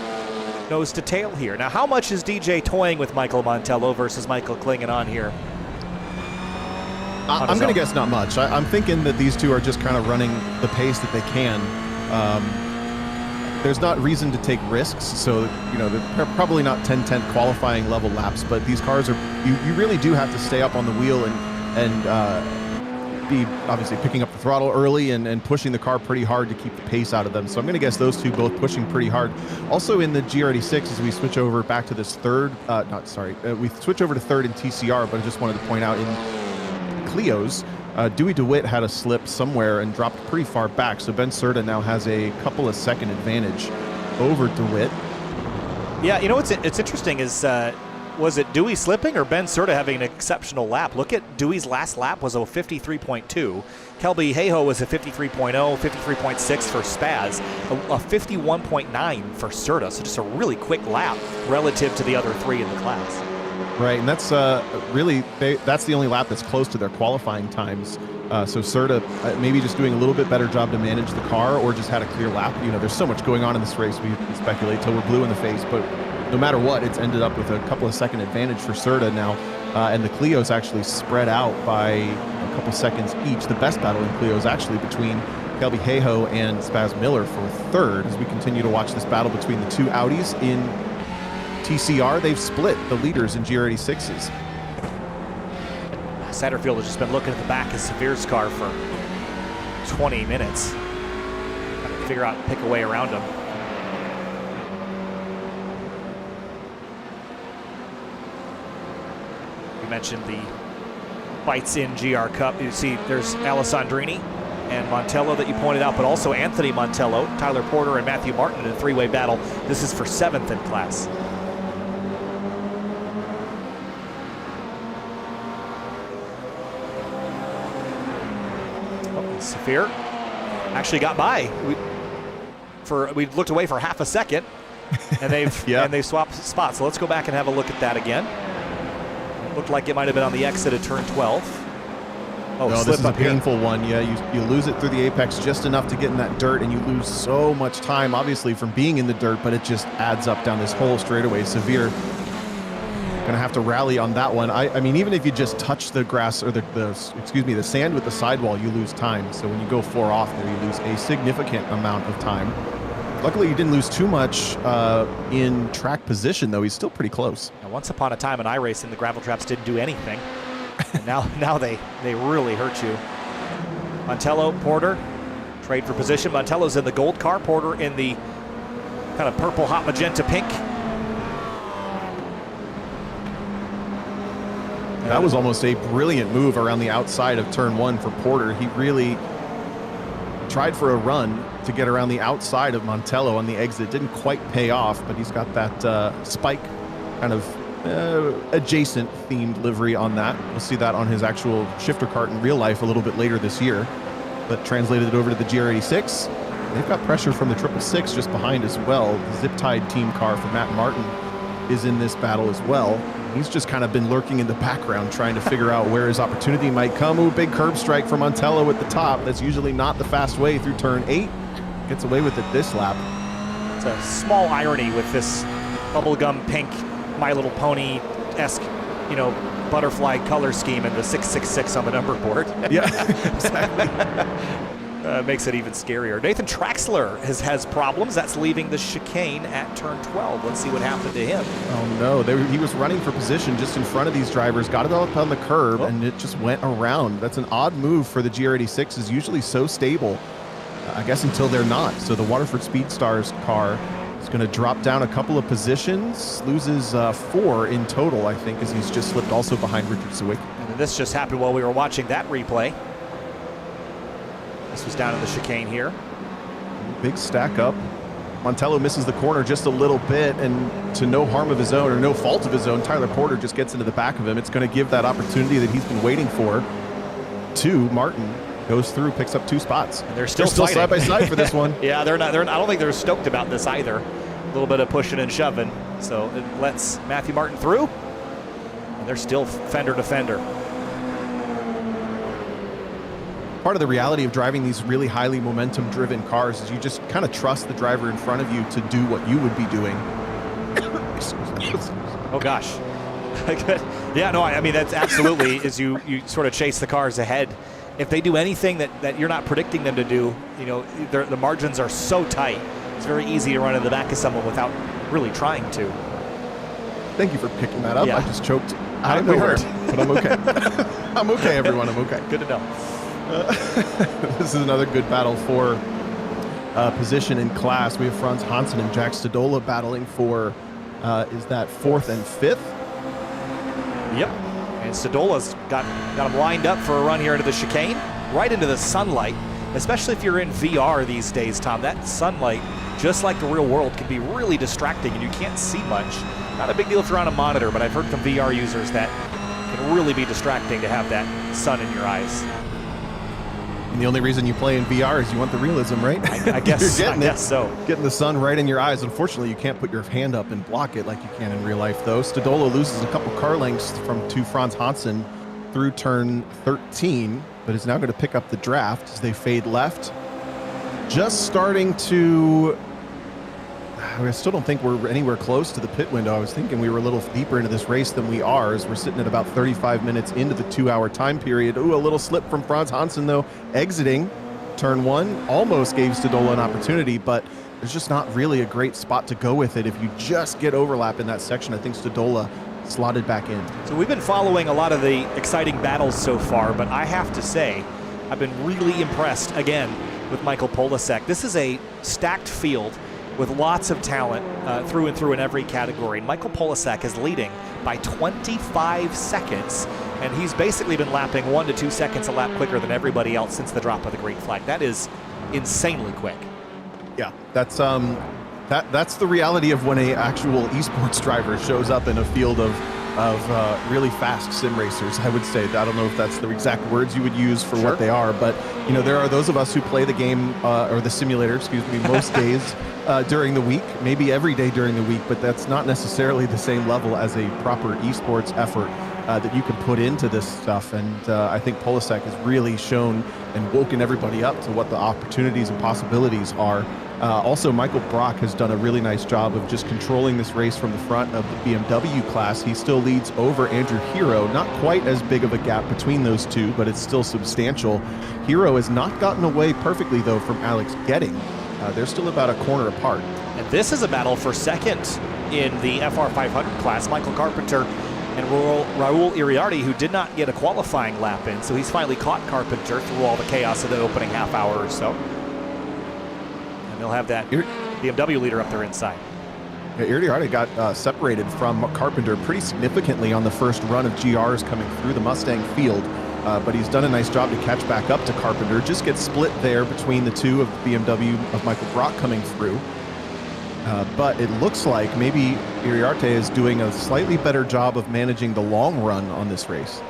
nose to tail here. Now, how much is DJ toying with Michael Montello versus Michael clinging on here? I'm going to guess not much. I'm thinking that these two are just kind of running the pace that they can. There's not reason to take risks, so they're probably not 10-10 qualifying level laps, but these cars are, you really do have to stay up on the wheel and be obviously picking up the throttle early and pushing the car pretty hard to keep the pace out of them. So I'm going to guess those two both pushing pretty hard. Also in the GR86, as we switch over back to this third, we switch over to third in TCR, but I just wanted to point out in Clios, Dewey DeWitt had a slip somewhere and dropped pretty far back, so Ben Serta now has a couple of second advantage over DeWitt. Yeah, it's interesting is, was it Dewey slipping or Ben Serta having an exceptional lap? Look at Dewey's last lap was a 53.2. Kelby Hayhoe was a 53.0, 53.6 for Spaz, a 51.9 for Serta, so just a really quick lap relative to the other three in the class. Right, and that's really, that's the only lap that's close to their qualifying times. So Serta maybe just doing a little bit better job to manage the car or just had a clear lap. There's so much going on in this race, we can speculate till we're blue in the face, but no matter what, it's ended up with a couple of second advantage for Serta now. And the Clios actually spread out by a couple seconds each. The best battle in Clios actually between Kelby Hayhoe and Spaz Miller for third as we continue to watch this battle between the two Audis in TCR. They've split the leaders in GR86s. Satterfield has just been looking at the back of Severe's car for 20 minutes. Got to figure out, pick a way around him. You mentioned the fights in GR Cup. You see there's Alessandrini and Montello that you pointed out, but also Anthony Montello, Tyler Porter, and Matthew Martin in a three-way battle. This is for 7th in class. Severe actually got by. We looked away for half a second, and they've swapped spots. So let's go back and have a look at that again. It looked like it might have been on the exit of turn 12. Oh, no, this is a painful one. Yeah, you lose it through the apex just enough to get in that dirt, and you lose so much time, obviously, from being in the dirt, but it just adds up down this whole straightaway. Severe going to have to rally on that one. I mean, even if you just touch the grass or the sand with the sidewall, you lose time. So when you go 4 off there, you lose a significant amount of time. Luckily, you didn't lose too much in track position, though. He's still pretty close. Now, once upon a time in iRacing, the gravel traps didn't do anything. And now they really hurt you. Montello, Porter, trade for position. Montello's in the gold car, Porter in the kind of purple, hot magenta pink. That was almost a brilliant move around the outside of turn 1 for Porter. He really tried for a run to get around the outside of Montello on the exit. Didn't quite pay off, but he's got that spike kind of adjacent themed livery on that. We'll see that on his actual shifter kart in real life a little bit later this year. But translated it over to the GR86. They've got pressure from the 666 just behind as well. The Zip-Tied team car for Matt Martin is in this battle as well. He's just kind of been lurking in the background trying to figure out where his opportunity might come. Ooh, big curb strike for Montello at the top. That's usually not the fast way through turn 8. Gets away with it this lap. It's a small irony with this bubblegum pink My Little Pony-esque, butterfly color scheme and the 666 on the number board. Yeah, exactly. Makes it even scarier. Nathan Traxler has problems. That's leaving the chicane at turn 12. Let's see what happened to him. Oh, no. He was running for position just in front of these drivers, got it up on the curb, and it just went around. That's an odd move for the GR86. Is usually so stable, I guess, until they're not. So the Waterford Speedstars car is going to drop down a couple of positions, loses 4 in total, I think, as he's just slipped also behind Richard Zwick. And this just happened while we were watching that replay. This was down in the chicane here. Big stack up. Montello misses the corner just a little bit, and to no harm of his own or no fault of his own, Tyler Porter just gets into the back of him. It's going to give that opportunity that he's been waiting for to Martin. Goes through, picks up 2 spots. And they're still side by side for this one. Yeah, they're not. I don't think they're stoked about this either. A little bit of pushing and shoving, so it lets Matthew Martin through. And they're still fender to fender. Part of the reality of driving these really highly momentum-driven cars is you just kind of trust the driver in front of you to do what you would be doing. Oh gosh. Yeah, no, I mean that's absolutely is you sort of chase the cars ahead. If they do anything that you're not predicting them to do, you know, the margins are so tight. It's very easy to run in the back of someone without really trying to. Thank you for picking that up. Yeah. I just choked out of nowhere, but I'm okay. I'm okay, everyone. I'm okay. Good to know. This is another good battle for position in class. We have Franz Hansen and Jack Stadola battling for, is that 4th and 5th? Yep. And Stadola's got him lined up for a run here into the chicane, right into the sunlight, especially if you're in VR these days, Tom. That sunlight, just like the real world, can be really distracting and you can't see much. Not a big deal if you're on a monitor, but I've heard from VR users that can really be distracting to have that sun in your eyes. And the only reason you play in VR is you want the realism, right? I guess, You're getting so. Getting the sun right in your eyes. Unfortunately, you can't put your hand up and block it like you can in real life, though. Stadola loses a couple car lengths to Franz Hansen through turn 13, but is now going to pick up the draft as they fade left. Just starting to... I still don't think we're anywhere close to the pit window. I was thinking we were a little deeper into this race than we are, as we're sitting at about 35 minutes into the 2-hour time period. Ooh, a little slip from Franz Hansen, though, exiting turn 1. Almost gave Stadola an opportunity, but there's just not really a great spot to go with it. If you just get overlap in that section, I think Stadola slotted back in. So we've been following a lot of the exciting battles so far, but I have to say, I've been really impressed, again, with Michael Polasek. This is a stacked field with lots of talent through and through in every category. Michael Polasek is leading by 25 seconds, and he's basically been lapping 1 to 2 seconds a lap quicker than everybody else since the drop of the green flag. That is insanely quick. Yeah, that's the reality of when a actual esports driver shows up in a field of really fast sim racers. I would say, I don't know if that's the exact words you would use for what they are, but you know, there are those of us who play the game or the simulator, excuse me, most days during the week, maybe every day during the week, but that's not necessarily the same level as a proper esports effort that you can put into this stuff. And I think Polasek has really shown and woken everybody up to what the opportunities and possibilities are. Also, Michael Brock has done a really nice job of just controlling this race from the front of the BMW class. He still leads over Andrew Hero. Not quite as big of a gap between those two, but it's still substantial. Hero has not gotten away perfectly, though, from Alex Getting. They're still about a corner apart. And this is a battle for second in the FR500 class. Michael Carpenter and Raul Iriarty, who did not get a qualifying lap in, so he's finally caught Carpenter through all the chaos of the opening half hour or so. They'll have that BMW leader up there inside. Yeah, Iriarty got separated from Carpenter pretty significantly on the first run of GRs coming through the Mustang field, but he's done a nice job to catch back up to Carpenter. Just gets split there between the two of the BMW of Michael Brock coming through. But it looks like maybe Iriarte is doing a slightly better job of managing the long run on this race.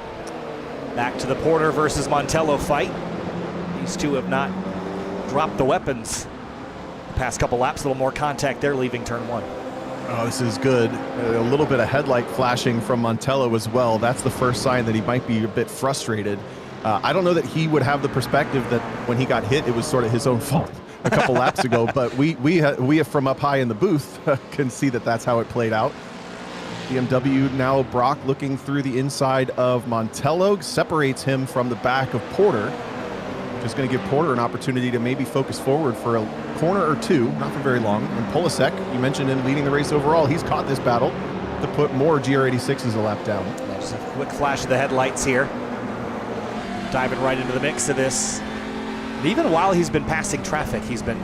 Back to the Porter versus Montello fight. These two have not dropped the weapons. Past couple laps, a little more contact there, leaving turn 1. Oh, this is good. A little bit of headlight flashing from Montello as well. That's the first sign that he might be a bit frustrated. I don't know that he would have the perspective that when he got hit, it was sort of his own fault a couple laps ago, but we from up high in the booth can see that that's how it played out. BMW now Brock looking through the inside of Montello, separates him from the back of Porter. Just going to give Porter an opportunity to maybe focus forward for a corner or two, not for very long. And Polasek, you mentioned him leading the race overall. He's caught this battle to put more GR86s a lap down. Just a quick flash of the headlights here. Diving right into the mix of this. And even while he's been passing traffic, he's been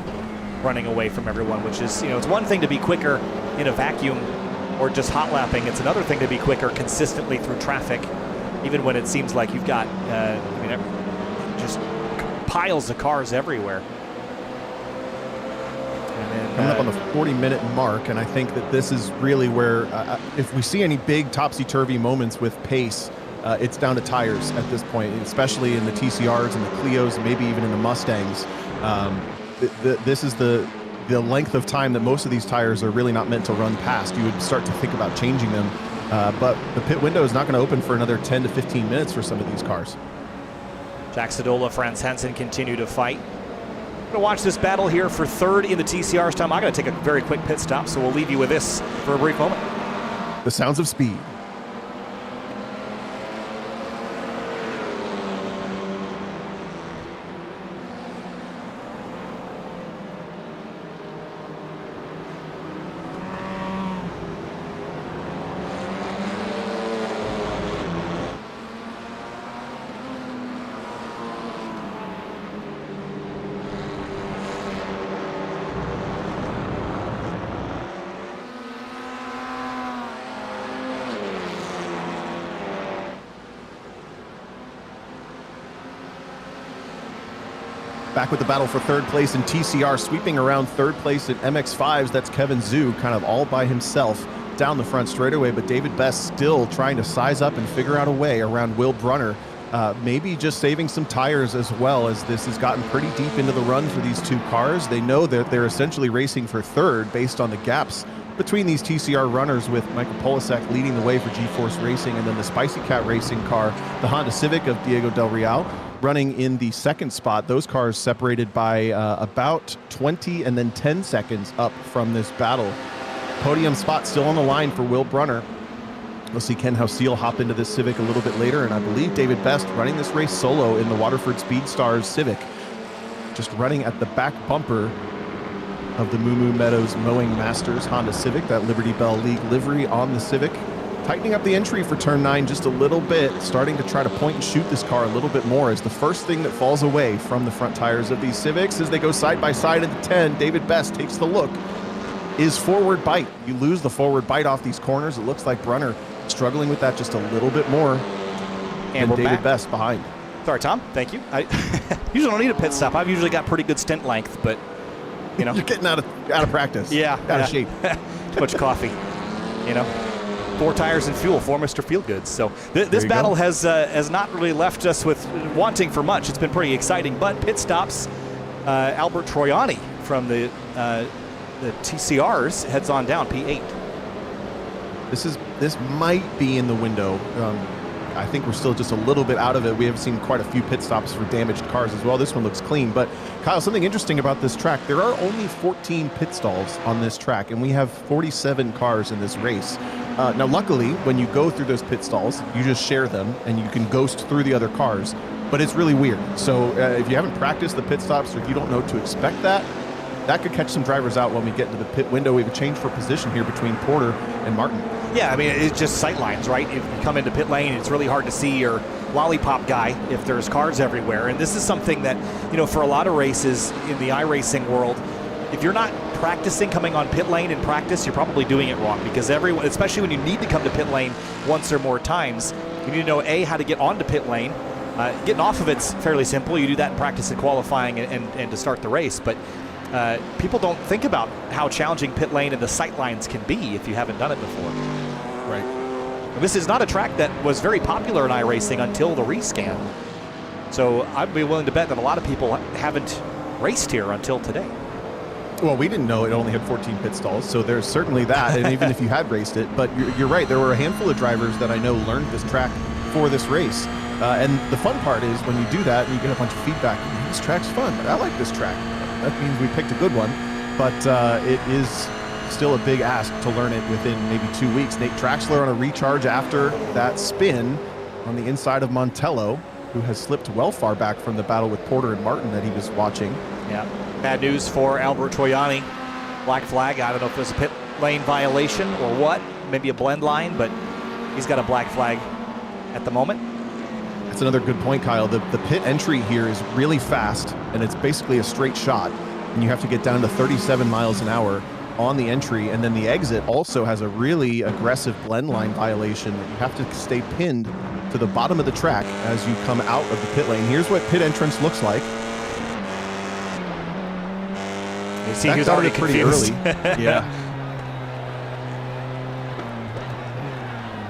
running away from everyone, which is, you know, it's one thing to be quicker in a vacuum or just hot lapping. It's another thing to be quicker consistently through traffic, even when it seems like you've got, just piles of cars everywhere. And then Coming up on the 40-minute mark, and I think that this is really where, if we see any big topsy-turvy moments with pace, it's down to tires at this point, especially in the TCRs and the Clios, maybe even in the Mustangs. This is the length of time that most of these tires are really not meant to run past. You would start to think about changing them, but the pit window is not going to open for another 10 to 15 minutes for some of these cars. Jack Sadola, Franz Hansen continue to fight. We're going to watch this battle here for third in the TCR's time. I'm going to take a very quick pit stop, so we'll leave you with this for a brief moment. The sounds of speed. Back with the battle for third place in TCR, sweeping around third place in MX-5s. That's Kevin Zhu, kind of all by himself down the front straightaway, but David Best still trying to size up and figure out a way around Will Brunner. Maybe just saving some tires as well, as this has gotten pretty deep into the run for these two cars. They know that they're essentially racing for third based on the gaps between these TCR runners, with Michael Polasek leading the way for G-Force Racing, and then the Spicy Cat Racing car, the Honda Civic of Diego Del Real, running in the second spot. Those cars separated by about 20 and then 10 seconds up from this battle. Podium spot still on the line for Will Brunner. We'll see Ken Hausiel hop into this Civic a little bit later, and I believe David Best running this race solo in the Waterford Speedstars Civic, just running at the back bumper of the Moo Moo Meadows Mowing Masters Honda Civic, that Liberty Bell League livery on the Civic. Tightening up the entry for turn 9 just a little bit, starting to try to point and shoot this car a little bit more, as the first thing that falls away from the front tires of these Civics as they go side by side into 10. David Best takes the look, is forward bite. You lose the forward bite off these corners. It looks like Brunner struggling with that just a little bit more. And David back. Best behind. Sorry, Tom. Thank you. I usually don't need a pit stop. I've usually got pretty good stint length, but you know. You're getting out of practice. Yeah. Out of shape. Too much coffee, you know. 4 tires and fuel for Mr. Feelgoods. So this battle has not really left us with wanting for much. It's been pretty exciting, but pit stops. Albert Troiani from the TCRs heads on down, P8. This might be in the window. I think we're still just a little bit out of it. We have seen quite a few pit stops for damaged cars as well. This one looks clean. But Kyle, something interesting about this track, there are only 14 pit stalls on this track, and we have 47 cars in this race. Now, luckily, when you go through those pit stalls, you just share them and you can ghost through the other cars, but it's really weird. So if you haven't practiced the pit stops, or if you don't know to expect that could catch some drivers out when we get into the pit window. We have a change for position here between Porter and Martin. Yeah, I mean, it's just sight lines, right? If you come into pit lane, it's really hard to see your lollipop guy if there's cars everywhere. And this is something that, you know, for a lot of races in the iRacing world, if you're not practicing coming on pit lane in practice, you're probably doing it wrong, because everyone, especially when you need to come to pit lane once or more times, you need to know, A, how to get onto pit lane. Getting off of it's fairly simple. You do that in practice and qualifying and to start the race. But people don't think about how challenging pit lane and the sight lines can be if you haven't done it before. Right. This is not a track that was very popular in iRacing until the rescan. So I'd be willing to bet that a lot of people haven't raced here until today. Well, we didn't know it only had 14 pit stalls, so there's certainly that, and even if you had raced it. But you're right, there were a handful of drivers that I know learned this track for this race. And the fun part is when you do that and you get a bunch of feedback, this track's fun, I like this track. That means we picked a good one, but it is still a big ask to learn it within maybe 2 weeks. Nate Traxler on a recharge after that spin on the inside of Montello, who has slipped well far back from the battle with Porter and Martin that he was watching. Yeah, bad news for Albert Troiani. Black flag. I don't know if there's a pit lane violation or what, maybe a blend line, but he's got a black flag at the moment. That's another good point, Kyle. The pit entry here is really fast, and it's basically a straight shot, and you have to get down to 37 miles an hour on the entry, and then the exit also has a really aggressive blend line violation. You have to stay pinned to the bottom of the track as you come out of the pit lane. Here's what pit entrance looks like. You see, he's already pretty confused. early. Yeah.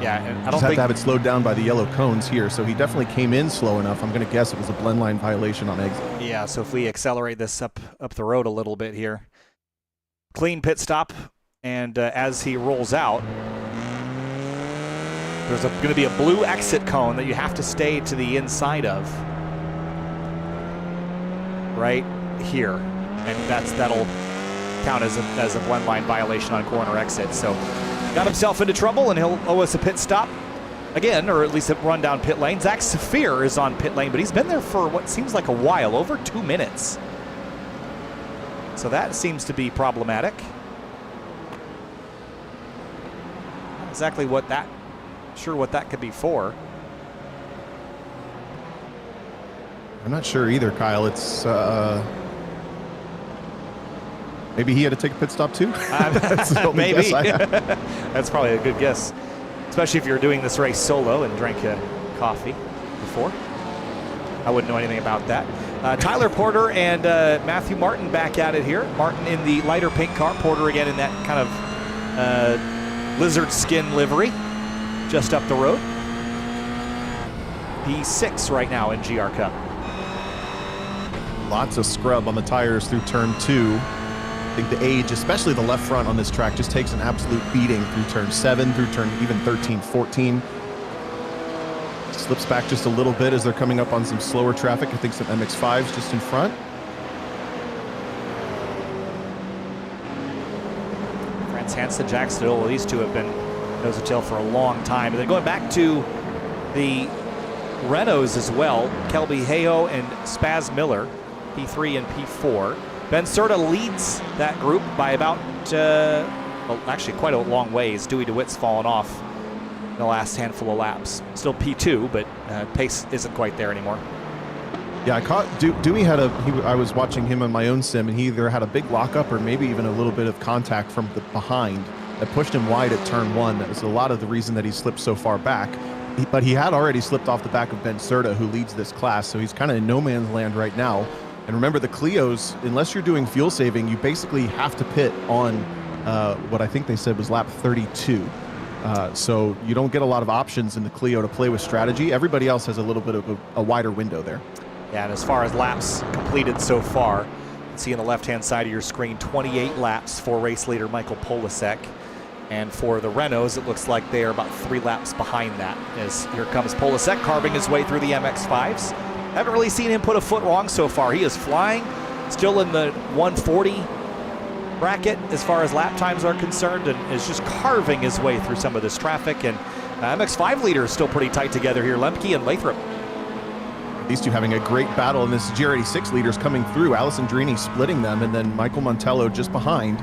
Yeah, and I don't Just have think to have it slowed down by the yellow cones here. So he definitely came in slow enough. I'm going to guess it was a blend line violation on exit. Yeah, so if we accelerate this up the road a little bit here. Clean pit stop, and as he rolls out, there's going to be a blue exit cone that you have to stay to the inside of. Right here. And that'll count as a blend line violation on corner exit. So got himself into trouble, and he'll owe us a pit stop again, or at least a run down pit lane. Zach Saphir is on pit lane, but he's been there for what seems like a while, over 2 minutes. So that seems to be problematic. Not exactly what that could be for. I'm not sure either, Kyle. It's maybe he had to take a pit stop too. That's the only maybe. guess I have. That's probably a good guess, especially if you're doing this race solo and drank a coffee before. I wouldn't know anything about that. Tyler Porter and Matthew Martin back at it here. Martin in the lighter pink car, Porter again in that kind of lizard skin livery just up the road. P6 right now in GR Cup. Lots of scrub on the tires through turn 2. I think the age, especially the left front on this track, just takes an absolute beating through turn 7, through turn even 13, 14. Slips back just a little bit as they're coming up on some slower traffic. I think some MX-5s just in front. Franz Hansen, Jack Stoll, these two have been nose to tail for a long time. And then going back to the Renaults as well, Kelby Hayo and Spaz Miller, P3 and P4. Ben Serta leads that group by about, well, actually quite a long ways. Dewey DeWitt's fallen off in the last handful of laps. Still P2, but pace isn't quite there anymore. Yeah, I caught Dewey had I was watching him on my own sim, and he either had a big lockup or maybe even a little bit of contact from the behind that pushed him wide at turn 1. That was a lot of the reason that he slipped so far back. But he had already slipped off the back of Ben Serta, who leads this class, so he's kind of in no man's land right now. And remember, the Clios, unless you're doing fuel saving, you basically have to pit on what I think they said was lap 32. So you don't get a lot of options in the Clio to play with strategy. Everybody else has a little bit of a wider window there. Yeah, and as far as laps completed so far, you can see on the left-hand side of your screen, 28 laps for race leader Michael Polasek. And for the Renaults, it looks like they are about 3 laps behind that. As here comes Polasek carving his way through the MX-5s. Haven't really seen him put a foot wrong so far. He is flying, still in the 140 bracket as far as lap times are concerned, and is just carving his way through some of this traffic. And MX-5 leader is still pretty tight together here, Lemke and Lathrop. These two having a great battle, and this GR86 leaders coming through. Alison Drini splitting them, and then Michael Montello just behind.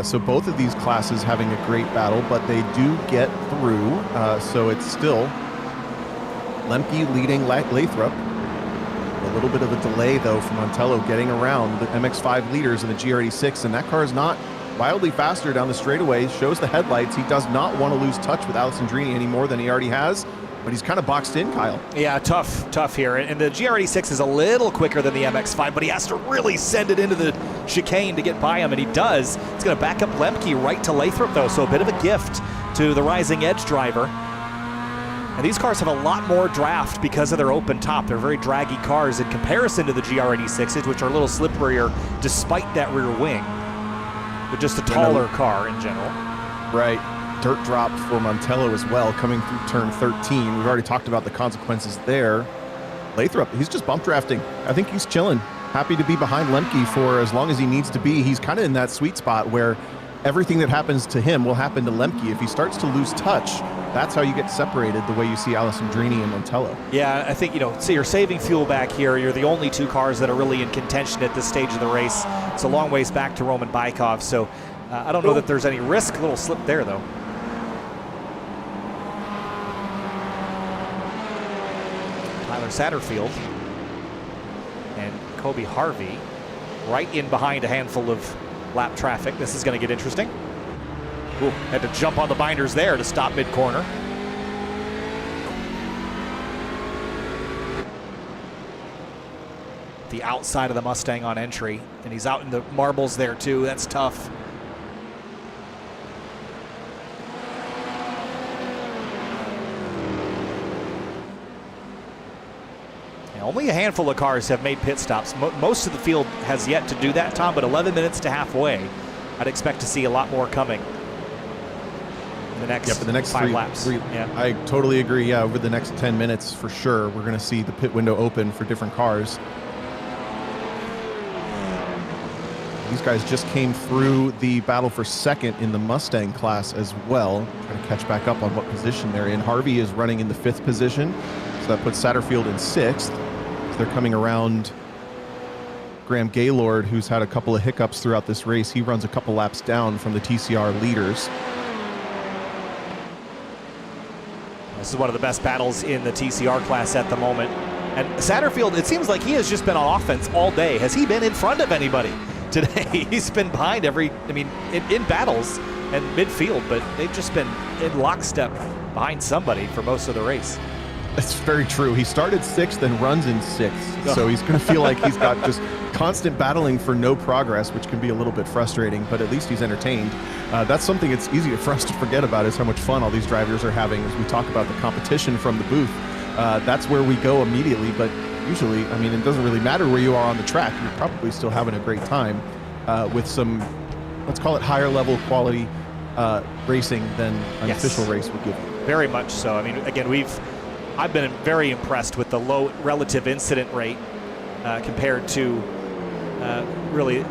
So both of these classes having a great battle, but they do get through. So it's still Lemke leading Lathrop. A little bit of a delay, though, from Montello getting around the MX-5 leaders in the GR86, and that car is not wildly faster down the straightaway. Shows the headlights. He does not want to lose touch with Alison Drini any more than he already has, but he's kind of boxed in, Kyle. Yeah, tough here. And the GR86 is a little quicker than the MX-5, but he has to really send it into the chicane to get by him, and he does. It's going to back up Lemke right to Lathrop, though, so a bit of a gift to the Rising Edge driver. And these cars have a lot more draft because of their open top. They're very draggy cars in comparison to the GR86s, which are a little slipperier despite that rear wing. But just a taller car in general. Right. Dirt drop for Montello as well, coming through turn 13. We've already talked about the consequences there. Lathrop, he's just bump drafting. I think he's chilling. Happy to be behind Lemke for as long as he needs to be. He's kind of in that sweet spot where everything that happens to him will happen to Lemke. If he starts to lose touch, that's how you get separated, the way you see Alison Drini and Montello. Yeah, I think, so you're saving fuel back here. You're the only 2 cars that are really in contention at this stage of the race. It's a long ways back to Roman Bykov, so I don't know that there's any risk. A little slip there, though. Tyler Satterfield and Kobe Harvey right in behind a handful of lap traffic. This is going to get interesting. Ooh, had to jump on the binders there to stop mid-corner. the outside of the Mustang on entry, and he's out in the marbles there too. That's tough. And only a handful of cars have made pit stops. Most of the field has yet to do that, Tom, but 11 minutes to halfway. I'd expect to see a lot more coming in the next, 5 laps. Yeah. I totally agree. Yeah, over the next 10 minutes for sure, we're going to see the pit window open for different cars. These guys just came through the battle for second in the Mustang class as well. Trying to catch back up on what position they're in. Harvey is running in the 5th position, so that puts Satterfield in 6th. So they're coming around Graham Gaylord, who's had a couple of hiccups throughout this race. He runs a couple laps down from the TCR leaders. This is one of the best battles in the TCR class at the moment. And Satterfield, it seems like he has just been on offense all day. Has he been in front of anybody today? He's been behind in battles and midfield, but they've just been in lockstep behind somebody for most of the race. That's very true. He started 6th and runs in 6th. So he's going to feel like he's got just constant battling for no progress, which can be a little bit frustrating, but at least he's entertained. That's something it's easy for us to forget about, is how much fun all these drivers are having as we talk about the competition from the booth. That's where we go immediately, but usually, I mean, it doesn't really matter where you are on the track. You're probably still having a great time with some, let's call it higher level quality racing than an official race would give you. Very much so. I mean, again, I've been very impressed with the low relative incident rate compared to really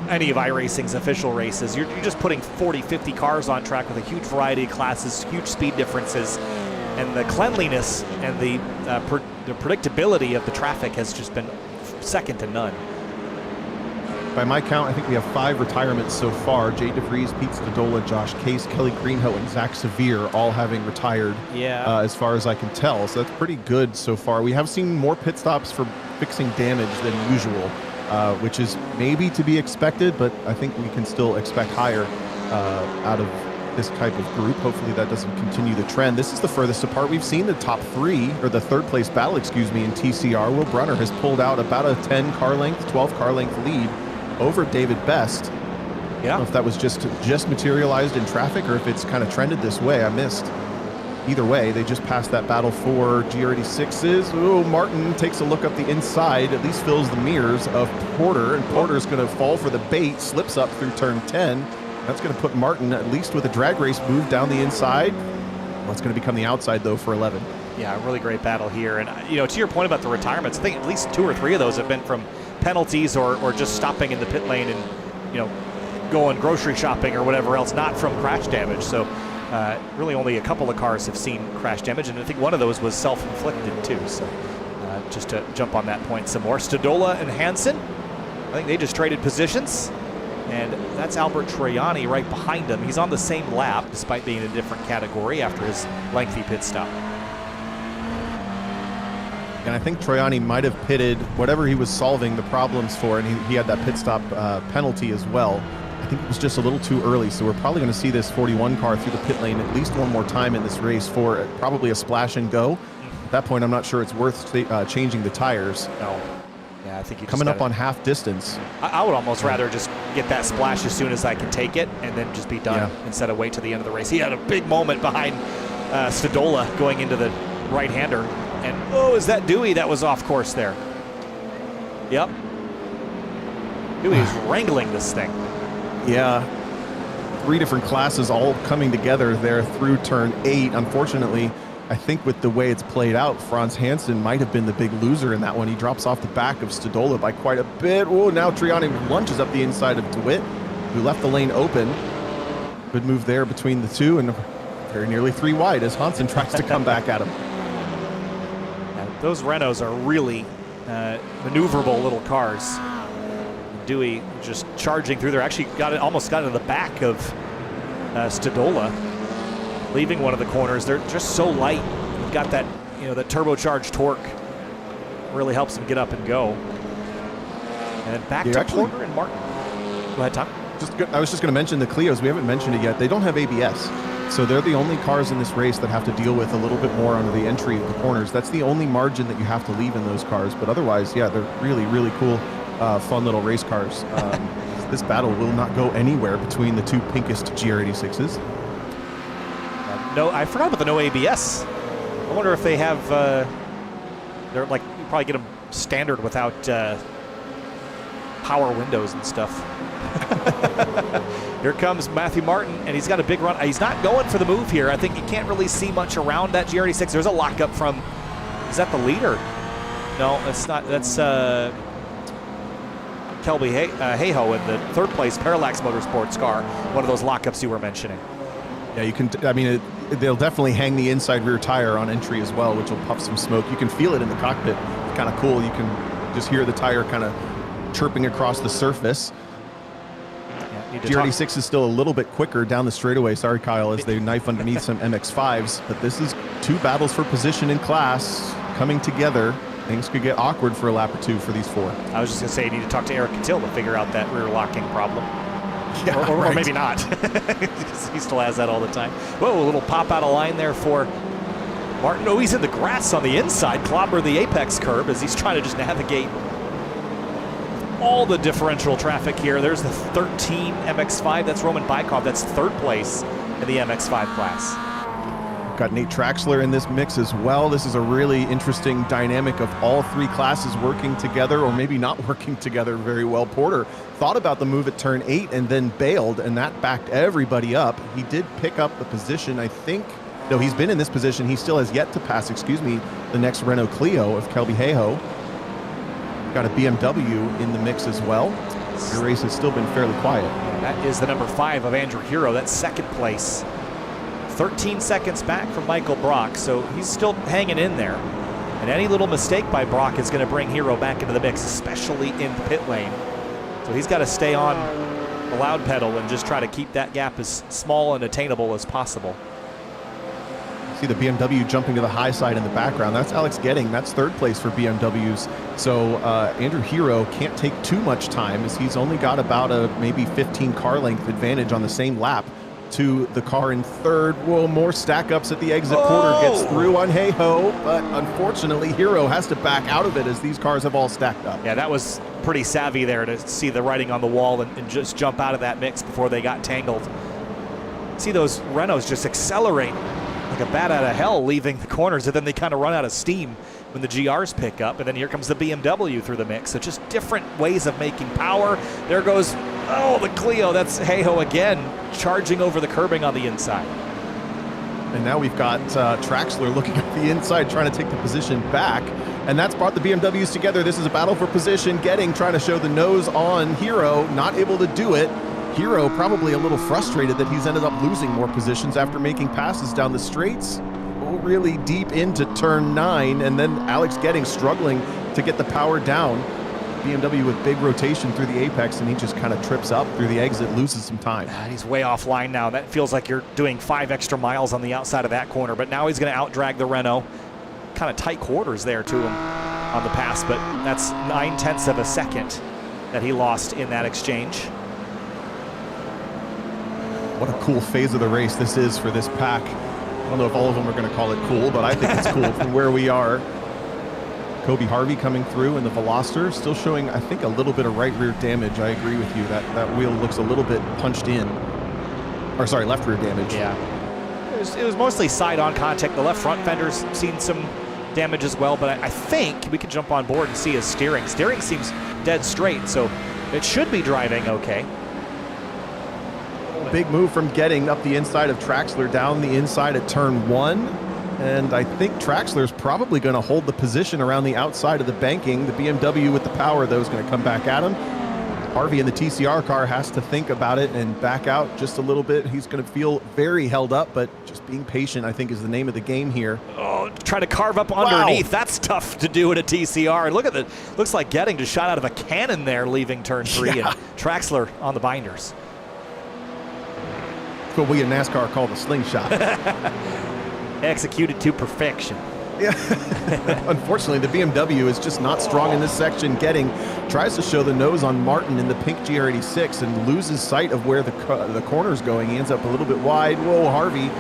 any of iRacing's official races. You're just putting 40, 50 cars on track with a huge variety of classes, huge speed differences, and the cleanliness and the predictability of the traffic has just been second to none. By my count, I think we have 5 retirements so far. Jay DeVries, Pete Stodola, Josh Case, Kelly Greenhoe, and Zach Severe all having retired as far as I can tell. So that's pretty good so far. We have seen more pit stops for fixing damage than usual, which is maybe to be expected, but I think we can still expect higher out of this type of group. Hopefully that doesn't continue the trend. This is the furthest apart we've seen the top 3, or the 3rd place battle, excuse me, in TCR. Will Brunner has pulled out about a 10 car length, 12 car length lead over David Best. I don't know if that was just materialized in traffic or if it's kind of trended this way. I missed. Either way, they just passed that battle for GR86s. Oh, Martin takes a look up the inside, at least fills the mirrors of Porter, and Porter's going to fall for the bait, slips up through turn 10. That's going to put Martin, at least with a drag race move, down the inside. Well, it's going to become the outside, though, for 11. Yeah, a really great battle here. And, to your point about the retirements, I think at least 2 or 3 of those have been from penalties or just stopping in the pit lane and, going grocery shopping or whatever else, not from crash damage. So really only a couple of cars have seen crash damage, and I think one of those was self-inflicted too. So just to jump on that point some more. Stodola and Hansen, I think they just traded positions, and that's Albert Troiani right behind him. He's on the same lap despite being in a different category after his lengthy pit stop. And I think Troiani might have pitted whatever he was solving the problems for, and he had that pit stop penalty as well. I think it was just a little too early, so we're probably going to see this 41 car through the pit lane at least one more time in this race for probably a splash and go. At that point, I'm not sure it's worth changing the tires. No. Yeah, I think you coming up on half distance. I would almost rather just get that splash as soon as I can take it and then just be done instead of wait to the end of the race. He had a big moment behind Stodola going into the right-hander. And, is that Dewey that was off course there? Yep. Dewey's wrangling this thing. Yeah. 3 different classes all coming together there through turn 8. Unfortunately, I think with the way it's played out, Franz Hansen might have been the big loser in that one. He drops off the back of Stodola by quite a bit. Oh, now Troiani lunges up the inside of DeWitt, who left the lane open. Good move there between the two, and very nearly 3 wide as Hansen tries to come back at him. Those Renaults are really maneuverable little cars. Dewey just charging through there. Actually almost got into the back of Stodola, leaving one of the corners. They're just so light. You've got that, that turbocharged torque really helps them get up and go. And back to Porter and Martin. Go ahead, Tom. I was just going to mention the Clios. We haven't mentioned it yet. They don't have ABS. So they're the only cars in this race that have to deal with a little bit more under the entry of the corners. That's the only margin that you have to leave in those cars. But otherwise, yeah, they're really, really cool, fun little race cars. This battle will not go anywhere between the two pinkest GR86s. No, I forgot about the no ABS. I wonder if they have, they're like, you probably get them standard without power windows and stuff. Here comes Matthew Martin, and he's got a big run. He's not going for the move here. I think you can't really see much around that GR86. There's a lockup from, is that the leader? No, it's not. That's Kelby Hayhoe in the third place Parallax Motorsports car, one of those lockups you were mentioning. Yeah, you can, I mean, they'll definitely hang the inside rear tire on entry as well, which will puff some smoke. You can feel it in the cockpit. It's kind of cool. You can just hear the tire kind of chirping across the surface. GR86 is still a little bit quicker down the straightaway. Sorry, Kyle, as they knife underneath some MX-5s. But this is two battles for position in class coming together. Things could get awkward for a lap or two for these four. I was just going to say, you need to talk to Eric Cattell to figure out that rear locking problem. Yeah, or maybe not. He still has that all the time. Whoa, a little pop out of line there for Martin. Oh, he's in the grass on the inside, clobber the apex curb as he's trying to just navigate all the differential traffic here. There's the 13 MX-5. That's Roman Bykov. That's third place in the MX-5 class. Got Nate Traxler in this mix as well. This is a really interesting dynamic of all three classes working together, or maybe not working together very well. Porter thought about the move at turn 8 and then bailed, and that backed everybody up. He did pick up the position, I think. No, he's been in this position. He still has yet to pass, the next Renault Clio of Kelby Hayhoe. Got a BMW in the mix as well. The race has still been fairly quiet. That is the number 5 of Andrew Hero. That's second place. 13 seconds back from Michael Brock, so he's still hanging in there. And any little mistake by Brock is going to bring Hero back into the mix, especially in the pit lane. So he's got to stay on the loud pedal and just try to keep that gap as small and attainable as possible. See the BMW jumping to the high side in the background. That's Alex Getting. That's third place for BMWs. So Andrew Hero can't take too much time, as he's only got about a maybe 15 car length advantage on the same lap to the car in third. Whoa, more stack ups at the exit. Porter gets through on Hayhoe, but unfortunately Hero has to back out of it as these cars have all stacked up. Yeah, that was pretty savvy there to see the writing on the wall and just jump out of that mix before they got tangled. See those Renaults just accelerate like a bat out of hell leaving the corners, and then they kind of run out of steam when the GRs pick up, and then here comes the BMW through the mix. So just different ways of making power. There goes, oh, the Clio. That's Hayhoe again, charging over the curbing on the inside. And now we've got Traxler looking at the inside, trying to take the position back, and that's brought the BMWs together. This is a battle for position. Getting, trying to show the nose on Hero, not able to do it. Hero probably a little frustrated that he's ended up losing more positions after making passes down the straights really deep into turn 9, and then Alex Getting struggling to get the power down. BMW with big rotation through the apex, and he just kind of trips up through the exit, loses some time. He's way offline now. That feels like you're doing 5 extra miles on the outside of that corner, but now he's going to out-drag the Renault. Kind of tight quarters there to him on the pass, but that's 9/10 of a second that he lost in that exchange. What a cool phase of the race this is for this pack. I don't know if all of them are going to call it cool, but I think it's cool from where we are. Kobe Harvey coming through in the Veloster, still showing, I think, a little bit of right rear damage. I agree with you. That wheel looks a little bit punched in. Or sorry, left rear damage. Yeah. It was mostly side-on contact. The left front fender's seen some damage as well, but I think we can jump on board and see his steering. Steering seems dead straight, so it should be driving okay. Big move from Getting up the inside of Traxler, down the inside at turn 1. And I think Traxler's probably going to hold the position around the outside of the banking. The BMW with the power, though, is going to come back at him. Harvey in the TCR car has to think about it and back out just a little bit. He's going to feel very held up, but just being patient, I think, is the name of the game here. Oh, trying to carve up underneath. That's tough to do in a TCR. Look at the, looks like Getting just shot out of a cannon there, leaving turn 3, yeah. And Traxler on the binders. What we in NASCAR call the slingshot. Executed to perfection. Yeah. Unfortunately, the BMW is just not strong in this section. Tries to show the nose on Martin in the pink GR86 and loses sight of where the corner's going. He ends up a little bit wide. Whoa, Harvey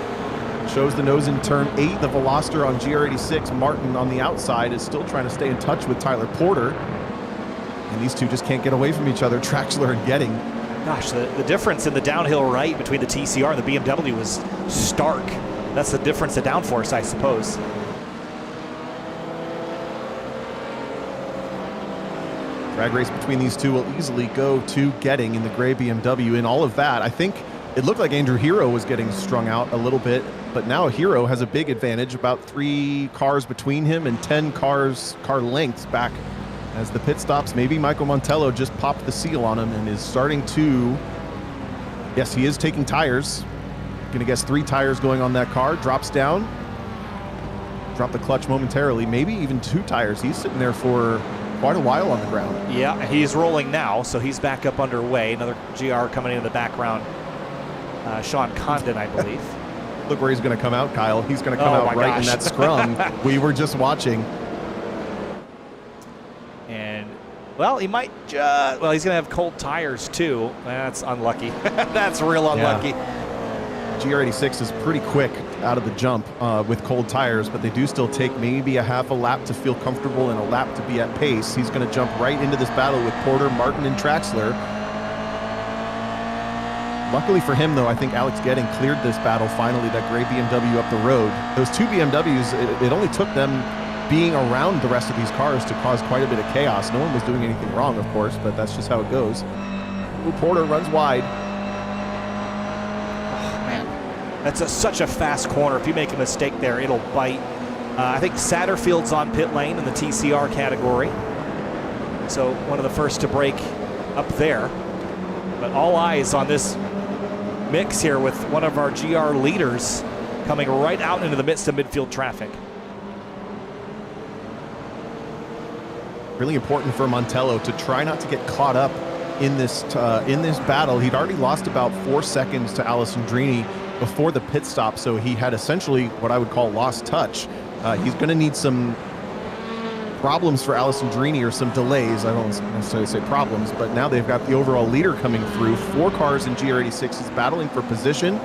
shows the nose in turn 8. The Veloster on GR86. Martin on the outside is still trying to stay in touch with Tyler Porter. And these two just can't get away from each other, Traxler and Getting. Gosh, the difference in the downhill right between the TCR and the BMW was stark. That's the difference, the downforce, I suppose. Drag race between these two will easily go to Getting in the gray BMW. In all of that, I think it looked like Andrew Hero was getting strung out a little bit, but now Hero has a big advantage, about 3 cars between him and 10 car lengths back as the pit stops. Maybe Michael Montello just popped the seal on him and is starting to, yes, he is taking tires. Gonna guess 3 tires going on that car, drops down, drop the clutch momentarily, maybe even 2 tires. He's sitting there for quite a while on the ground. Yeah, he's rolling now, so he's back up underway. Another GR coming in the background. Sean Condon, I believe. Look where he's going to come out, Kyle. He's going to come out right in that scrum we were just watching. And, well, he might just, well, he's going to have cold tires, too. That's unlucky. That's real unlucky. Yeah. GR86 is pretty quick out of the jump with cold tires, but they do still take maybe a half a lap to feel comfortable and a lap to be at pace. He's going to jump right into this battle with Porter, Martin, and Traxler. Luckily for him, though, I think Alex Getting cleared this battle finally, that gray BMW up the road. Those 2 BMWs, it only took them being around the rest of these cars to cause quite a bit of chaos. No one was doing anything wrong, of course, but that's just how it goes. Ooh, Porter runs wide. That's such a fast corner. If you make a mistake there, it'll bite. I think Satterfield's on pit lane in the TCR category. So one of the first to break up there. But all eyes on this mix here with one of our GR leaders coming right out into the midst of midfield traffic. Really important for Montello to try not to get caught up in this battle. He'd already lost about 4 seconds to Alessandrini before the pit stop, so he had essentially what I would call lost touch. He's going to need some problems for Alessandrini, or some delays. I don't necessarily say problems, but now they've got the overall leader coming through. 4 cars in GR86 is battling for position.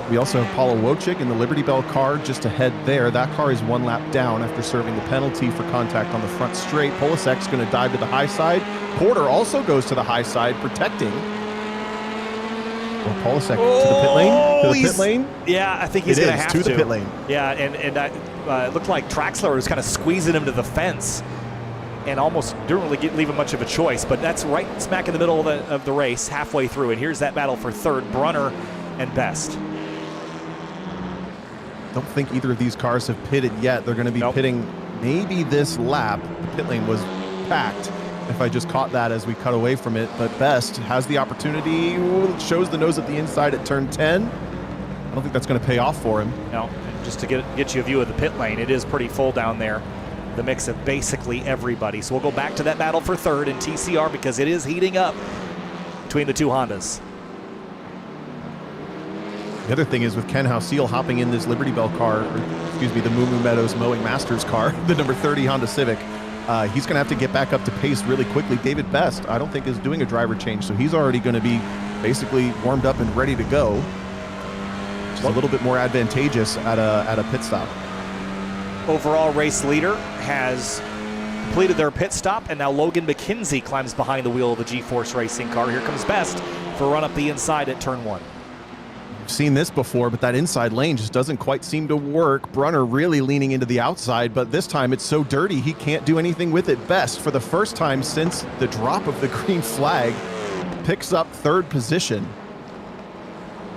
We also have Paulo Wojcik in the Liberty Bell car just ahead there. That car is 1 lap down after serving the penalty for contact on the front straight. Polasek's going to dive to the high side. Porter also goes to the high side, protecting. Well, Polasek to the pit lane? To the pit lane? Yeah, I think he's going to have to. To the pit lane. Yeah, and it looked like Traxler was kind of squeezing him to the fence and almost didn't really leave him much of a choice. But that's right smack in the middle of the race, halfway through. And here's that battle for third, Brunner and Best. Don't think either of these cars have pitted yet. They're going to be pitting maybe this lap. The pit lane was packed, if I just caught that as we cut away from it. But Best has the opportunity, shows the nose at the inside at turn 10. I don't think that's going to pay off for him. No, and just to get you a view of the pit lane, it is pretty full down there. The mix of basically everybody. So we'll go back to that battle for third in TCR because it is heating up between the 2 Hondas. The other thing is with Ken Hausiel hopping in this Liberty Bell car, or excuse me, the Moo Moo Meadows Mowing Masters car, the number 30 Honda Civic, he's going to have to get back up to pace really quickly. David Best, I don't think, is doing a driver change, so he's already going to be basically warmed up and ready to go, which is a little bit more advantageous at a pit stop. Overall race leader has completed their pit stop, and now Logan McKenzie climbs behind the wheel of the G-Force Racing car. Here comes Best for a run up the inside at turn 1. We've seen this before, but that inside lane just doesn't quite seem to work. Brunner really leaning into the outside, but this time it's so dirty he can't do anything with it. Best, for the first time since the drop of the green flag, picks up third position.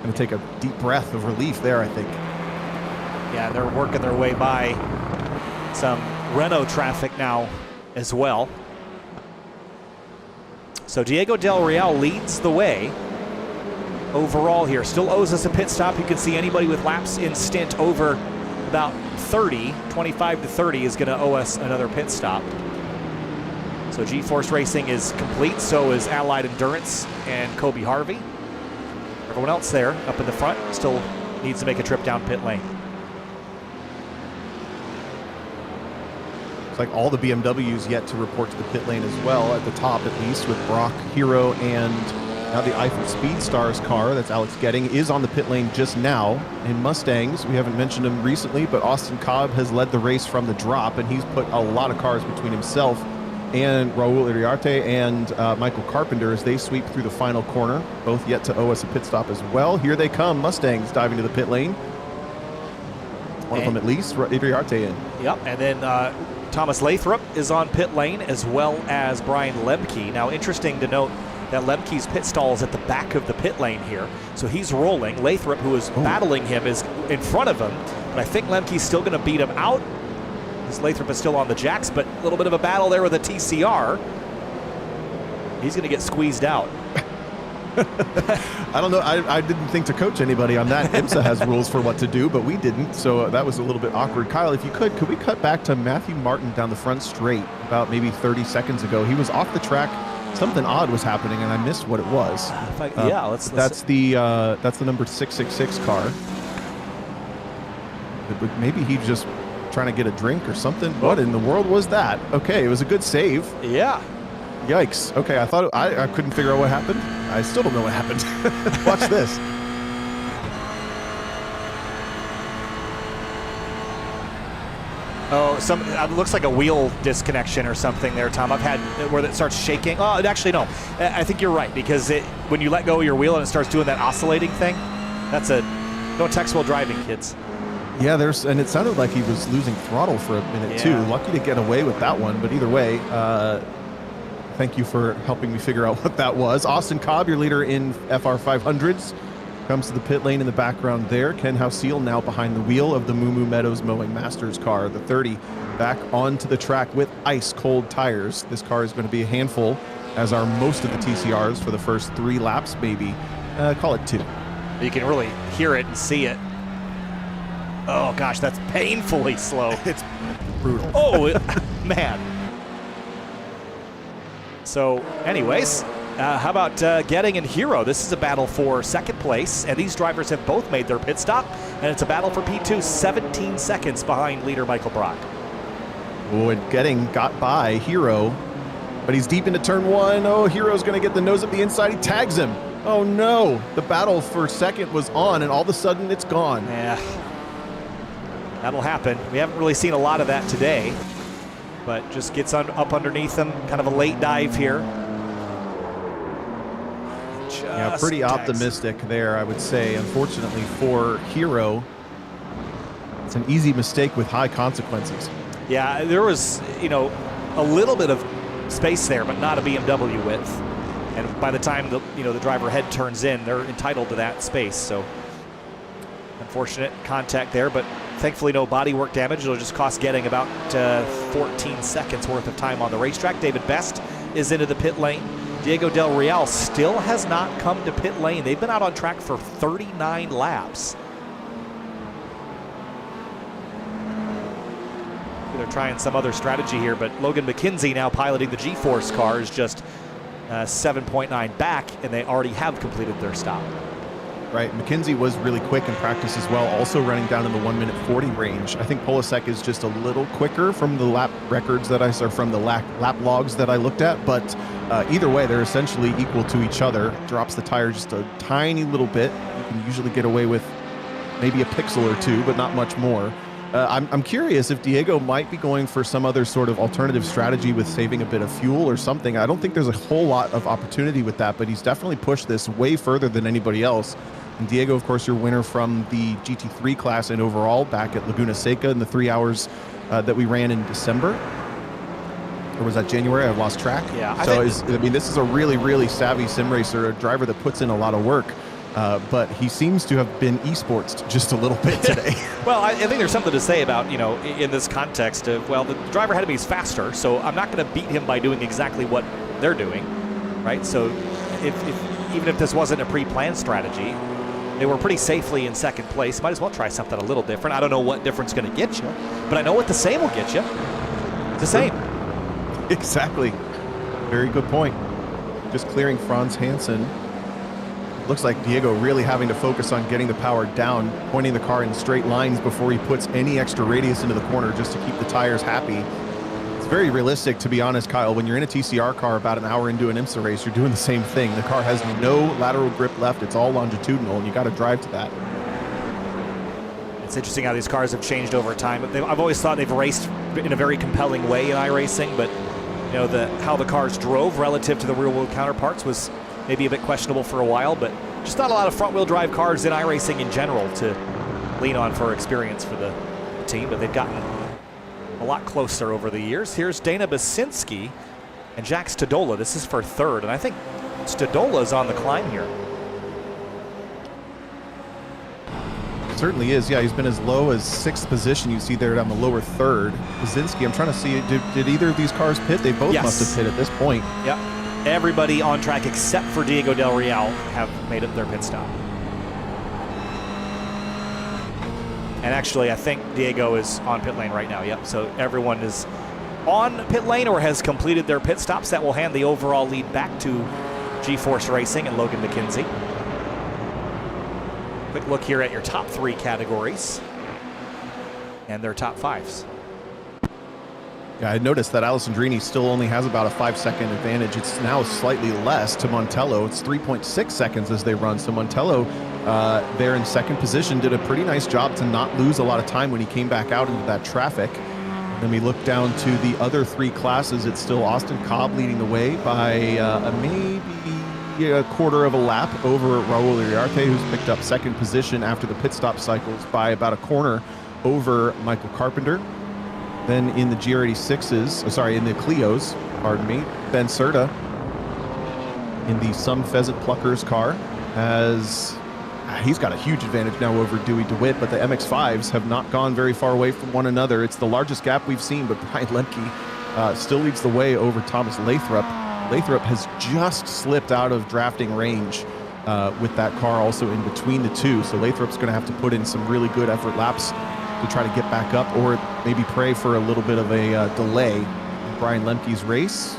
Going to take a deep breath of relief there, I think. Yeah, they're working their way by some Renault traffic now as well. So Diego Del Real leads the way overall here. Still owes us a pit stop. You can see anybody with laps in stint over about 30, 25 to 30 is going to owe us another pit stop. So G-Force Racing is complete. So is Allied Endurance and Kobe Harvey. Everyone else there up in the front still needs to make a trip down pit lane. It's like all the BMWs yet to report to the pit lane as well, at the top at least, with Brock, Hero, and now the Eiffel Speedstars car, that's Alex Getting, is on the pit lane just now. In Mustangs, we haven't mentioned him recently, but Austin Cobb has led the race from the drop, and he's put a lot of cars between himself and Raul Iriarte and Michael Carpenter as they sweep through the final corner, both yet to owe us a pit stop as well. Here they come, Mustangs diving to the pit lane. One of them at least, Iriarte in. Yep, and then Thomas Lathrop is on pit lane, as well as Brian Lemke. Now, interesting to note that Lemke's pit stall is at the back of the pit lane here, so he's rolling. Lathrop, who is battling him, is in front of him, but I think Lemke's still going to beat him out. This Lathrop is still on the jacks, but a little bit of a battle there with a TCR. He's going to get squeezed out. I don't know. I didn't think to coach anybody on that. IMSA has rules for what to do, but we didn't, so that was a little bit awkward. Kyle, if you could we cut back to Matthew Martin down the front straight about maybe 30 seconds ago? He was off the track. Something odd was happening, and I missed what it was. That's the number 666 car. Maybe he just trying to get a drink or something. What in the world was that? Okay, it was a good save. Yeah. Yikes. Okay, I thought I couldn't figure out what happened. I still don't know what happened. Watch this. Oh, it looks like a wheel disconnection or something there, Tom. I've had where it starts shaking. Oh, actually, no. I think you're right, because when you let go of your wheel and it starts doing that oscillating thing, don't text while driving, kids. Yeah, and it sounded like he was losing throttle for a minute too. Lucky to get away with that one, but either way, thank you for helping me figure out what that was. Austin Cobb, your leader in FR500s, comes to the pit lane in the background there. Ken Hausiel now behind the wheel of the Moo Moo Meadows Mowing Masters car, the 30, back onto the track with ice-cold tires. This car is going to be a handful, as are most of the TCRs for the first 3 laps, maybe. Call it 2. You can really hear it and see it. Oh, gosh, that's painfully slow. It's brutal. Oh, man. So, anyways, how about Getting and Hero? This is a battle for second place, and these drivers have both made their pit stop, and it's a battle for P2, 17 seconds behind leader Michael Brock. Oh, and Getting got by Hero, but he's deep into turn 1. Oh, Hero's going to get the nose up the inside. He tags him. Oh, no. The battle for second was on, and all of a sudden it's gone. Yeah. That'll happen. We haven't really seen a lot of that today, but just gets up underneath them. Kind of a late dive here. Yeah, pretty optimistic there, I would say. Unfortunately for Hero, it's an easy mistake with high consequences. Yeah, there was, a little bit of space there, but not a BMW width. And by the time the driver head turns in, they're entitled to that space. So unfortunate contact there, but thankfully no bodywork damage. It'll just cost Getting about 14 seconds worth of time on the racetrack. David Best is into the pit lane. Diego Del Real still has not come to pit lane. They've been out on track for 39 laps. They're trying some other strategy here, but Logan McKenzie, now piloting the G-Force car, is just 7.9 back, and they already have completed their stop. Right, McKenzie was really quick in practice as well, also running down in the 1:40 range. I think Polasek is just a little quicker from the lap records that I saw, from the lap logs that I looked at, but either way, they're essentially equal to each other. Drops the tire just a tiny little bit. You can usually get away with maybe a pixel or 2, but not much more. I'm curious if Diego might be going for some other sort of alternative strategy with saving a bit of fuel or something. I don't think there's a whole lot of opportunity with that, but he's definitely pushed this way further than anybody else. And Diego, of course, your winner from the GT3 class and overall back at Laguna Seca in the 3 hours that we ran in December. Or was that January? I've lost track. Yeah. So, this is a really, really savvy sim racer, a driver that puts in a lot of work. But he seems to have been esports just a little bit today. Well, I think there's something to say about, in this context of, well, the driver ahead of me is faster, so I'm not going to beat him by doing exactly what they're doing, right? So even if this wasn't a pre-planned strategy, they were pretty safely in second place. Might as well try something a little different. I don't know what difference going to get you, but I know what the same will get you. It's the same. Exactly. Very good point. Just clearing Franz Hansen. Looks like Diego really having to focus on getting the power down, pointing the car in straight lines before he puts any extra radius into the corner just to keep the tires happy. It's very realistic, to be honest, Kyle. When you're in a TCR car about an hour into an IMSA race, you're doing the same thing. The car has no lateral grip left. It's all longitudinal, and you got to drive to that. It's interesting how these cars have changed over time. I've always thought they've raced in a very compelling way in iRacing, but you know, how the cars drove relative to the real-world counterparts was maybe a bit questionable for a while, but just not a lot of front-wheel drive cars in iRacing in general to lean on for experience for the team, but they've gotten a lot closer over the years. Here's Dana Basinski and Jack Stadola. This is for third, and I think Stadola's on the climb here. Certainly is. Yeah, he's been as low as 6th position. You see there down the lower third. Basinski, I'm trying to see, did either of these cars pit? They both must have pit at this point. Yep. Everybody on track except for Diego Del Real have made it their pit stop. And actually, I think Diego is on pit lane right now. Yep. So everyone is on pit lane or has completed their pit stops. That will hand the overall lead back to G-Force Racing and Logan McKenzie. Quick look here at your top 3 categories and their top 5s. Yeah, I noticed that Alessandrini still only has about a 5-second advantage. It's now slightly less to Montello. It's 3.6 seconds as they run. So Montello there in 2nd position did a pretty nice job to not lose a lot of time when he came back out into that traffic. Then we look down to the other 3 classes. It's still Austin Cobb leading the way by maybe a quarter of a lap over Raul Iriarte, who's picked up 2nd position after the pit stop cycles by about a corner over Michael Carpenter. Then in the GR86s, in the Clios, pardon me, Ben Serta in the SYM Pheasant Pluckers car he's got a huge advantage now over Dewey DeWitt, but the MX-5s have not gone very far away from one another. It's the largest gap we've seen, but Brian Lemke still leads the way over Thomas Lathrop. Lathrop has just slipped out of drafting range with that car also in between the two. So Lathrop's going to have to put in some really good effort laps to try to get back up, or maybe pray for a little bit of a delay in Brian Lemke's race.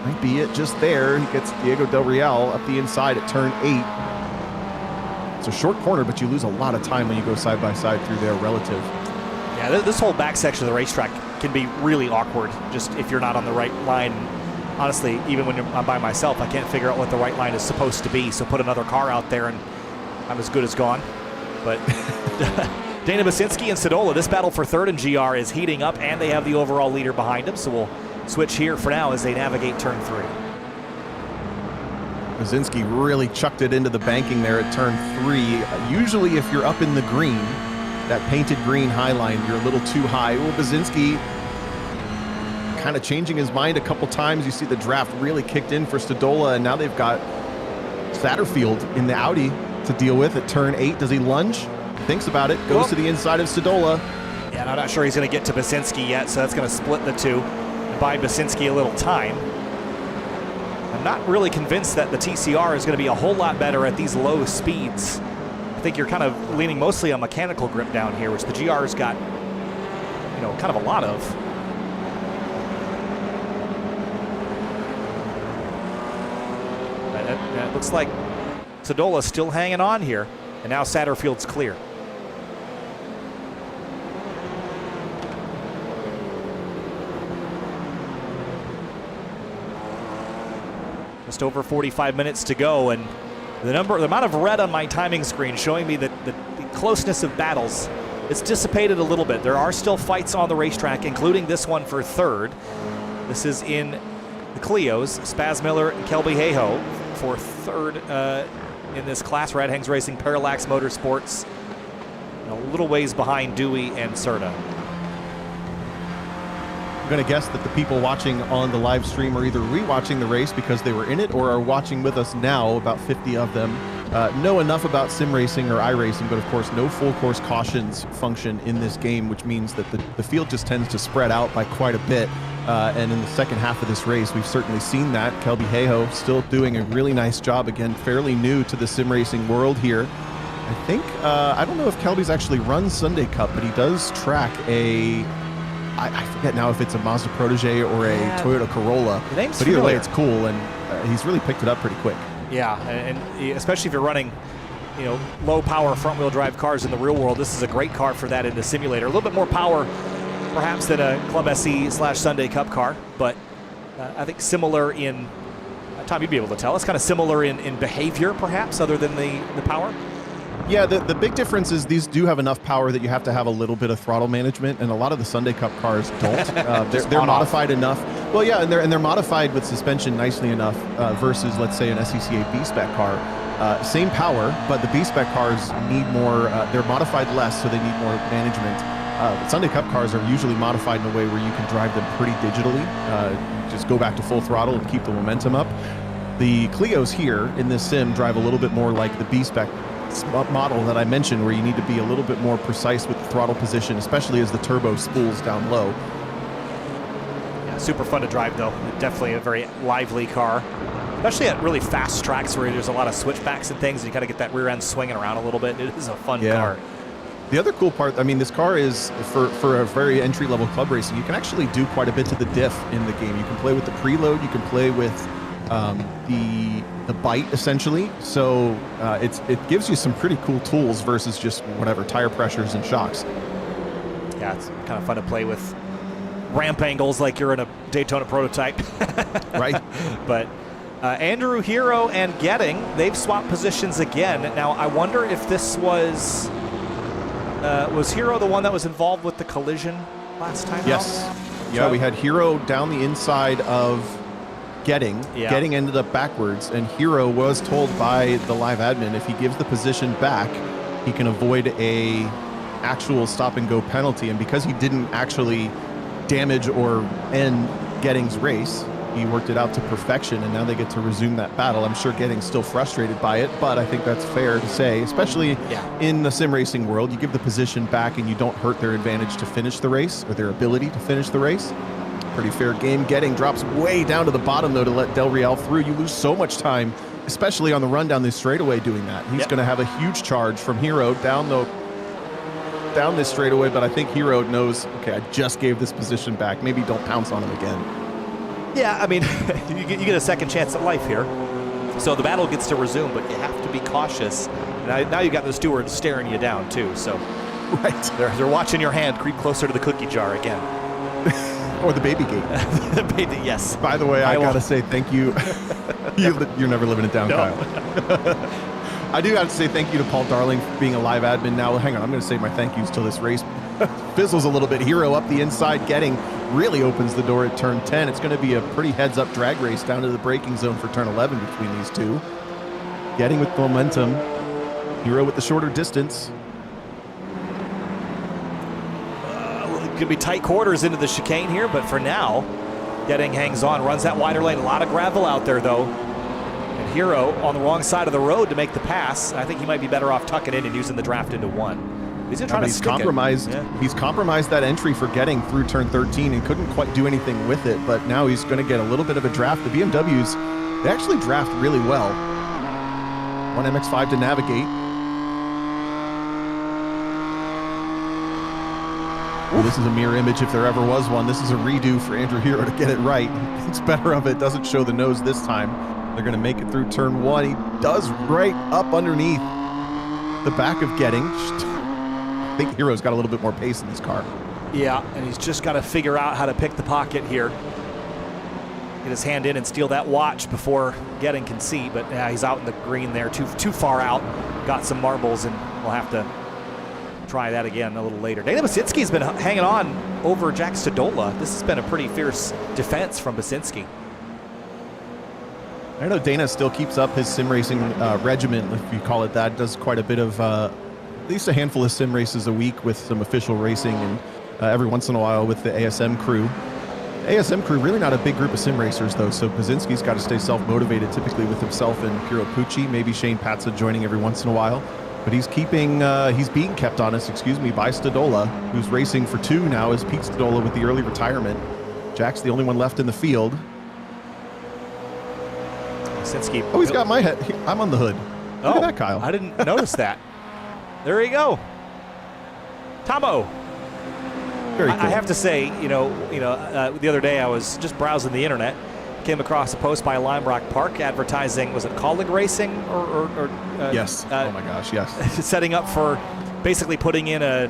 Might be it just there. He gets Diego Del Real up the inside at turn 8. It's a short corner, but you lose a lot of time when you go side by side through there relative. Yeah, this whole back section of the racetrack can be really awkward just if you're not on the right line. Honestly, even when I'm by myself, I can't figure out what the right line is supposed to be. So put another car out there and I'm as good as gone. But Dana Basinski and Stadola, this battle for third and GR is heating up, and they have the overall leader behind them. So we'll switch here for now as they navigate turn 3. Basinski really chucked it into the banking there at turn 3. Usually if you're up in the green, that painted green high line, you're a little too high. Well, Basinski kind of changing his mind a couple times. You see the draft really kicked in for Stadola, and now they've got Satterfield in the Audi to deal with at turn 8. Does he lunge? Thinks about it, goes to the inside of Stadola. Yeah, and I'm not sure he's going to get to Basinski yet, so that's going to split the two and buy Basinski a little time. I'm not really convinced that the TCR is going to be a whole lot better at these low speeds. I think you're kind of leaning mostly on mechanical grip down here, which the GR's got, you know, kind of a lot of. It looks like Stadola's still hanging on here, and now Satterfield's clear. Just over 45 minutes to go, and the amount of red on my timing screen showing me that the closeness of battles, it's dissipated a little bit. There are still fights on the racetrack, including this one for third. This is in the Clios, Spaz Miller and Kelby Hayhoe for third in this class. Rad Hangs Racing, Parallax Motorsports, a little ways behind Dewey and Serta. I'm going to guess that the people watching on the live stream are either rewatching the race because they were in it or are watching with us now, about 50 of them, know enough about sim racing or iRacing, but of course no full course cautions function in this game, which means that the field just tends to spread out by quite a bit. And in the second half of this race, we've certainly seen that. Kelby Hayhoe still doing a really nice job, again, fairly new to the sim racing world here. I think, I don't know if Kelby's actually run Sunday Cup, but he does track a, I forget now if it's a Mazda Protege or a Toyota Corolla. But either way, it's cool, and he's really picked it up pretty quick. Yeah, and especially if you're running, you know, low power front wheel drive cars in the real world, this is a great car for that in the simulator. A little bit more power perhaps, than a Club SE/Sunday Cup car, but I think similar in, Tom, you'd be able to tell us, kind of similar in behavior, perhaps, other than the power? Yeah, the big difference is these do have enough power that you have to have a little bit of throttle management, and a lot of the Sunday Cup cars don't. They're modified enough. Well, yeah, and they're modified with suspension nicely enough versus, let's say, an SCCA B-Spec car. Same power, but the B-Spec cars need more, they're modified less, so they need more management. Sunday Cup cars are usually modified in a way where you can drive them pretty digitally. Just go back to full throttle and keep the momentum up. The Clios here in this sim drive a little bit more like the B-Spec model that I mentioned, where you need to be a little bit more precise with the throttle position, especially as the turbo spools down low. Yeah, super fun to drive, though. Definitely a very lively car, especially at really fast tracks where there's a lot of switchbacks and things, and you kind of get that rear end swinging around a little bit. It is a fun car. The other cool part, I mean, this car is, for a very entry-level club racing, you can actually do quite a bit to the diff in the game. You can play with the preload, you can play with the bite, essentially. So it gives you some pretty cool tools versus just whatever, tire pressures and shocks. Yeah, it's kind of fun to play with ramp angles like you're in a Daytona prototype. Right. But Andrew, Hero, and Getting, they've swapped positions again. Now, I wonder if this was Hero the one that was involved with the collision last time? Yes. Out? Yeah, we had Hero down the inside of Getting. Yeah. Getting ended up backwards, and Hero was told by the live admin if he gives the position back, he can avoid a actual stop and go penalty. And because he didn't actually damage or end Getting's race, he worked it out to perfection, and now they get to resume that battle. I'm sure Getting's still frustrated by it, but I think that's fair to say, especially in the sim racing world. You give the position back and you don't hurt their advantage to finish the race, or their ability to finish the race. Pretty fair game. Getting drops way down to the bottom, though, to let Del Real through. You lose so much time, especially on the run down this straightaway doing that. He's going to have a huge charge from Hero down this straightaway, but I think Hero knows, okay, I just gave this position back. Maybe don't pounce on him again. Yeah, I mean, you get a second chance at life here. So the battle gets to resume, but you have to be cautious. Now you've got the steward staring you down, too. So right, they're watching your hand creep closer to the cookie jar again. Or the baby gate. The baby, yes. By the way, I got to say thank you. You're never living it down, no. Kyle. I do have to say thank you to Paul Darling for being a live admin. Now, hang on, I'm going to save my thank yous till this race fizzles a little bit. Hero up the inside, Getting really opens the door at turn 10. It's going to be a pretty heads-up drag race down to the braking zone for turn 11 between these two. Getting with momentum. Hero with the shorter distance. Could be tight quarters into the chicane here, but for now, Getting hangs on, runs that wider lane. A lot of gravel out there, though. And Hero on the wrong side of the road to make the pass. I think he might be better off tucking in and using the draft into one. He's going to try to stick compromised. it. Yeah. He's compromised that entry for Getting through turn 13 and couldn't quite do anything with it, but now he's going to get a little bit of a draft. The BMWs, they actually draft really well. One MX-5 to navigate. Well, this is a mirror image if there ever was one. This is a redo for Andrew Hero to get it right. It's better of it. Doesn't show the nose this time. They're going to make it through turn 1. He does right up underneath the back of Getting. I think Hero's got a little bit more pace in this car. Yeah, and he's just got to figure out how to pick the pocket here. Get his hand in and steal that watch before Getting can see, but yeah, he's out in the green there, too far out. Got some marbles, and we'll have to try that again a little later. Dana Basinski's been hanging on over Jack Stodola. This has been a pretty fierce defense from Basinski. I know Dana still keeps up his sim racing regimen, if you call it that. Does quite a bit of, at least a handful of sim races a week with some official racing, and every once in a while with the ASM crew. ASM crew, really not a big group of sim racers, though, so Basinski's got to stay self-motivated, typically with himself and Piero Pucci, maybe Shane Patza joining every once in a while. But he's being kept honest, by Stodola, who's racing for 2 now, is Pete Stodola with the early retirement. Jack's the only one left in the field. Basinski. Oh, he's got my head. I'm on the hood. Look at that, Kyle. I didn't notice that. There you go. Tomo. Very cool. I have to say, the other day I was just browsing the internet, came across a post by Lime Rock Park advertising, was it Colleague Racing or yes. Oh my gosh, yes. Setting up for basically putting in a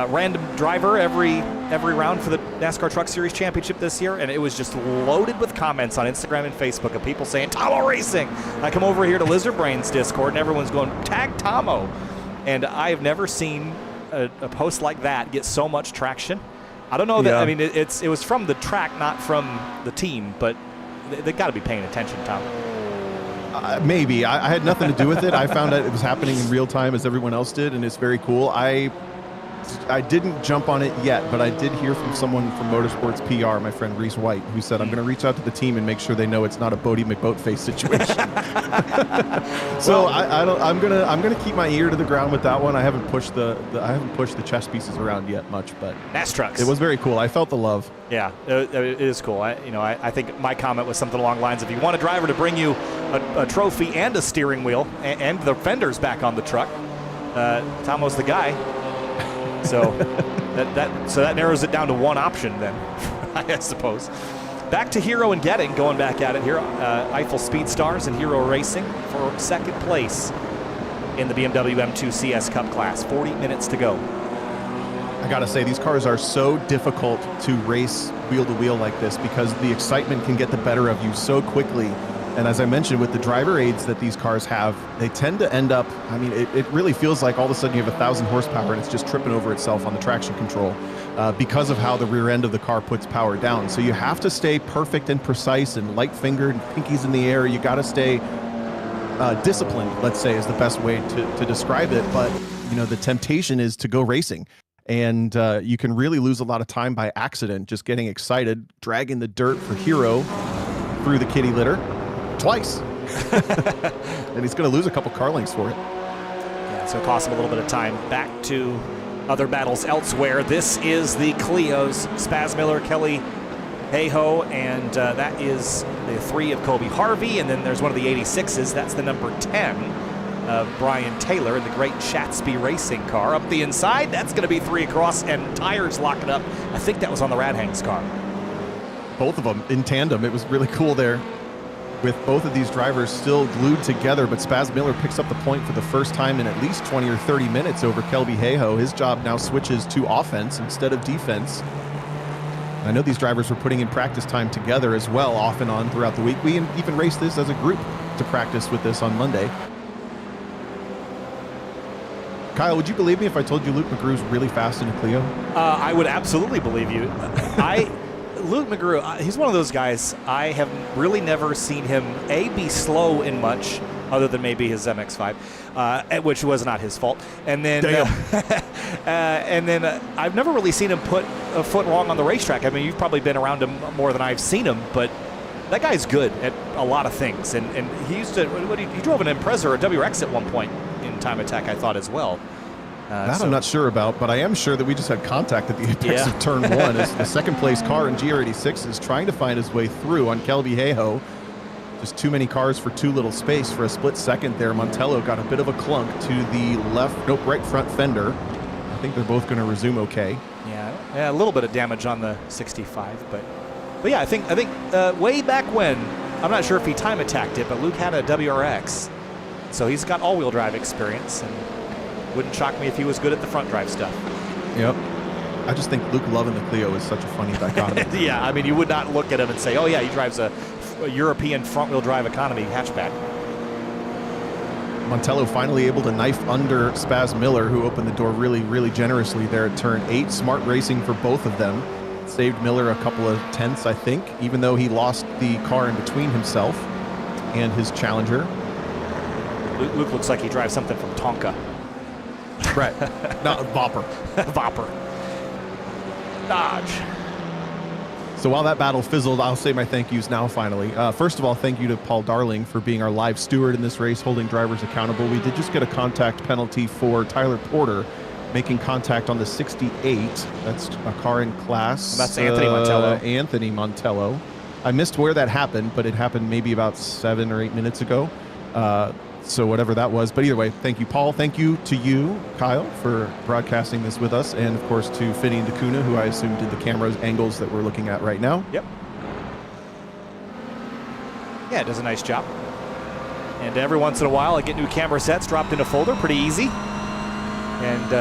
random driver every every round for the NASCAR Truck Series Championship this year, and it was just loaded with comments on Instagram and Facebook of people saying, Tomo Racing! I come over here to Lizard Brain's Discord, and everyone's going, tag Tomo! And I have never seen a post like that get so much traction. I don't know that, I mean, it was from the track, not from the team, but they got to be paying attention, Tom. Maybe. I had nothing to do with it. I found out it was happening in real time as everyone else did, and it's very cool. I didn't jump on it yet, but I did hear from someone from Motorsports PR, my friend Reese White, who said, I'm going to reach out to the team and make sure they know it's not a Bodie McBoatface situation. So I'm gonna keep my ear to the ground with that one. I haven't pushed the chess pieces around yet much, but NAS Trucks. It was very cool. I felt the love. Yeah, it is cool. I think my comment was something along the lines of, if you want a driver to bring you a trophy and a steering wheel and the fenders back on the truck, Tomo's the guy. So that narrows it down to one option then, I suppose. Back to Hero and Getting, going back at it here. Eiffel Speed Stars and Hero Racing for second place in the BMW M2 CS Cup class. 40 minutes to go. I gotta say, these cars are so difficult to race wheel to wheel like this because the excitement can get the better of you so quickly. And as I mentioned, with the driver aids that these cars have, they tend to end up, I mean, it really feels like all of a sudden you have 1,000 horsepower and it's just tripping over itself on the traction control because of how the rear end of the car puts power down. So you have to stay perfect and precise and light-fingered and pinkies in the air. You got to stay disciplined, let's say, is the best way to describe it. But, you know, the temptation is to go racing. And you can really lose a lot of time by accident, just getting excited, dragging the dirt for Hero through the kitty litter. Twice. And he's going to lose a couple car lengths for it. Yeah, so it costs him a little bit of time. Back to other battles elsewhere. This is the Clios, Spaz Miller, Kelly Hayhoe, and that is the 3 of Kobe Harvey, and then there's one of the 86s. That's the number 10 of Brian Taylor in the great Shatsby racing car. Up the inside, that's going to be 3 across, and tires locking up. I think that was on the Radhangs car. Both of them in tandem. It was really cool there, with both of these drivers still glued together, but Spaz Miller picks up the point for the first time in at least 20 or 30 minutes over Kelby Hayhoe. His job now switches to offense instead of defense. I know these drivers were putting in practice time together as well, off and on throughout the week. We even raced this as a group to practice with this on Monday. Kyle, would you believe me if I told you Luke McGrew's really fast in a Clio? I would absolutely believe you. Luke McGrew, he's one of those guys, I have really never seen him, be slow in much, other than maybe his MX-5, which was not his fault. And then, I've never really seen him put a foot wrong on the racetrack. I mean, you've probably been around him more than I've seen him, but that guy's good at a lot of things. And he used to, he drove an Impreza or a WRX at one point in Time Attack, I thought, as well. That I'm not sure about, but I am sure that we just had contact at the apex of turn 1 as the second place car in GR86 is trying to find his way through on Kelby Hayhoe. Just too many cars for too little space. For a split second there, Montello got a bit of a clunk to the right front fender. I think they're both going to resume okay. Yeah, a little bit of damage on the 65, but yeah, I think way back when, I'm not sure if he time attacked it, but Luke had a WRX, so he's got all-wheel drive experience, and wouldn't shock me if he was good at the front drive stuff. Yep. I just think Luke loving the Clio is such a funny dichotomy. Yeah, I mean, you would not look at him and say, oh yeah, he drives a European front-wheel drive economy hatchback. Montello finally able to knife under Spaz Miller, who opened the door really, really generously there at turn 8. Smart racing for both of them. Saved Miller a couple of tenths, I think, even though he lost the car in between himself and his challenger. Luke looks like he drives something from Tonka. Right. No, Vopper. Vopper. Dodge. So while that battle fizzled, I'll say my thank yous now finally. First of all, thank you to Paul Darling for being our live steward in this race, holding drivers accountable. We did just get a contact penalty for Tyler Porter making contact on the 68. That's a car in class. That's Anthony Montello. Anthony Montello. I missed where that happened, but it happened maybe about 7 or 8 minutes ago. So whatever that was. But either way, thank you, Paul. Thank you to you, Kyle, for broadcasting this with us. And, of course, to Finney and DeCuna, who I assume did the camera angles that we're looking at right now. Yep. Yeah, it does a nice job. And every once in a while, I get new camera sets dropped in a folder. Pretty easy. And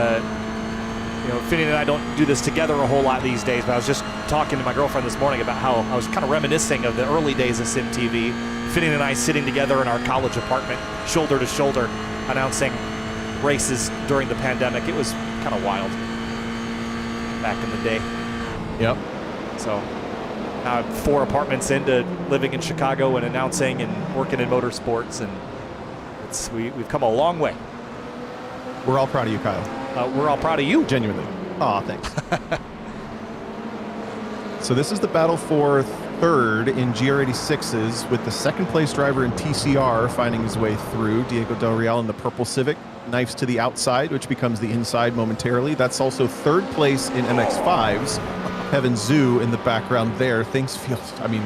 Finney and I don't do this together a whole lot these days, but I was just talking to my girlfriend this morning about how I was kind of reminiscing of the early days of SYM TV. Finney and I sitting together in our college apartment, shoulder to shoulder, announcing races during the pandemic. It was kind of wild back in the day. Yep. So now I'm 4 apartments into living in Chicago and announcing and working in motorsports, and we've come a long way. We're all proud of you, Kyle. We're all proud of you. Genuinely. Aw, thanks. So this is the battle for third in GR86s, with the second place driver in TCR finding his way through. Diego Del Real in the purple Civic, knifes to the outside, which becomes the inside momentarily. That's also third place in MX5s. Kevin Zhu in the background there. Things feel, I mean,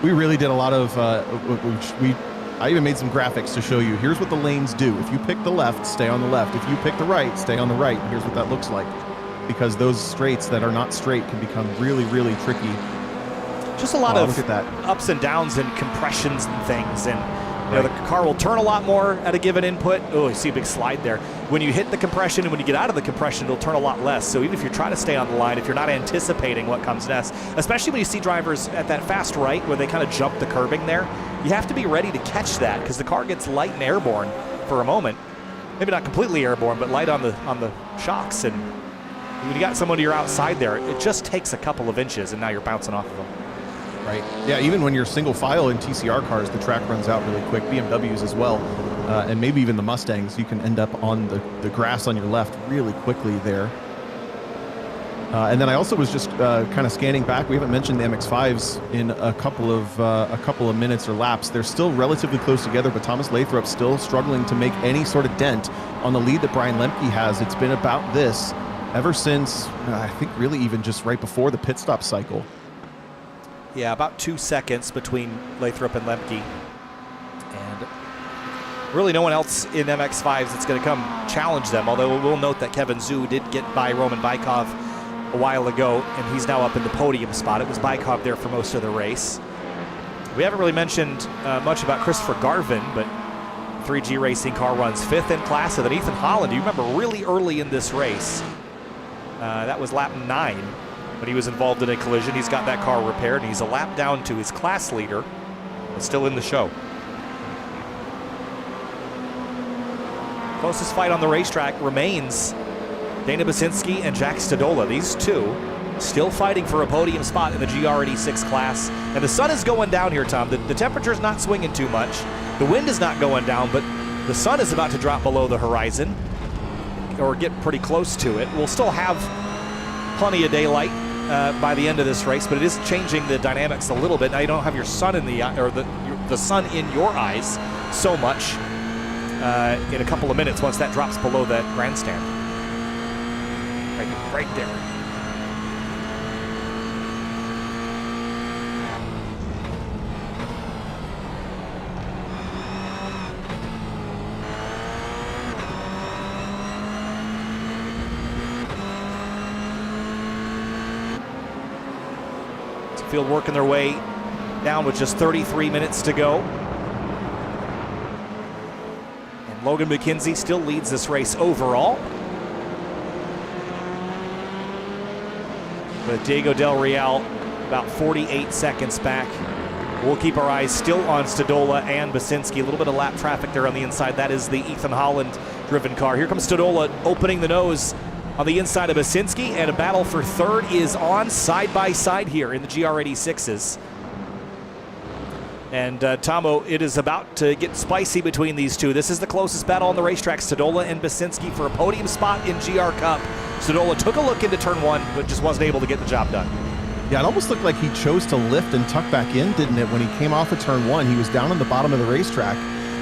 we really did a lot of, I even made some graphics to show you. Here's what the lanes do. If you pick the left, stay on the left. If you pick the right, stay on the right. And here's what that looks like. Because those straights that are not straight can become really, really tricky. Just a lot of look at that. Ups and downs and compressions and things. And the car will turn a lot more at a given input. Oh, you see a big slide there. When you hit the compression and when you get out of the compression, it'll turn a lot less. So even if you're trying to stay on the line, if you're not anticipating what comes next, especially when you see drivers at that fast right where they kind of jump the curbing there, you have to be ready to catch that because the car gets light and airborne for a moment. Maybe not completely airborne, but light on the shocks. And when you got someone to your outside there, it just takes a couple of inches and now you're bouncing off of them. Right. Yeah, even when you're single file in TCR cars, the track runs out really quick. BMWs as well, and maybe even the Mustangs. You can end up on the grass on your left really quickly there. And then I also was just kind of scanning back. We haven't mentioned the MX-5s in a couple of minutes or laps. They're still relatively close together, but Thomas Lathrop still struggling to make any sort of dent on the lead that Brian Lemke has. It's been about this ever since, I think really even just right before the pit stop cycle. Yeah, about 2 seconds between Lathrop and Lemke. And really no one else in MX-5s that's going to come challenge them, although we'll note that Kevin Zhu did get by Roman Bykov a while ago, and he's now up in the podium spot. It was Bykov there for most of the race. We haven't really mentioned much about Christopher Garvin, but 3G Racing car runs 5th in class. And then Ethan Holland, you remember really early in this race, that was lap 9. When he was involved in a collision. He's got that car repaired, and he's a lap down to his class leader, but still in the show. Closest fight on the racetrack remains Dana Basinski and Jack Stadola. These two still fighting for a podium spot in the GR86 class. And the sun is going down here, Tom. The temperature's not swinging too much. The wind is not going down, but the sun is about to drop below the horizon, or get pretty close to it. We'll still have plenty of daylight by the end of this race, but it is changing the dynamics a little bit. Now you don't have your sun in the sun in your eyes so much in a couple of minutes once that drops below that grandstand. Right there. Field working their way down with just 33 minutes to go. And Logan McKenzie still leads this race overall. With Diego Del Real about 48 seconds back. We'll keep our eyes still on Stadola and Basinski. A little bit of lap traffic there on the inside. That is the Ethan Holland driven car. Here comes Stadola opening the nose on the inside of Basinski, and a battle for third is on side by side here in the GR86s. And Tomo, it is about to get spicy between these two. This is the closest battle on the racetrack, Stadola and Basinski for a podium spot in GR Cup. Stadola took a look into turn 1, but just wasn't able to get the job done. Yeah, it almost looked like he chose to lift and tuck back in, didn't it? When he came off of turn 1, he was down on the bottom of the racetrack,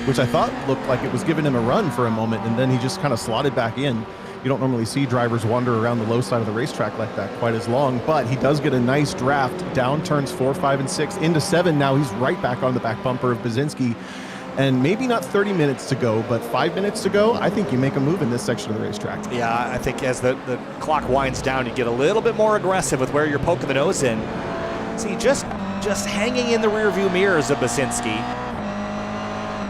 which I thought looked like it was giving him a run for a moment, and then he just kind of slotted back in. You don't normally see drivers wander around the low side of the racetrack like that quite as long, but he does get a nice draft down turns 4, 5, and 6 into 7. Now he's right back on the back bumper of Basinski, and maybe not 30 minutes to go, but 5 minutes to go. I think you make a move in this section of the racetrack. Yeah, I think as the clock winds down, you get a little bit more aggressive with where you're poking the nose in. See, just hanging in the rearview mirrors of Basinski.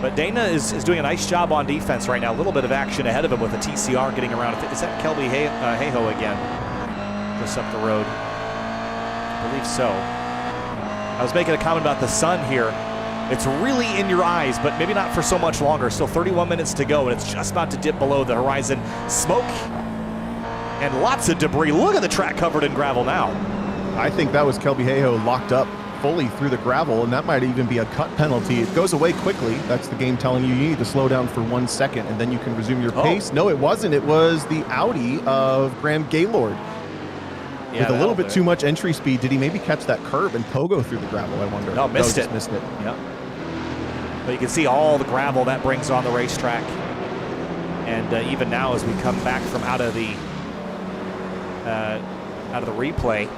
But Dana is doing a nice job on defense right now. A little bit of action ahead of him with a TCR getting around. Is that Kelby Hayhoe again? Just up the road. I believe so. I was making a comment about the sun here. It's really in your eyes, but maybe not for so much longer. Still 31 minutes to go, and it's just about to dip below the horizon. Smoke and lots of debris. Look at the track covered in gravel now. I think that was Kelby Hayhoe locked up fully through the gravel, and that might even be a cut penalty. It goes away quickly. That's the game telling you you need to slow down for 1 second, and then you can resume your pace. No, it wasn't. It was the Audi of Graham Gaylord. Yeah, with a little bit too much entry speed. Did he maybe catch that curb and pogo through the gravel, I wonder? No, missed it. Missed it. Yep. But you can see all the gravel that brings on the racetrack. And even now as we come back from out of the replay,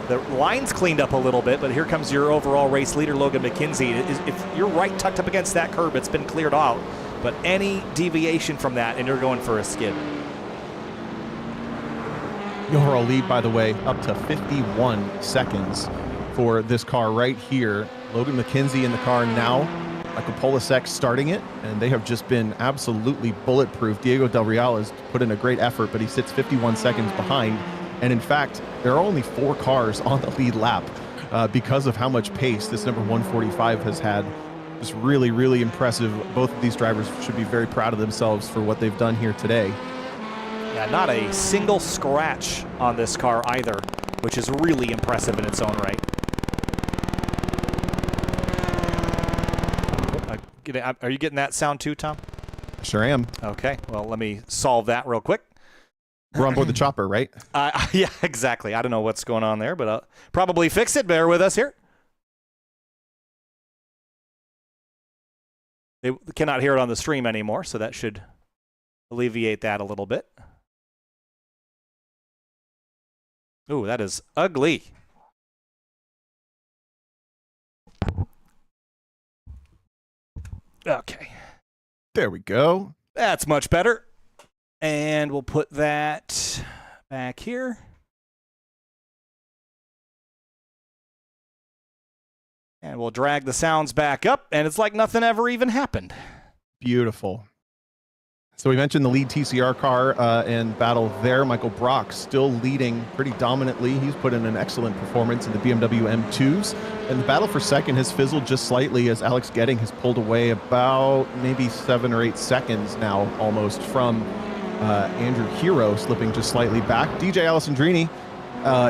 the line's cleaned up a little bit, but here comes your overall race leader, Logan McKenzie. If you're right tucked up against that curb, it's been cleared out. But any deviation from that, and you're going for a skid. The overall lead, by the way, up to 51 seconds for this car right here. Logan McKenzie in the car now. Michael Polasek starting it, and they have just been absolutely bulletproof. Diego Del Real has put in a great effort, but he sits 51 seconds behind. And in fact, there are only 4 cars on the lead lap because of how much pace this number 145 has had. Just really, really impressive. Both of these drivers should be very proud of themselves for what they've done here today. Yeah, not a single scratch on this car either, which is really impressive in its own right. Are you getting that sound too, Tom? Sure am. Okay, well, let me solve that real quick. We're on board the chopper, right? Yeah, exactly. I don't know what's going on there, but I'll probably fix it. Bear with us here. They cannot hear it on the stream anymore, so that should alleviate that a little bit. Ooh, that is ugly. Okay. There we go. That's much better. And we'll put that back here. And we'll drag the sounds back up, and it's like nothing ever even happened. Beautiful. So we mentioned the lead TCR car and battle there. Michael Brock still leading pretty dominantly. He's put in an excellent performance in the BMW M2s. And the battle for second has fizzled just slightly as Alex Getting has pulled away about maybe 7 or 8 seconds now almost from Andrew Hero, slipping just slightly back. DJ Alessandrini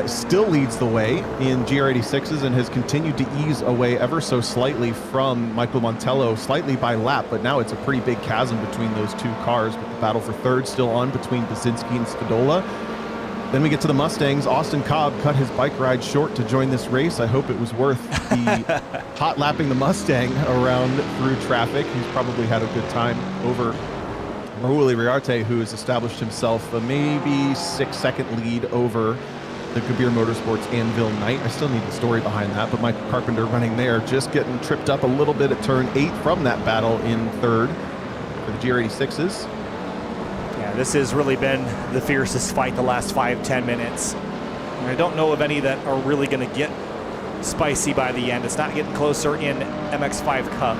still leads the way in GR86s and has continued to ease away ever so slightly from Michael Montello, slightly by lap, but now it's a pretty big chasm between those 2 cars, with the battle for third still on between Basinski and Scadola. Then we get to the Mustangs. Austin Cobb cut his bike ride short to join this race. I hope it was worth the hot lapping the Mustang around through traffic. He's probably had a good time over Raul Iriarte, who has established himself a maybe 6-second lead over the Kabir Motorsports Anvil Knight. I still need the story behind that, but Mike Carpenter running there, just getting tripped up a little bit at turn 8 from that battle in third for the GR86s. Yeah, this has really been the fiercest fight the last 5-10 minutes. And I don't know of any that are really going to get spicy by the end. It's not getting closer in MX5 Cup.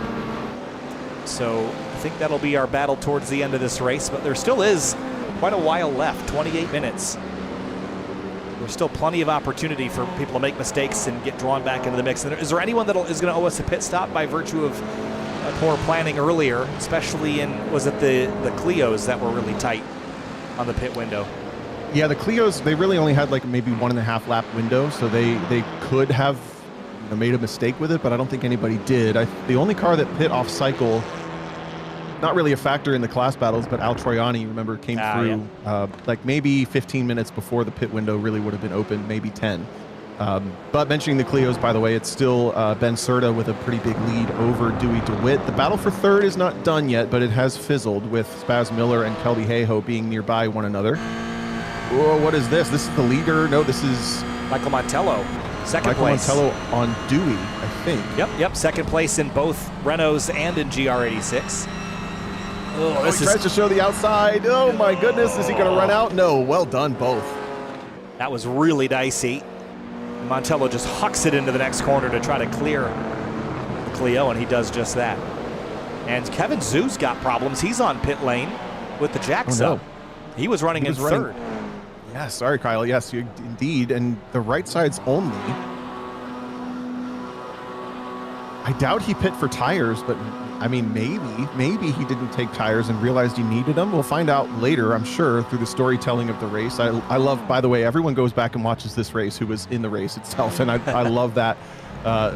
So I think that'll be our battle towards the end of this race, but there still is quite a while left, 28 minutes. There's still plenty of opportunity for people to make mistakes and get drawn back into the mix. Is there anyone that is going to owe us a pit stop by virtue of poor planning earlier, especially in, was it the Clios that were really tight on the pit window? Yeah, the Clios, they really only had like maybe 1.5 lap window, so they could have made a mistake with it, but I don't think anybody did. The only car that pit off cycle, not really a factor in the class battles, but Al Troiani, remember, came through like maybe 15 minutes before the pit window really would have been open, maybe 10. But mentioning the Clios, by the way, it's still Ben Serta with a pretty big lead over Dewey DeWitt. The battle for third is not done yet, but it has fizzled with Spaz Miller and Kelby Hayhoe being nearby one another. Whoa, what is this? This is the leader? No, this is Michael Montello, second place. Michael Montello on Dewey, I think. Yep, second place in both Renaults and in GR86. Oh, he tries to show the outside. Oh my goodness, is he going to run out? No, well done both. That was really dicey. Montello just hucks it into the next corner to try to clear the Clio, and he does just that. And Kevin Zoo's got problems. He's on pit lane with the jacks Oh, no. up. He was running in third. Yeah, sorry, Kyle. Yes, indeed. And the right side's only. I doubt he pit for tires, but I mean, maybe he didn't take tires and realized he needed them. We'll find out later, I'm sure, through the storytelling of the race. I love, by the way, everyone goes back and watches this race who was in the race itself, and I love that.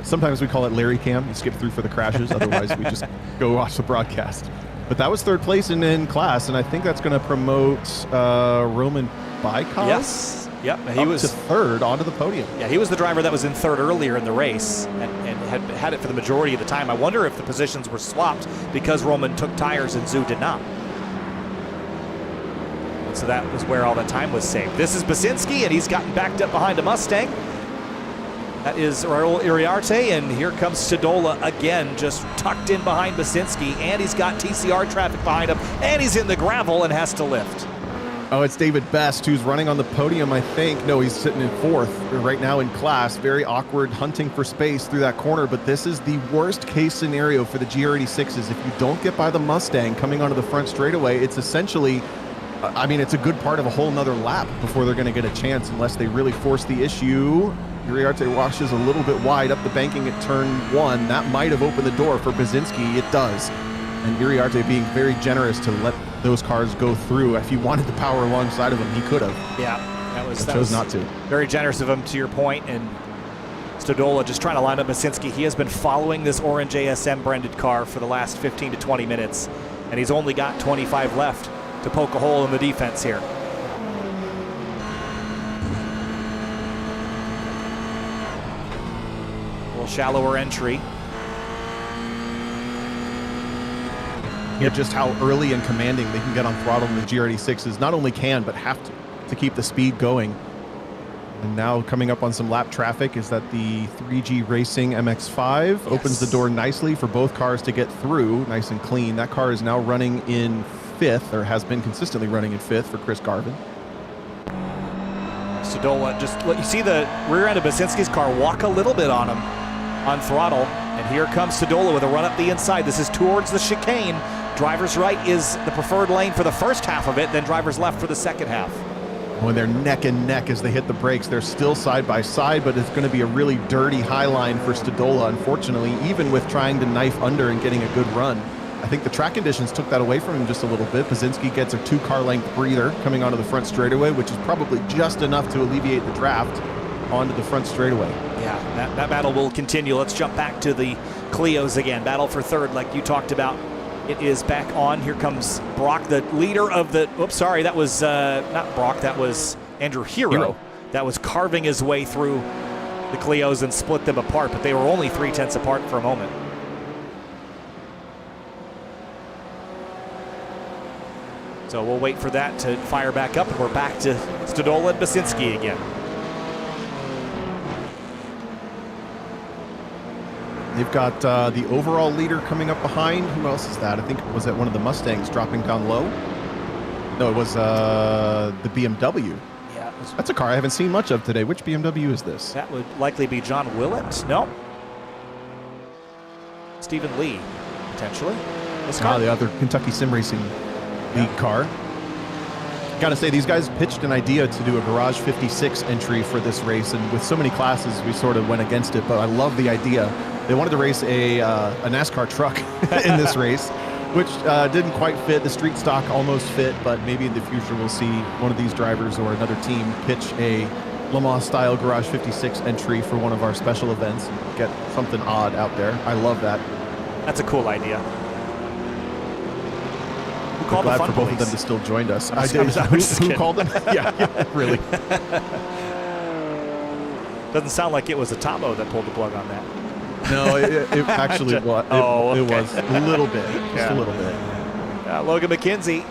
Sometimes we call it Larry Cam. You skip through for the crashes. Otherwise, we just go watch the broadcast. But that was third place in class, and I think that's going to promote Roman Bykov. Yes. Yep. He was to third onto the podium. Yeah, he was the driver that was in third earlier in the race and had it for the majority of the time. I wonder if the positions were swapped because Roman took tires and Zoo did not. And so that was where all that time was saved. This is Basinski, and he's gotten backed up behind a Mustang. That is Raul Iriarte, and here comes Stodola again, just tucked in behind Basinski, and he's got TCR traffic behind him, and he's in the gravel and has to lift. Oh, it's David Best who's running on the podium, I think. No, he's sitting in fourth right now in class. Very awkward, hunting for space through that corner, but this is the worst case scenario for the GR86s. If you don't get by the Mustang coming onto the front straightaway, it's essentially, I mean, it's a good part of a whole nother lap before they're going to get a chance unless they really force the issue. Iriarte washes a little bit wide up the banking at turn 1. That might have opened the door for Basinski. It does. And Iriarte being very generous to let those cars go through. If he wanted to power alongside of him, he could have. Yeah, that chose not to. Very generous of him, to your point. And Stodola just trying to line up Basinski. He has been following this orange ASM branded car for the last 15 to 20 minutes, and he's only got 25 left to poke a hole in the defense here. A little shallower entry. Just how early and commanding they can get on throttle in the GR86s. Not only can, but have to keep the speed going. And now coming up on some lap traffic is that the 3G Racing MX-5 opens the door nicely for both cars to get through, nice and clean. That car is now running in fifth, or has been consistently running in fifth for Chris Garvin. Stodola, just let you see the rear end of Basinski's car walk a little bit on him on throttle. And here comes Stodola with a run up the inside. This is towards the chicane. Driver's right is the preferred lane for the first half of it, then driver's left for the second half. When they're neck and neck as they hit the brakes, they're still side by side, but it's going to be a really dirty high line for Stodola, unfortunately, even with trying to knife under and getting a good run. I think the track conditions took that away from him just a little bit. Basinski gets a 2-car length breather coming onto the front straightaway, which is probably just enough to alleviate the draft onto the front straightaway. Yeah, that battle will continue. Let's jump back to the Clios again. Battle for third, like you talked about. It is back on. Here comes Brock, the leader of the, oops, sorry, that was not Brock, that was Andrew Hero. That was carving his way through the Clios and split them apart, but they were only 3/10 apart for a moment. So we'll wait for that to fire back up, and we're back to Stodola and Basinski again. They've got the overall leader coming up behind. Who else is that? I think it was at one of the Mustangs dropping down low. No, it was the BMW. Yeah. That's a car I haven't seen much of today. Which BMW is this? That would likely be John Willett. No. Stephen Lee, potentially. This car. The other Kentucky Sim Racing League car. Got to say, these guys pitched an idea to do a Garage 56 entry for this race, and with so many classes, we sort of went against it, but I love the idea. They wanted to race a NASCAR truck in this race, which didn't quite fit. The street stock almost fit, but maybe in the future we'll see one of these drivers or another team pitch a Le Mans-style Garage 56 entry for one of our special events and get something odd out there. I love that. That's a cool idea. Who called the fun for both police? of them to still join us. I did. Who called them? yeah, really. Doesn't sound like it was a Tabo that pulled the plug on that. No, it actually was. It was a little bit, just a little bit. Logan McKenzie.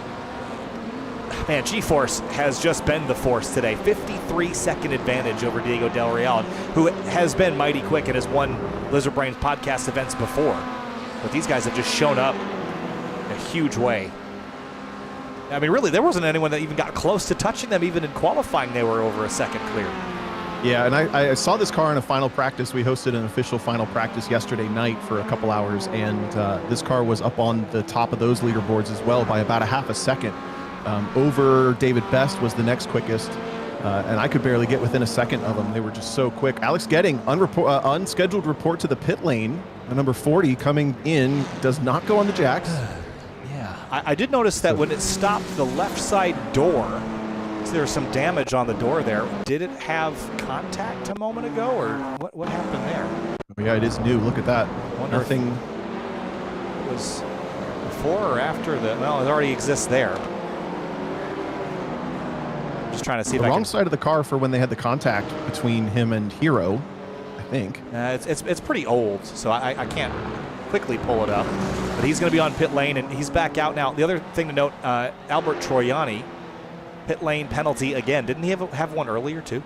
Man, G-Force has just been the force today. 53-second advantage over Diego Del Real, who has been mighty quick and has won Lizard Brains podcast events before. But these guys have just shown up in a huge way. I mean, really, there wasn't anyone that even got close to touching them. Even in qualifying, they were over a second clear. Yeah, and I saw this car in a final practice. We hosted an official final practice yesterday night for a couple hours, and this car was up on the top of those leaderboards as well by about a half a second. Over David Best was the next quickest, and I could barely get within a second of them. They were just so quick. Alex Getting, unscheduled report to the pit lane. The number 40 coming in, does not go on the jacks. Yeah, I did notice that when it stopped the left side door, there was some damage on the door there. Did it have contact a moment ago, or what happened there? Yeah, it is new. Look at that. Nothing. It was before or after the. Well, it already exists there. I'm just trying to see the wrong side of the car for when they had the contact between him and Hero, I think. It's pretty old, so I can't quickly pull it up. But he's going to be on pit lane, and he's back out now. The other thing to note, Albert Troiani. Pit lane penalty again. Didn't he have one earlier too?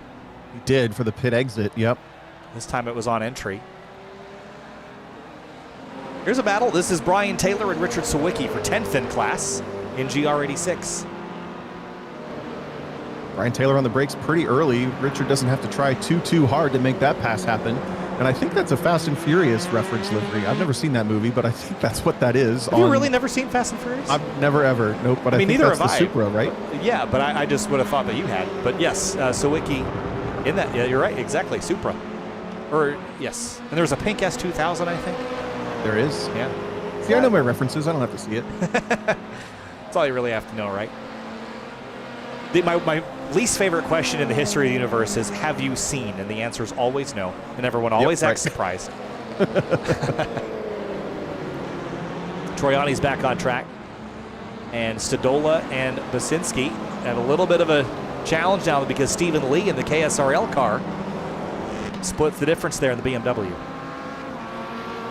He did for the pit exit, yep. This time it was on entry. Here's a battle. This is Brian Taylor and Richard Sawicki for 10th in class in GR86. Brian Taylor on the brakes pretty early. Richard doesn't have to try too hard to make that pass happen. And I think that's a Fast and Furious reference livery. I've never seen that movie, but I think that's what that is. Have you really never seen Fast and Furious? I've never ever. Nope. But I think neither that's have the I. Supra, right? Yeah, but I just would have thought that you had. But yes, Sawicki in that. Yeah, you're right. Exactly. Supra. Or yes. And there was a pink S2000, I think. There is. Yeah. See, I know my references. I don't have to see it. That's all you really have to know, right? My least favorite question in the history of the universe is, have you seen? And the answer is always no. And everyone always acts surprised. Troiani's back on track. And Stadola and Basinski have a little bit of a challenge now because Stephen Lee in the KSRL car splits the difference there in the BMW.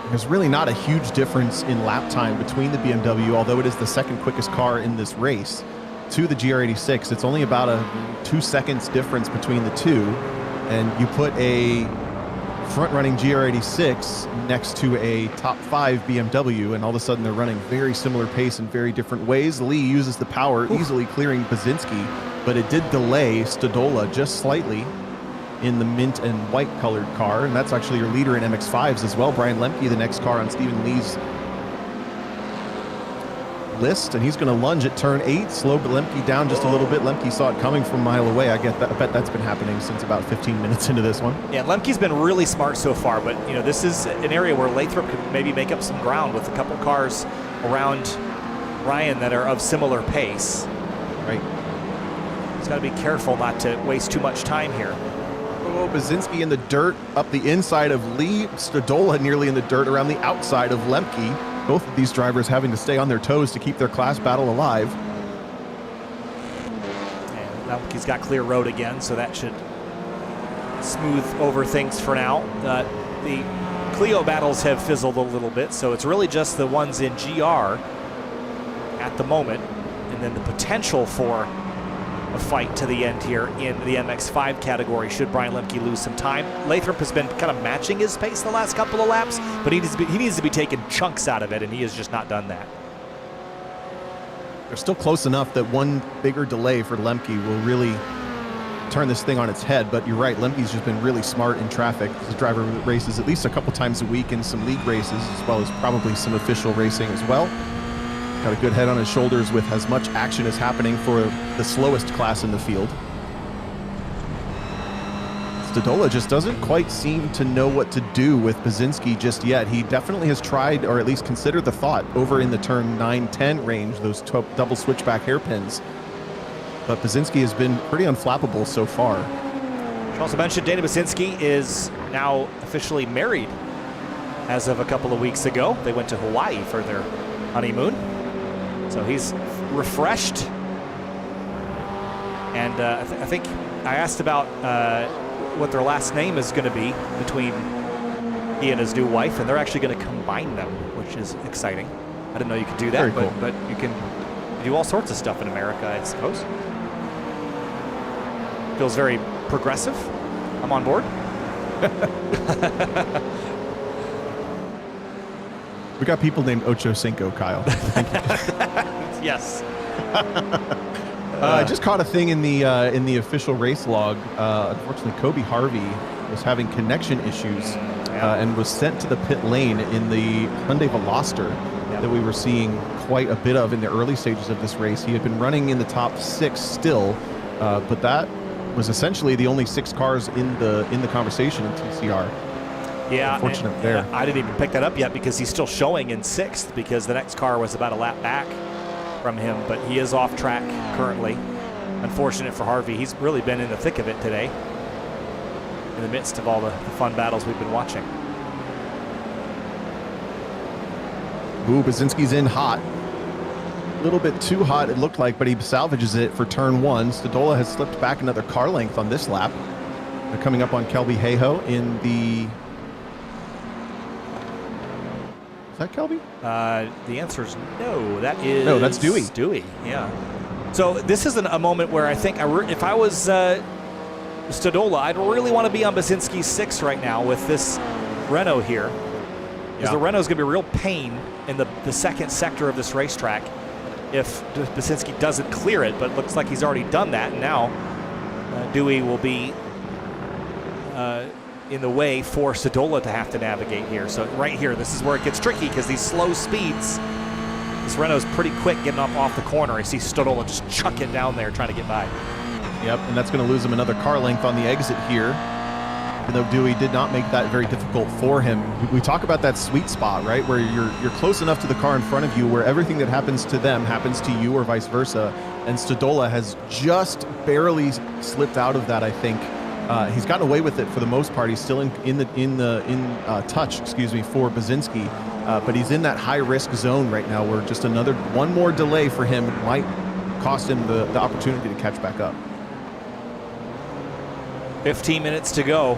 There's really not a huge difference in lap time between the BMW, although it is the second quickest car in this race, to the GR86. It's only about a 2 seconds difference between the two, and you put a front-running GR86 next to a top 5 BMW, and all of a sudden they're running very similar pace in very different ways. Lee uses the power, easily clearing Basinski, but it did delay Stadola just slightly in the mint and white colored car, and that's actually your leader in MX-5s as well. Brian Lemke, the next car on Stephen Lee's list, and he's going to lunge at turn 8, slow Lemke down just a little bit. Lemke saw it coming from a mile away. I bet that's been happening since about 15 minutes into this one. Yeah, Lemke's been really smart so far, but you know, this is an area where Lathrop could maybe make up some ground with a couple cars around Ryan that are of similar pace. Right. He's got to be careful not to waste too much time here. Oh, Basinski in the dirt up the inside of Lee. Stadola nearly in the dirt around the outside of Lemke. Both of these drivers having to stay on their toes to keep their class battle alive. And Lemke's got clear road again, so that should smooth over things for now. The Clio battles have fizzled a little bit, so it's really just the ones in GR at the moment, and then the potential for a fight to the end here in the MX-5 category should Brian Lemke lose some time. Lathrop has been kind of matching his pace the last couple of laps, but he needs to be taking chunks out of it, and he has just not done that. They're still close enough that one bigger delay for Lemke will really turn this thing on its head, but you're right, Lemke's just been really smart in traffic. He's a driver who races at least a couple times a week in some league races, as well as probably some official racing as well. Got a good head on his shoulders with as much action as happening for the slowest class in the field. Stadola just doesn't quite seem to know what to do with Basinski just yet. He definitely has tried, or at least considered the thought, over in the turn 9-10 range, those double switchback hairpins. But Basinski has been pretty unflappable so far. I should also mention Dana Basinski is now officially married as of a couple of weeks ago. They went to Hawaii for their honeymoon. So he's refreshed. And I think I asked about what their last name is going to be between he and his new wife, and they're actually going to combine them, which is exciting. I didn't know you could do that, Very cool. but you can do all sorts of stuff in America, I suppose. Feels very progressive. I'm on board. We got people named Ocho Cinco, Kyle. Yes. I just caught a thing in the official race log. Unfortunately, Kobe Harvey was having connection issues and was sent to the pit lane in the Hyundai Veloster that we were seeing quite a bit of in the early stages of this race. He had been running in the top 6 still, but that was essentially the only 6 cars in the conversation in TCR. Yeah, unfortunate there. I didn't even pick that up yet because he's still showing in 6th because the next car was about a lap back from him, but he is off track currently. Unfortunate for Harvey. He's really been in the thick of it today in the midst of all the fun battles we've been watching. Ooh, Basinski's in hot. A little bit too hot, it looked like, but he salvages it for turn 1. Stodola has slipped back another car length on this lap. They're coming up on Kelby Hayhoe in the... Is that Kelby? The answer is no. That is... No, that's Dewey. Dewey, yeah. So this is a moment where I think if I was Stodola, I'd really want to be on Basinski's 6 right now with this Renault here. Because the Renault's going to be a real pain in the second sector of this racetrack if Basinski doesn't clear it, but it looks like he's already done that, and now Dewey will be in the way for Stodola to have to navigate here. So right here, this is where it gets tricky because these slow speeds, this Renault's pretty quick getting up off the corner. I see Stodola just chuck it down there trying to get by. Yep, and that's going to lose him another car length on the exit here. Even though Dewey did not make that very difficult for him. We talk about that sweet spot, right? Where you're close enough to the car in front of you where everything that happens to them happens to you or vice versa. And Stodola has just barely slipped out of that, I think. He's gotten away with it for the most part. He's still in touch, excuse me, for Basinski. But he's in that high risk zone right now where just one more delay for him might cost him the opportunity to catch back up. 15 minutes to go.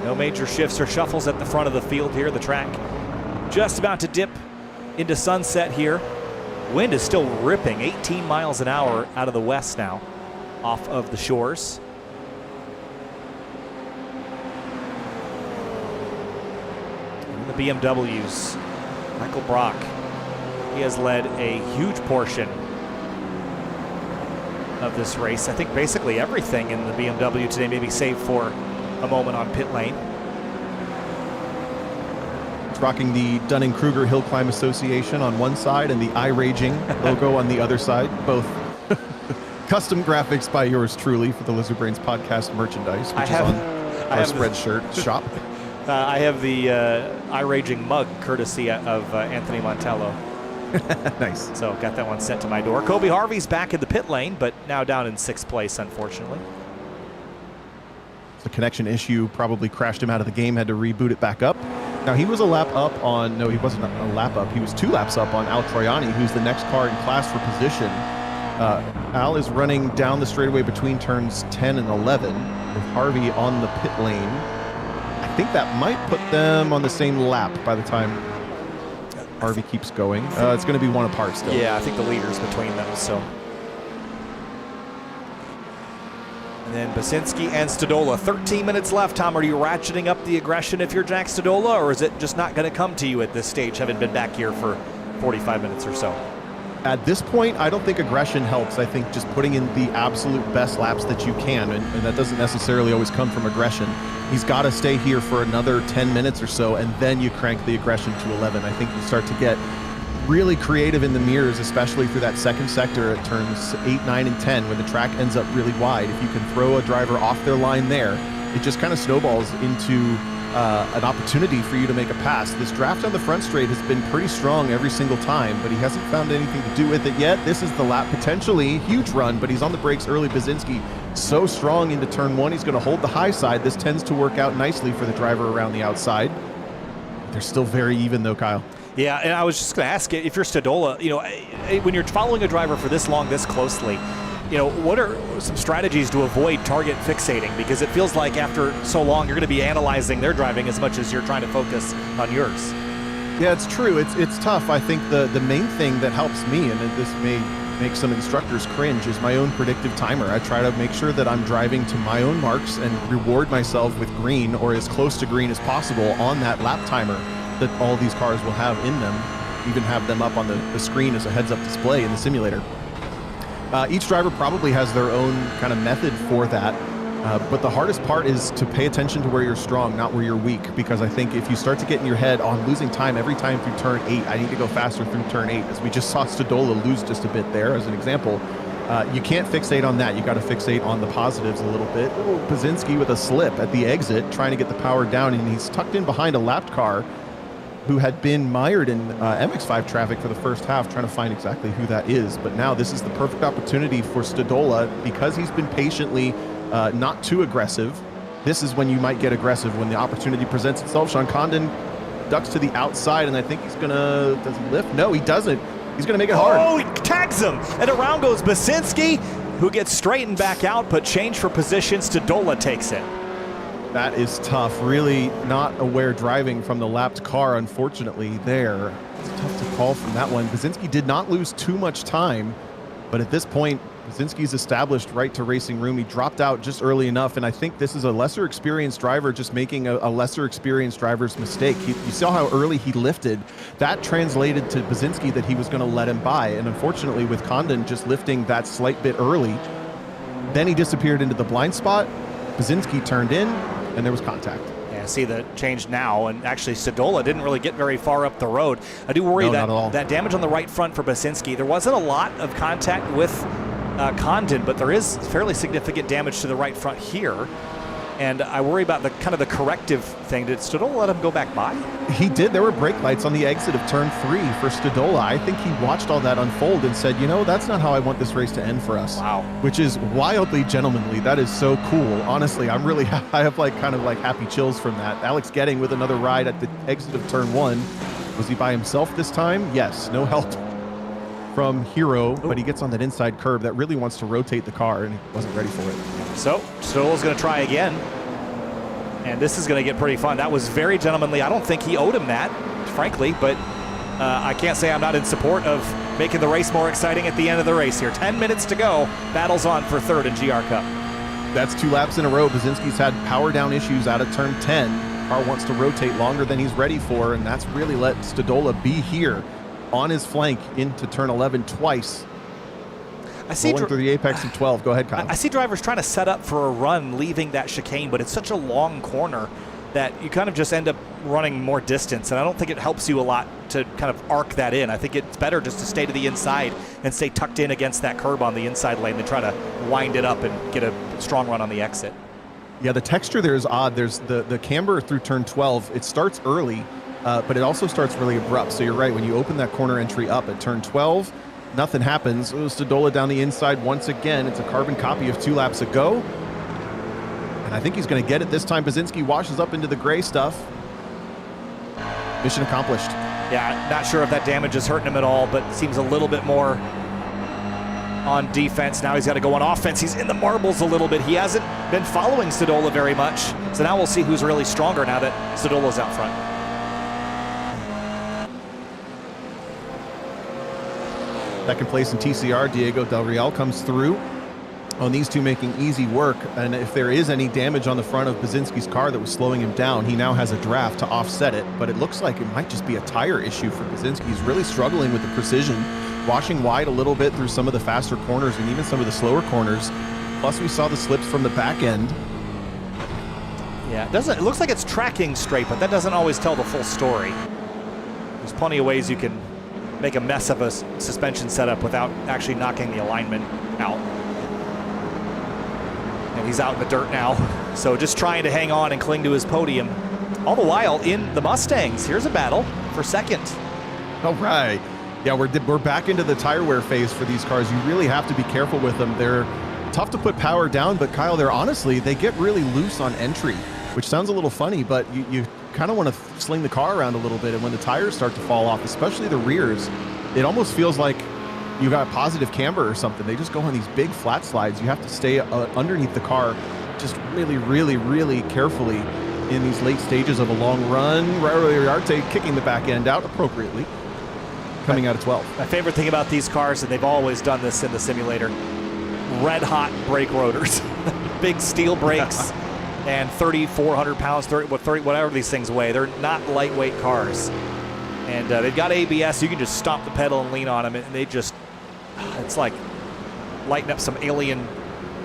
No major shifts or shuffles at the front of the field here. The track just about to dip into sunset here. Wind is still ripping, 18 miles an hour out of the west now, off of the shores. And the BMWs, Michael Brock, he has led a huge portion of this race. I think basically everything in the BMW today, maybe save for a moment on pit lane. It's rocking the Dunning-Kruger Hill Climb Association on one side and the iRacing logo on the other side. Both custom graphics by yours truly for the Lizard Brains podcast merchandise, which is on our Spreadshirt shop. I have the iRacing mug courtesy of Anthony Montello. Nice. So got that one sent to my door. Kobe Harvey's back in the pit lane, but now down in 6th place, unfortunately. The connection issue probably crashed him out of the game, had to reboot it back up. Now he was a lap up on, no, he wasn't a lap up. He was 2 laps up on Al Troiani, who's the next car in class for position. Al is running down the straightaway between turns 10 and 11 with Harvey on the pit lane. I think that might put them on the same lap by the time Harvey keeps going. It's going to be 1 apart still. Yeah, I think the leader's between them, so. And then Basinski and Stodola. 13 minutes left. Tom, are you ratcheting up the aggression if you're Jack Stodola, or is it just not going to come to you at this stage, having been back here for 45 minutes or so? At this point, I don't think aggression helps. I think just putting in the absolute best laps that you can, and that doesn't necessarily always come from aggression. He's got to stay here for another 10 minutes or so, and then you crank the aggression to 11. I think you start to get really creative in the mirrors, especially through that second sector at turns 8, 9, and 10, when the track ends up really wide. If you can throw a driver off their line there, it just kind of snowballs into an opportunity for you to make a pass. This draft on the front straight has been pretty strong every single time, but he hasn't found anything to do with it yet. This is the lap, potentially huge run, but he's on the brakes early. Basinski so strong into turn 1. He's going to hold the high side. This tends to work out nicely for the driver around the outside. They're still very even though, Kyle. Yeah, and I was just going to ask you, if you're Stodola, you know, when you're following a driver for this long, this closely, you know, what are some strategies to avoid target fixating? Because it feels like after so long, you're going to be analyzing their driving as much as you're trying to focus on yours. Yeah, it's true. It's tough. I think the main thing that helps me, and this may make some instructors cringe, is my own predictive timer. I try to make sure that I'm driving to my own marks and reward myself with green or as close to green as possible on that lap timer that all these cars will have in them. even have them up on the screen as a heads-up display in the simulator. Each driver probably has their own kind of method for that. But the hardest part is to pay attention to where you're strong, not where you're weak, because I think if you start to get in your head on losing time every time through turn 8, I need to go faster through turn 8, as we just saw Stodola lose just a bit there as an example, you can't fixate on that. You got to fixate on the positives a little bit. Basinski with a slip at the exit, trying to get the power down, and he's tucked in behind a lapped car who had been mired in MX5 traffic for the first half, trying to find exactly who that is. But now this is the perfect opportunity for Stodola, because he's been patiently not too aggressive. This is when you might get aggressive, when the opportunity presents itself. Sean Condon ducks to the outside, and I think he's gonna, does he lift? No, he doesn't. He's gonna make it hard. Oh, he tags him, and around goes Basinski, who gets straightened back out, but change for position. Stodola takes it. That is tough. Really not aware driving from the lapped car, unfortunately, there. It's tough to call from that one. Basinski did not lose too much time, but at this point, Basinski's established right to racing room. He dropped out just early enough, and I think this is a lesser experienced driver just making a lesser experienced driver's mistake. You saw how early he lifted. That translated to Basinski that he was going to let him by, and unfortunately with Condon just lifting that slight bit early, then he disappeared into the blind spot. Basinski turned in, and there was contact. Yeah, see the change now, and actually Stodola didn't really get very far up the road. I do worry that damage on the right front for Basinski. There wasn't a lot of contact with Condon, but there is fairly significant damage to the right front here. And I worry about the kind of the corrective thing. Did Stodola let him go back by? He did. There were brake lights on the exit of turn 3 for Stodola. I think he watched all that unfold and said, you know, that's not how I want this race to end for us. Wow. Which is wildly gentlemanly. That is so cool. Honestly, I'm really, I have like kind of like happy chills from that. Alex Getting with another ride at the exit of turn 1. Was he by himself this time? Yes, no help from Hero, but he gets on that inside curb that really wants to rotate the car, and he wasn't ready for it. So Stodola's going to try again, and this is going to get pretty fun. That was very gentlemanly. I don't think he owed him that, frankly, but I can't say I'm not in support of making the race more exciting at the end of the race here. 10 minutes to go. Battles on for third in GR Cup. That's 2 laps in a row. Basinski's had power down issues out of turn 10. Car wants to rotate longer than he's ready for, and that's really let Stodola be here on his flank into turn 11 twice. I see rolling through the apex of 12. Go ahead, Kyle. I see drivers trying to set up for a run leaving that chicane, but it's such a long corner that you kind of just end up running more distance, and I don't think it helps you a lot to kind of arc that in. I think it's better just to stay to the inside and stay tucked in against that curb on the inside lane than try to wind it up and get a strong run on the exit. Yeah, the texture there is odd. There's the camber through turn 12. It starts early, but it also starts really abrupt. So you're right, when you open that corner entry up at turn 12, nothing happens. Stodola down the inside once again. It's a carbon copy of 2 laps ago. And I think he's going to get it this time. Basinski washes up into the gray stuff. Mission accomplished. Yeah, not sure if that damage is hurting him at all, but seems a little bit more on defense. Now he's got to go on offense. He's in the marbles a little bit. He hasn't been following Stodola very much. So now we'll see who's really stronger now that Stodola's out front. Second place in TCR, Diego Del Real comes through on these two making easy work. And if there is any damage on the front of Basinski's car that was slowing him down, he now has a draft to offset it. But it looks like it might just be a tire issue for Basinski. He's really struggling with the precision, washing wide a little bit through some of the faster corners and even some of the slower corners. Plus we saw the slips from the back end. Yeah, it looks like it's tracking straight, but that doesn't always tell the full story. There's plenty of ways you can make a mess of a suspension setup without actually knocking the alignment out. And he's out in the dirt now, so just trying to hang on and cling to his podium. All the while in the Mustangs, here's a battle for second. All right. Yeah, we're back into the tire wear phase for these cars. You really have to be careful with them. They're tough to put power down, but Kyle, they get really loose on entry, which sounds a little funny, but you kind of want to sling the car around a little bit, and when the tires start to fall off, especially the rears, it almost feels like you got positive camber or something. They just go on these big flat slides. You have to stay underneath the car just really, really, really carefully in these late stages of a long run. Arte kicking the back end out appropriately, coming out of 12. My favorite thing about these cars, and they've always done this in the simulator, red hot brake rotors, big steel brakes, and 3,400 pounds, 30, whatever these things weigh. They're not lightweight cars. And they've got ABS. You can just stop the pedal and lean on them, and they just, it's like lighting up some alien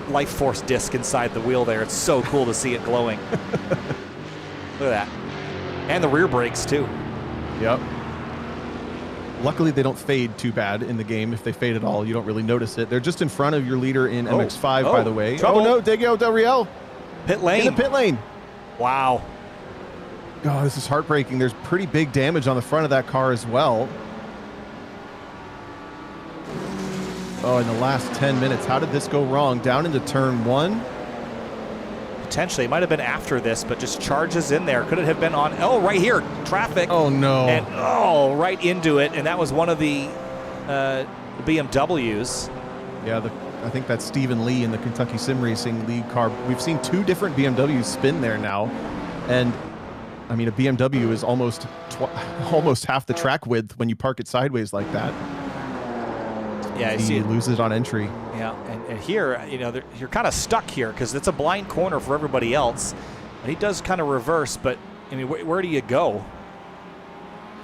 life force disc inside the wheel there. It's so cool to see it glowing. Look at that. And the rear brakes, too. Yep. Luckily, they don't fade too bad in the game. If they fade at all, you don't really notice it. They're just in front of your leader in MX-5, by the way. Trouble. Oh, no, Diego Del Real. Pit lane. In the pit lane. Wow. Oh, this is heartbreaking. There's pretty big damage on the front of that car as well. Oh, in the last 10 minutes, how did this go wrong? Down into turn 1? Potentially. It might have been after this, but just charges in there. Could it have been on? Oh, right here. Traffic. Oh, no. And, right into it. And that was one of the BMWs. Yeah, I think that's Stephen Lee in the Kentucky Sim Racing League car. We've seen 2 different BMWs spin there now. And, I mean, a BMW is almost half the track width when you park it sideways like that. Yeah, I see it. He loses on entry. Yeah, and here, you know, you're kind of stuck here because it's a blind corner for everybody else. And he does kind of reverse, but, I mean, where do you go?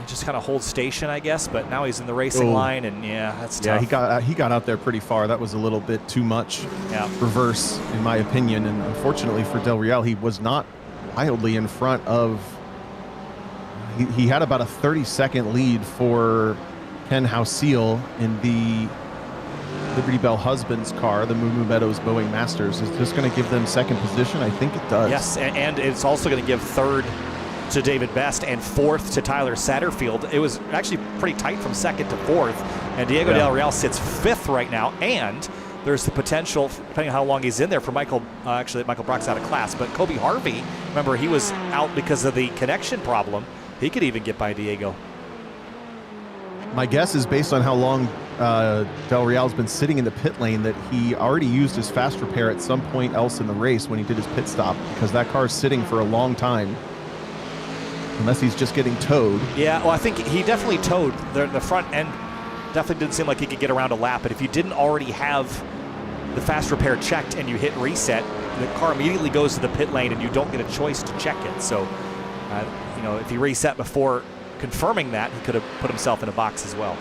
He just kind of holds station, I guess, but now he's in the racing line, and yeah, that's tough. Yeah, he got out there pretty far. That was a little bit too much reverse, in my opinion. And unfortunately for Del Real, he was not wildly in front of... He had about a 30-second lead for Ken Hausiel in the Liberty Bell Husbands car, the Moo Moo Meadows Boeing Masters. Is this going to give them second position? I think it does. Yes, and it's also going to give third to David Best and fourth to Tyler Satterfield. It was actually pretty tight from second to fourth, and Diego Del Real sits fifth right now, and there's the potential, depending on how long he's in there, for Michael Brock's out of class, but Kobe Harvey, remember, he was out because of the connection problem. He could even get by Diego. My guess is, based on how long Del Real's been sitting in the pit lane, that he already used his fast repair at some point else in the race when he did his pit stop, because that car's sitting for a long time. Unless he's just getting towed. Yeah, well, I think he definitely towed. The front end definitely didn't seem like he could get around a lap, but if you didn't already have the fast repair checked and you hit reset, the car immediately goes to the pit lane and you don't get a choice to check it. So, you know, if he reset before confirming that, he could have put himself in a box as well.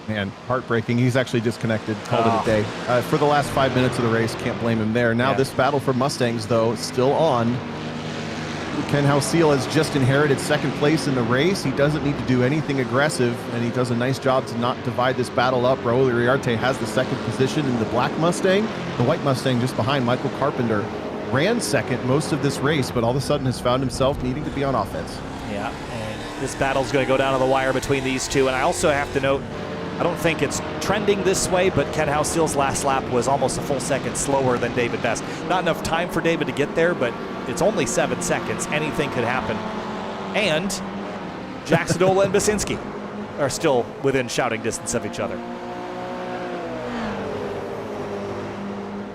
Man, heartbreaking. He's actually disconnected, called it a day. For the last 5 minutes of the race, can't blame him there. Now this battle for Mustangs, though, still on. Ken Hausiel has just inherited second place in the race. He doesn't need to do anything aggressive, and he does a nice job to not divide this battle up. Raul Iriarte has the second position in the black Mustang. The white Mustang just behind Michael Carpenter ran second most of this race, but all of a sudden has found himself needing to be on offense. Yeah, and this battle's going to go down to the wire between these two. And I also have to note, I don't think it's trending this way, but Ken Hausiel's last lap was almost a full second slower than David Best. Not enough time for David to get there, but it's only 7 seconds. Anything could happen. And Jack Sadola and Basinski are still within shouting distance of each other.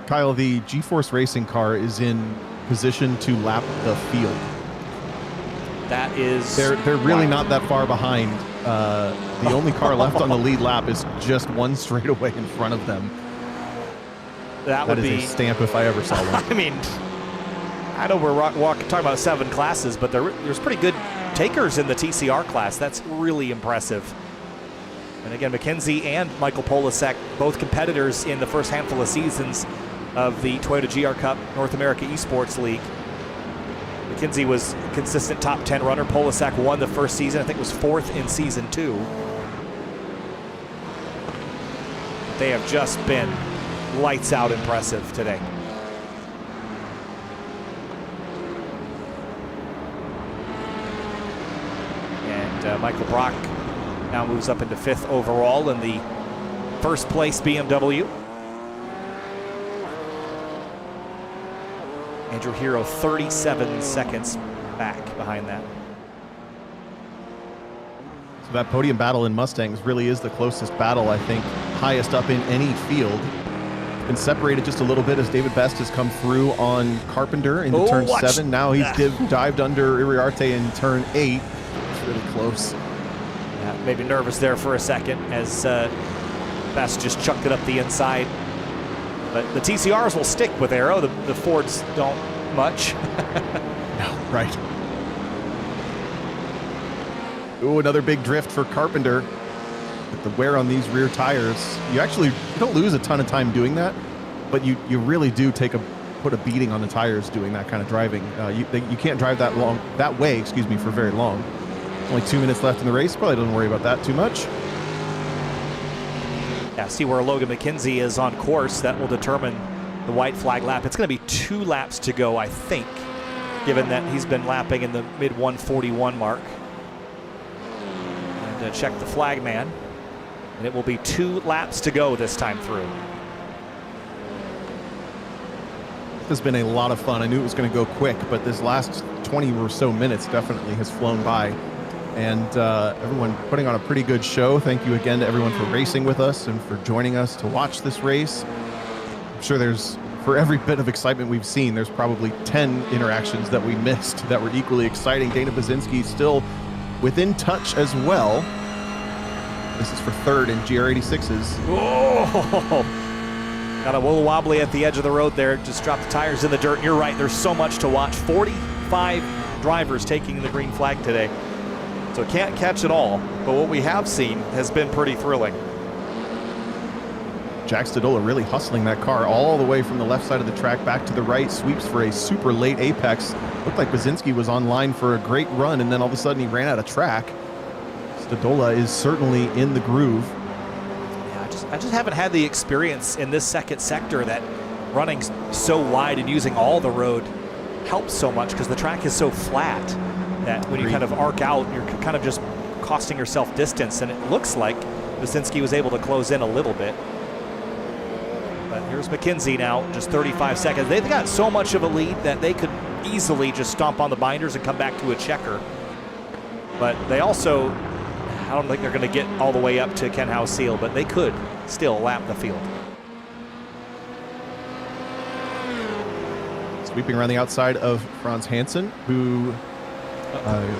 Kyle, the G-Force Racing car is in position to lap the field. That is... They're really not that far behind. The only car left on the lead lap is just one straightaway in front of them. That would be a stamp if I ever saw one. I mean, I know we're talking about 7 classes, but there's pretty good takers in the TCR class. That's really impressive. And again, McKenzie and Michael Polasek, both competitors in the first handful of seasons of the Toyota GR Cup North America Esports League. McKenzie was a consistent top 10 runner. Polasek won the first season. I think it was 4th in season 2. They have just been lights out impressive today. And Michael Brock now moves up into 5th overall in the first place BMW. Andrew Hero 37 seconds back behind that. So that podium battle in Mustangs really is the closest battle, I think, highest up in any field. Been separated just a little bit as David Best has come through on Carpenter into turn 7. Now he's dived under Iriarte in turn 8. It's really close. Yeah, maybe nervous there for a second as Best just chucked it up the inside. But the TCRs will stick with Aero. The Fords don't much. No, right. Ooh, another big drift for Carpenter. With the wear on these rear tires, you don't lose a ton of time doing that, but you really do put a beating on the tires doing that kind of driving. You can't drive that way, for very long. Only 2 minutes left in the race. Probably doesn't worry about that too much. Yeah, see where Logan McKenzie is on course. That will determine the white flag lap. It's going to be 2 laps to go, I think, given that he's been lapping in the mid 141 mark. And check the flag man. And it will be 2 laps to go this time through. This has been a lot of fun. I knew it was going to go quick, but this last 20 or so minutes definitely has flown by. And everyone putting on a pretty good show. Thank you again to everyone for racing with us and for joining us to watch this race. I'm sure for every bit of excitement we've seen, there's probably 10 interactions that we missed that were equally exciting. Dana Baczynski still within touch as well. This is for 3rd in GR86s. Oh, got a little wobbly at the edge of the road there. Just dropped the tires in the dirt. You're right, there's so much to watch. 45 drivers taking the green flag today. So can't catch it all, but what we have seen has been pretty thrilling. Jack Stadola really hustling that car all the way from the left side of the track back to the right, sweeps for a super late apex. Looked like Baczynski was on line for a great run, and then all of a sudden he ran out of track. Stadola is certainly in the groove. Yeah, I just haven't had the experience in this second sector that running so wide and using all the road helps so much, because the track is so flat that when you kind of arc out, you're kind of just costing yourself distance, and it looks like Baczynski was able to close in a little bit. But here's McKenzie now, just 35 seconds. They've got so much of a lead that they could easily just stomp on the binders and come back to a checker. But they also, I don't think they're going to get all the way up to Ken Howe-Seal, but they could still lap the field. Sweeping around the outside of Franz Hansen, who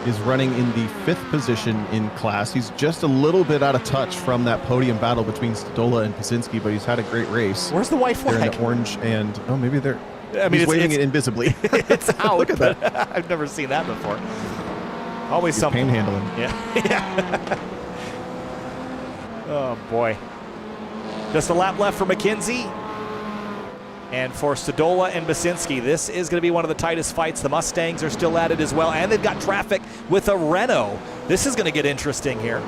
is running in the 5th position in class. He's just a little bit out of touch from that podium battle between Stadola and Baczynski, but he's had a great race. Where's the white flag? They're in the orange and, maybe they're, he's waving it invisibly. It's out. Look at that. I've never seen that before. Always He's something. panhandling. Yeah. Oh, boy. Just a lap left for McKenzie. And for Stadola and Baczynski, this is going to be one of the tightest fights. The Mustangs are still at it as well, and they've got traffic with a Renault. This is going to get interesting here.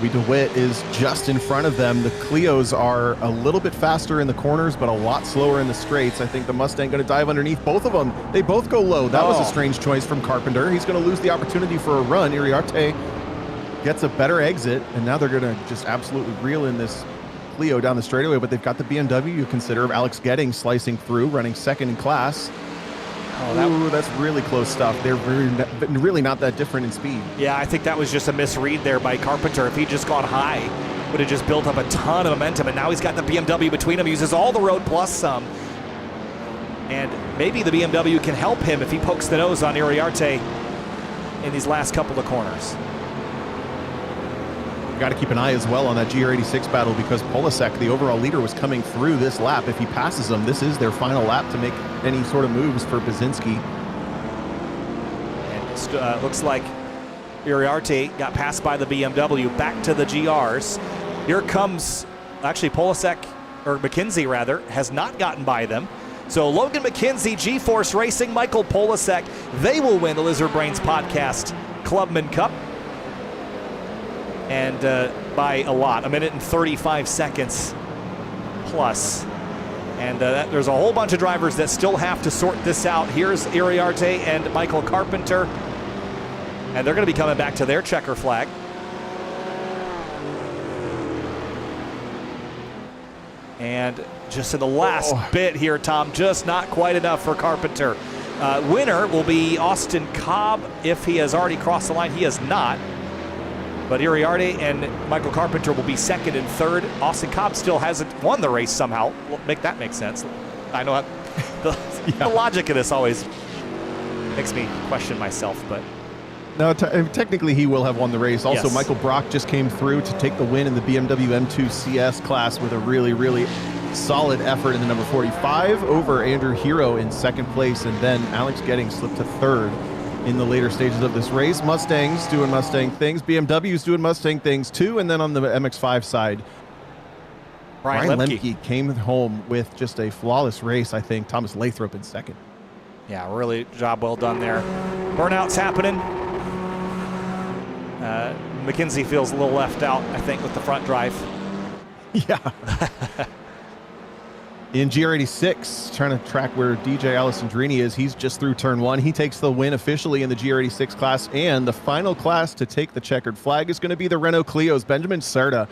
Louis DeWitt is just in front of them. The Clios are a little bit faster in the corners, but a lot slower in the straights. I think the Mustang going to dive underneath both of them. They both go low. That was a strange choice from Carpenter. He's going to lose the opportunity for a run. Iriarte gets a better exit, and now they're going to just absolutely reel in this Clio down the straightaway, but they've got the BMW you consider of Alex Gedding slicing through, running 2nd in class. Oh, that's really close stuff. They're really not that different in speed. Yeah, I think that was just a misread there by Carpenter. If he'd just gone high, would have just built up a ton of momentum, and now he's got the BMW between him. He uses all the road plus some. And maybe the BMW can help him if he pokes the nose on Iriarte in these last couple of corners. Got to keep an eye as well on that GR86 battle, because Polasek, the overall leader, was coming through this lap. If he passes them, this is their final lap to make any sort of moves for Baczynski. And it looks like Iriarte got passed by the BMW, back to the GRs. Here comes, actually Polasek, or McKenzie rather, has not gotten by them. So Logan McKenzie, G-Force Racing, Michael Polasek, they will win the Lizard Brains Podcast Clubman Cup. And by a lot, 1 minute and 35 seconds plus. And there's a whole bunch of drivers that still have to sort this out. Here's Iriarte and Michael Carpenter. And they're going to be coming back to their checker flag. And just in the last bit here, Tom, just not quite enough for Carpenter. Winner will be Austin Cobb if he has already crossed the line. He has not. But Iriarte and Michael Carpenter will be 2nd and 3rd. Austin Cobb still hasn't won the race somehow. Make that make sense. I know the logic of this always makes me question myself, but. No, technically he will have won the race. Also, yes. Michael Brock just came through to take the win in the BMW M2 CS class with a really, really solid effort in the number 45 over Andrew Hero in 2nd place, and then Alex Gedding slipped to 3rd. in the later stages of this race. Mustangs doing Mustang things. BMW's doing Mustang things too. And then on the MX-5 side, Brian Lemke came home with just a flawless race, I think. Thomas Lathrop in second. Yeah, really job well done there. Burnout's happening. McKenzie feels a little left out, I think, with the front drive. Yeah. In GR86, trying to track where DJ Alessandrini is. He's just through turn 1. He takes the win officially in the GR86 class, and the final class to take the checkered flag is going to be the Renault Clio's. Benjamin Serta,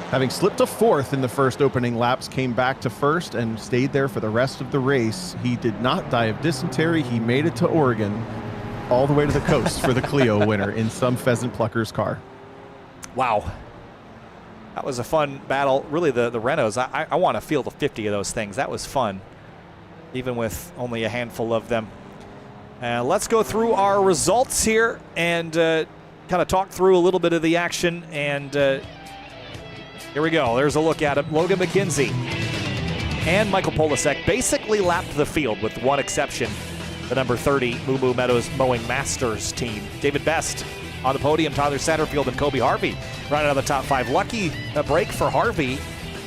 having slipped to 4th in the first opening laps, came back to 1st and stayed there for the rest of the race. He did not die of dysentery. He made it to Oregon, all the way to the coast for the Clio winner in some pheasant plucker's car. Wow. That was a fun battle. Really, the Renaults, I want to field 50 of those things. That was fun, even with only a handful of them. Let's go through our results here and kind of talk through a little bit of the action. And here we go. There's a look at him. Logan McKenzie and Michael Polasek basically lapped the field with one exception, the number 30 Moo Moo Meadows Mowing Masters team. David Best on the podium, Tyler Satterfield and Kobe Harvey running out of the top 5. Lucky break for Harvey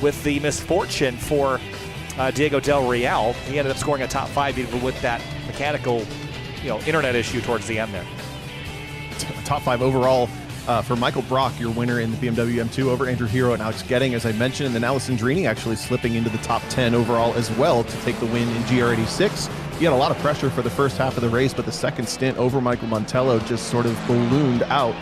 with the misfortune for Diego Del Real. He ended up scoring a top 5 even with that mechanical, internet issue towards the end there. Top 5 overall for Michael Brock, your winner in the BMW M2 over Andrew Hero and Alex Getting, as I mentioned, and then Alessandrini actually slipping into the top 10 overall as well to take the win in GR86. He had a lot of pressure for the first half of the race, but the second stint over Michael Montello just sort of ballooned out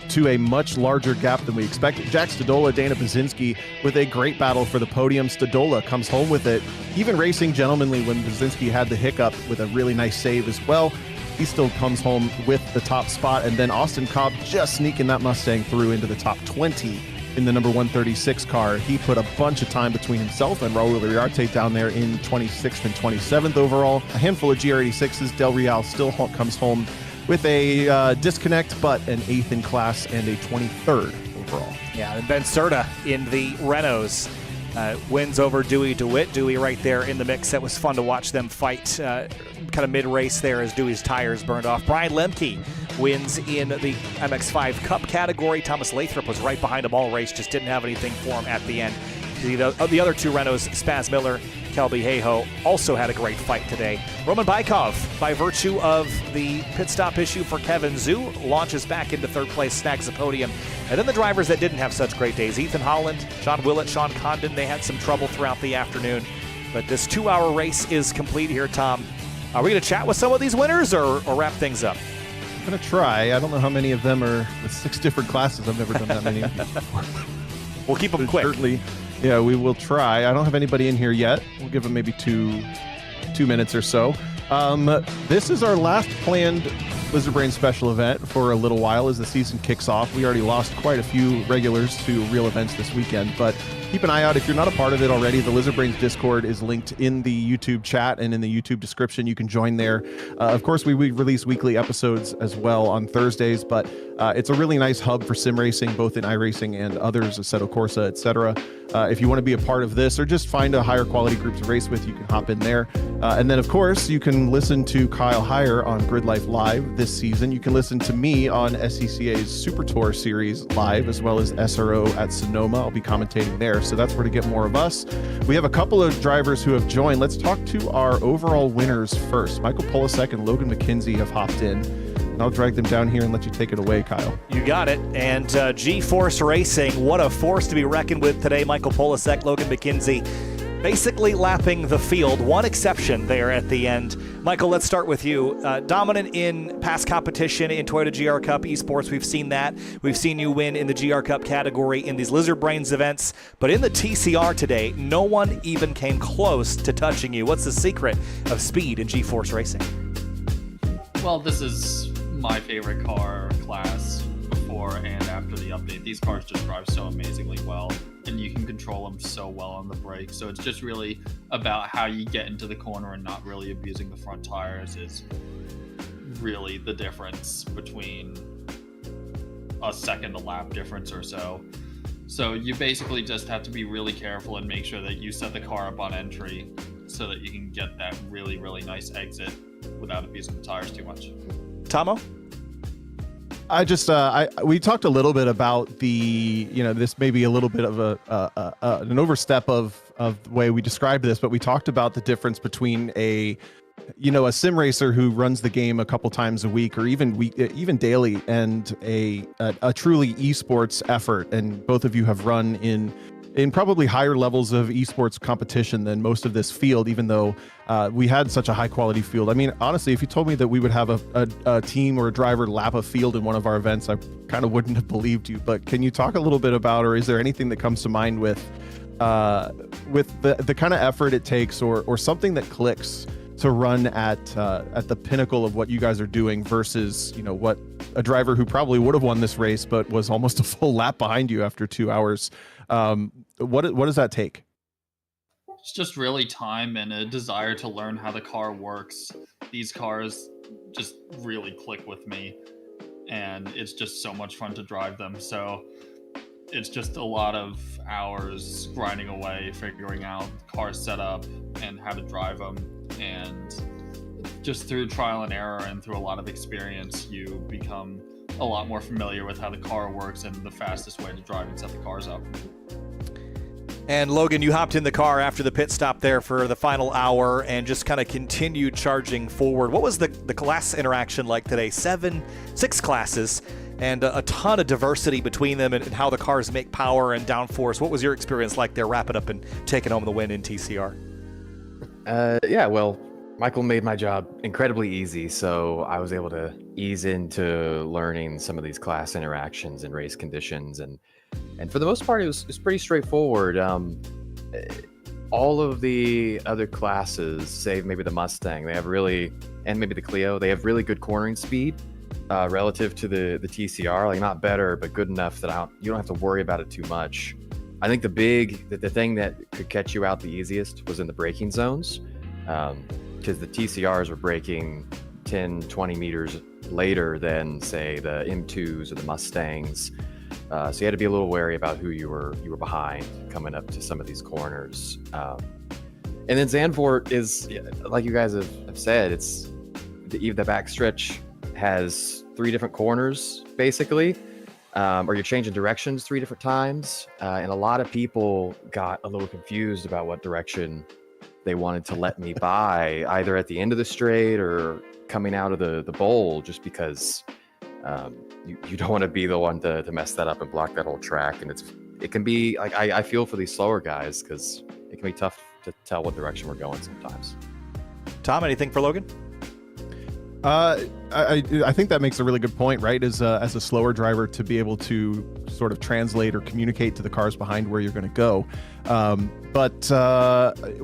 to a much larger gap than we expected. Jack Stadola, Dana Baczynski with a great battle for the podium. Stadola comes home with it, even racing gentlemanly when Baczynski had the hiccup with a really nice save as well. He still comes home with the top spot, and then Austin Cobb just sneaking that Mustang through into the top 20 in the number 136 car. He put a bunch of time between himself and Raul Iriarte down there in 26th and 27th overall. A handful of GR86s. Del Real still comes home with a disconnect, but an 8th in class and a 23rd overall. Yeah, and Ben Serta in the Renaults wins over Dewey DeWitt. Dewey right there in the mix. That was fun to watch them fight kind of mid-race there as Dewey's tires burned off. Brian Lemke wins in the MX-5 Cup category. Thomas Lathrop was right behind him all race, just didn't have anything for him at the end. The other two Renaults, Spaz Miller, Kelby Hayhoe, also had a great fight today. Roman Bykov, by virtue of the pit stop issue for Kevin Zhu, launches back into 3rd place, snags the podium. And then the drivers that didn't have such great days, Ethan Holland, Sean Willett, Sean Condon, they had some trouble throughout the afternoon. But this 2-hour race is complete here, Tom. Are we going to chat with some of these winners or wrap things up? I'm going to try. I don't know how many of them are with 6 different classes. I've never done that many before. We'll keep them quick. Certainly. Yeah, we will try. I don't have anybody in here yet. We'll give them maybe two minutes or so. This is our last planned Lizard Brain special event for a little while as the season kicks off. We already lost quite a few regulars to real events this weekend, but keep an eye out. If you're not a part of it already, the Lizard Brains Discord is linked in the YouTube chat and in the YouTube description. You can join there. Of course, we release weekly episodes as well on Thursdays, but it's a really nice hub for sim racing, both in iRacing and others, Assetto Corsa, etc. If you want to be a part of this or just find a higher quality group to race with, you can hop in there. And then, of course, you can listen to Kyle Heyer on Grid Life Live this season. You can listen to me on SCCA's Super Tour series live, as well as SRO at Sonoma. I'll be commentating there, so that's where to get more of us. We have a couple of drivers who have joined. Let's talk to our overall winners first. Michael Polasek and Logan McKenzie have hopped in. And I'll drag them down here and let you take it away, Kyle. You got it. And G-Force Racing, what a force to be reckoned with today. Michael Polasek, Logan McKenzie, basically lapping the field. One exception there at the end. Michael, let's start with you. Dominant in past competition in Toyota GR Cup Esports. We've seen that. We've seen you win in the GR Cup category in these Lizard Brains events. But in the TCR today, no one even came close to touching you. What's the secret of speed in G-Force Racing? Well, this is my favorite car class before and after the update. These cars just drive so amazingly well, and you can control them so well on the brakes. So it's just really about how you get into the corner and not really abusing the front tires is really the difference between a second a lap difference or so. So you basically just have to be really careful and make sure that you set the car up on entry so that you can get that really, really nice exit without abusing the tires too much. Tomo? I just we talked a little bit about this may be a little bit of an overstep of the way we described this, but we talked about the difference between a sim racer who runs the game a couple times a week or even daily, and a truly esports effort. And both of you have run in probably higher levels of esports competition than most of this field, even though we had such a high quality field. I mean, honestly, if you told me that we would have a team or a driver lap a field in one of our events, I kind of wouldn't have believed you. But can you talk a little bit about, or is there anything that comes to mind with the kind of effort it takes, or something that clicks to run at the pinnacle of what you guys are doing versus what a driver who probably would have won this race but was almost a full lap behind you after 2 hours? What does that take? It's just really time and a desire to learn how the car works. These cars just really click with me, and it's just so much fun to drive them. So it's just a lot of hours grinding away, figuring out car setup and how to drive them. And just through trial and error and through a lot of experience, you become a lot more familiar with how the car works and the fastest way to drive and set the cars up. And Logan, you hopped in the car after the pit stop there for the final hour and just kind of continued charging forward. What was the class interaction like today? 6 classes and a ton of diversity between them, and how the cars make power and downforce. What was your experience like there, wrapping up and taking home the win in TCR? Yeah, well, Michael made my job incredibly easy, so I was able to ease into learning some of these class interactions and race conditions, and for the most part, it was pretty straightforward. All of the other classes, save maybe the Mustang, and maybe the Clio, they have really good cornering speed relative to the TCR. Like, not better, but good enough that you don't have to worry about it too much. I think the thing that could catch you out the easiest was in the braking zones, because the TCRs were braking 10, 20 meters later than, say, the M2s or the Mustangs. So you had to be a little wary about who you were behind coming up to some of these corners. And then Zandvoort is, like you guys have said, it's the back stretch has 3 different corners, basically. Or you're changing directions 3 different times. And a lot of people got a little confused about what direction they wanted to let me by, either at the end of the straight or coming out of the bowl, just because you don't want to be the one to mess that up and block that whole track. And it can be like, I feel for these slower guys, because it can be tough to tell what direction we're going sometimes. Tom, anything for Logan? I think that makes a really good point, right? As a slower driver, to be able to sort of translate or communicate to the cars behind where you're going to go. But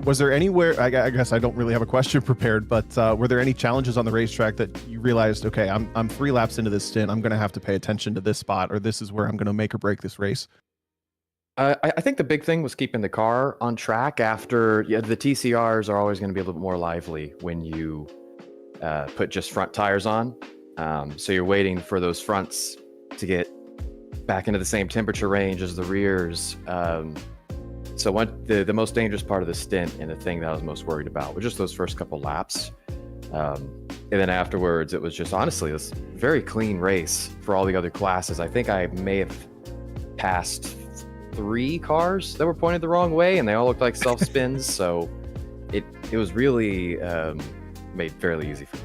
was there anywhere, I guess I don't really have a question prepared, but were there any challenges on the racetrack that you realized, okay, I'm 3 laps into this stint, I'm going to have to pay attention to this spot, or this is where I'm going to make or break this race? I think the big thing was keeping the car on track after, the TCRs are always going to be a little bit more lively when you put just front tires on. So you're waiting for those fronts to get back into the same temperature range as the rears. So the most dangerous part of the stint, and the thing that I was most worried about, was just those first couple laps. And then afterwards, it was just honestly this very clean race for all the other classes. I think I may have passed 3 cars that were pointed the wrong way, and they all looked like self spins. So it was really made fairly easy for me.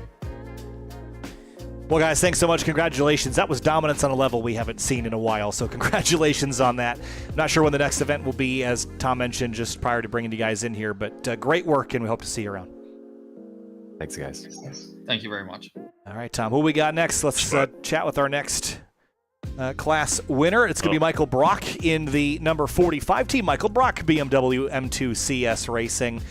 Well, guys, thanks so much. Congratulations. That was dominance on a level we haven't seen in a while, so congratulations on that. I'm not sure when the next event will be, as Tom mentioned just prior to bringing you guys in here, but great work, and we hope to see you around. Thanks, guys. Thank you very much. All right, Tom, who we got next? Let's chat with our next class winner. It's going to be Michael Brock in the number 45 team. Michael Brock, BMW M2 CS Racing.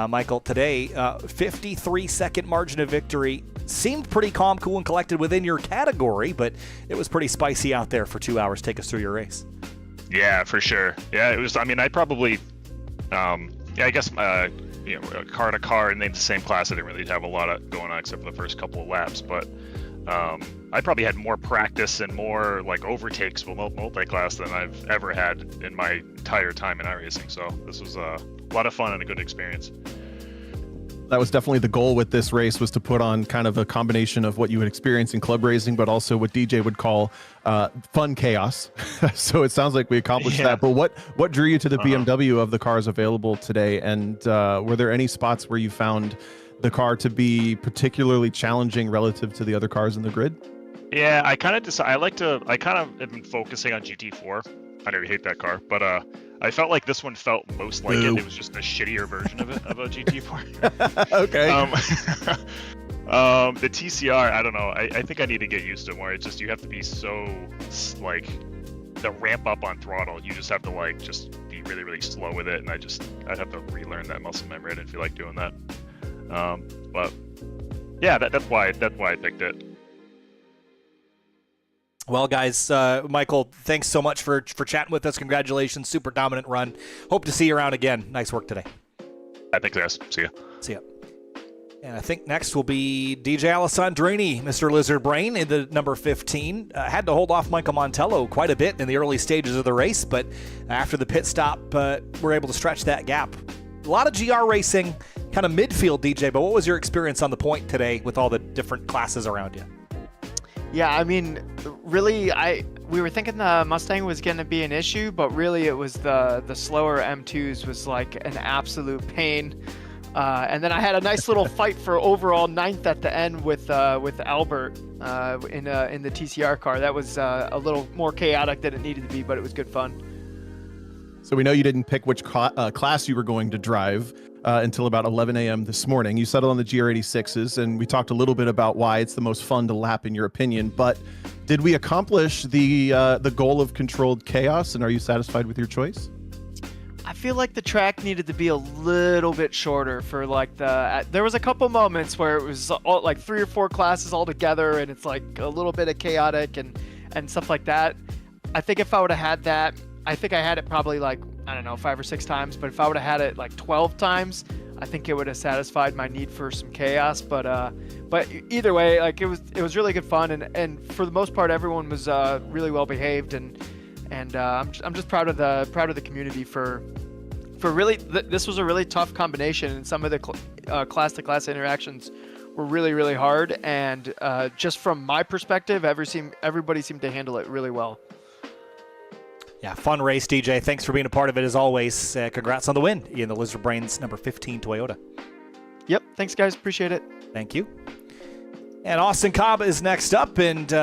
Michael, today, 53-second margin of victory. Seemed pretty calm, cool, and collected within your category, but it was pretty spicy out there for 2 hours. Take us through your race. Yeah, for sure. Yeah, it was. I mean, I probably, I guess, car to car and in the same class, I didn't really have a lot of going on except for the first couple of laps, but I probably had more practice and more like overtakes with multi-class than I've ever had in my entire time in iRacing. So this was a lot of fun and a good experience. That was definitely the goal with this race, was to put on kind of a combination of what you would experience in club racing, but also what DJ would call fun chaos. So it sounds like we accomplished that. But what drew you to the BMW of the cars available today? And were there any spots where you found the car to be particularly challenging relative to the other cars in the grid? Yeah, I kind of have been focusing on GT4. I know you hate that car, but I felt like this one felt most like it. It was just a shittier version of it, of a GT4. Okay. The TCR, I don't know. I think I need to get used to it more. It's just, you have to be so, like, the ramp up on throttle. You just have to, like, just be really, really slow with it. And I'd have to relearn that muscle memory. I didn't feel like doing that. But yeah, that's why I picked it. Well, guys, Michael, thanks so much for chatting with us. Congratulations, super dominant run. Hope to see you around again. Nice work today. I think guys. See ya. See ya. And I think next will be DJ Alessandrini, Mr. Lizard Brain, in the number 15. Had to hold off Michael Montello quite a bit in the early stages of the race, but after the pit stop, we're able to stretch that gap. A lot of GR racing, kind of midfield, DJ, but what was your experience on the point today with all the different classes around you? Yeah, I mean, really, we were thinking the Mustang was going to be an issue, but really it was the slower M2s was like an absolute pain. And then I had a nice little fight for overall 9th at the end with Albert in the TCR car. That was a little more chaotic than it needed to be, but it was good fun. So we know you didn't pick which class you were going to drive until about 11 a.m. this morning. You settled on the GR86s, and we talked a little bit about why it's the most fun to lap in your opinion. But did we accomplish the goal of controlled chaos, and are you satisfied with your choice? I feel like the track needed to be a little bit shorter for like there was a couple moments where it was all, like 3 or 4 classes all together, and it's like a little bit of chaotic and stuff like that. I think if I would have had that, I think I had it probably like, I don't know, 5 or 6 times, but if I would have had it like 12 times, I think it would have satisfied my need for some chaos. But either way, like it was really good fun, and for the most part, everyone was really well behaved, and I'm just proud of the community for really this was a really tough combination, and some of the class to class interactions were really, really hard, and just from my perspective, everybody seemed to handle it really well. Yeah, fun race, DJ. Thanks for being a part of it as always. Congrats on the win in the Lizard Brains number 15 Toyota. Yep, thanks guys, appreciate it. Thank you. And Austin Cobb is next up, and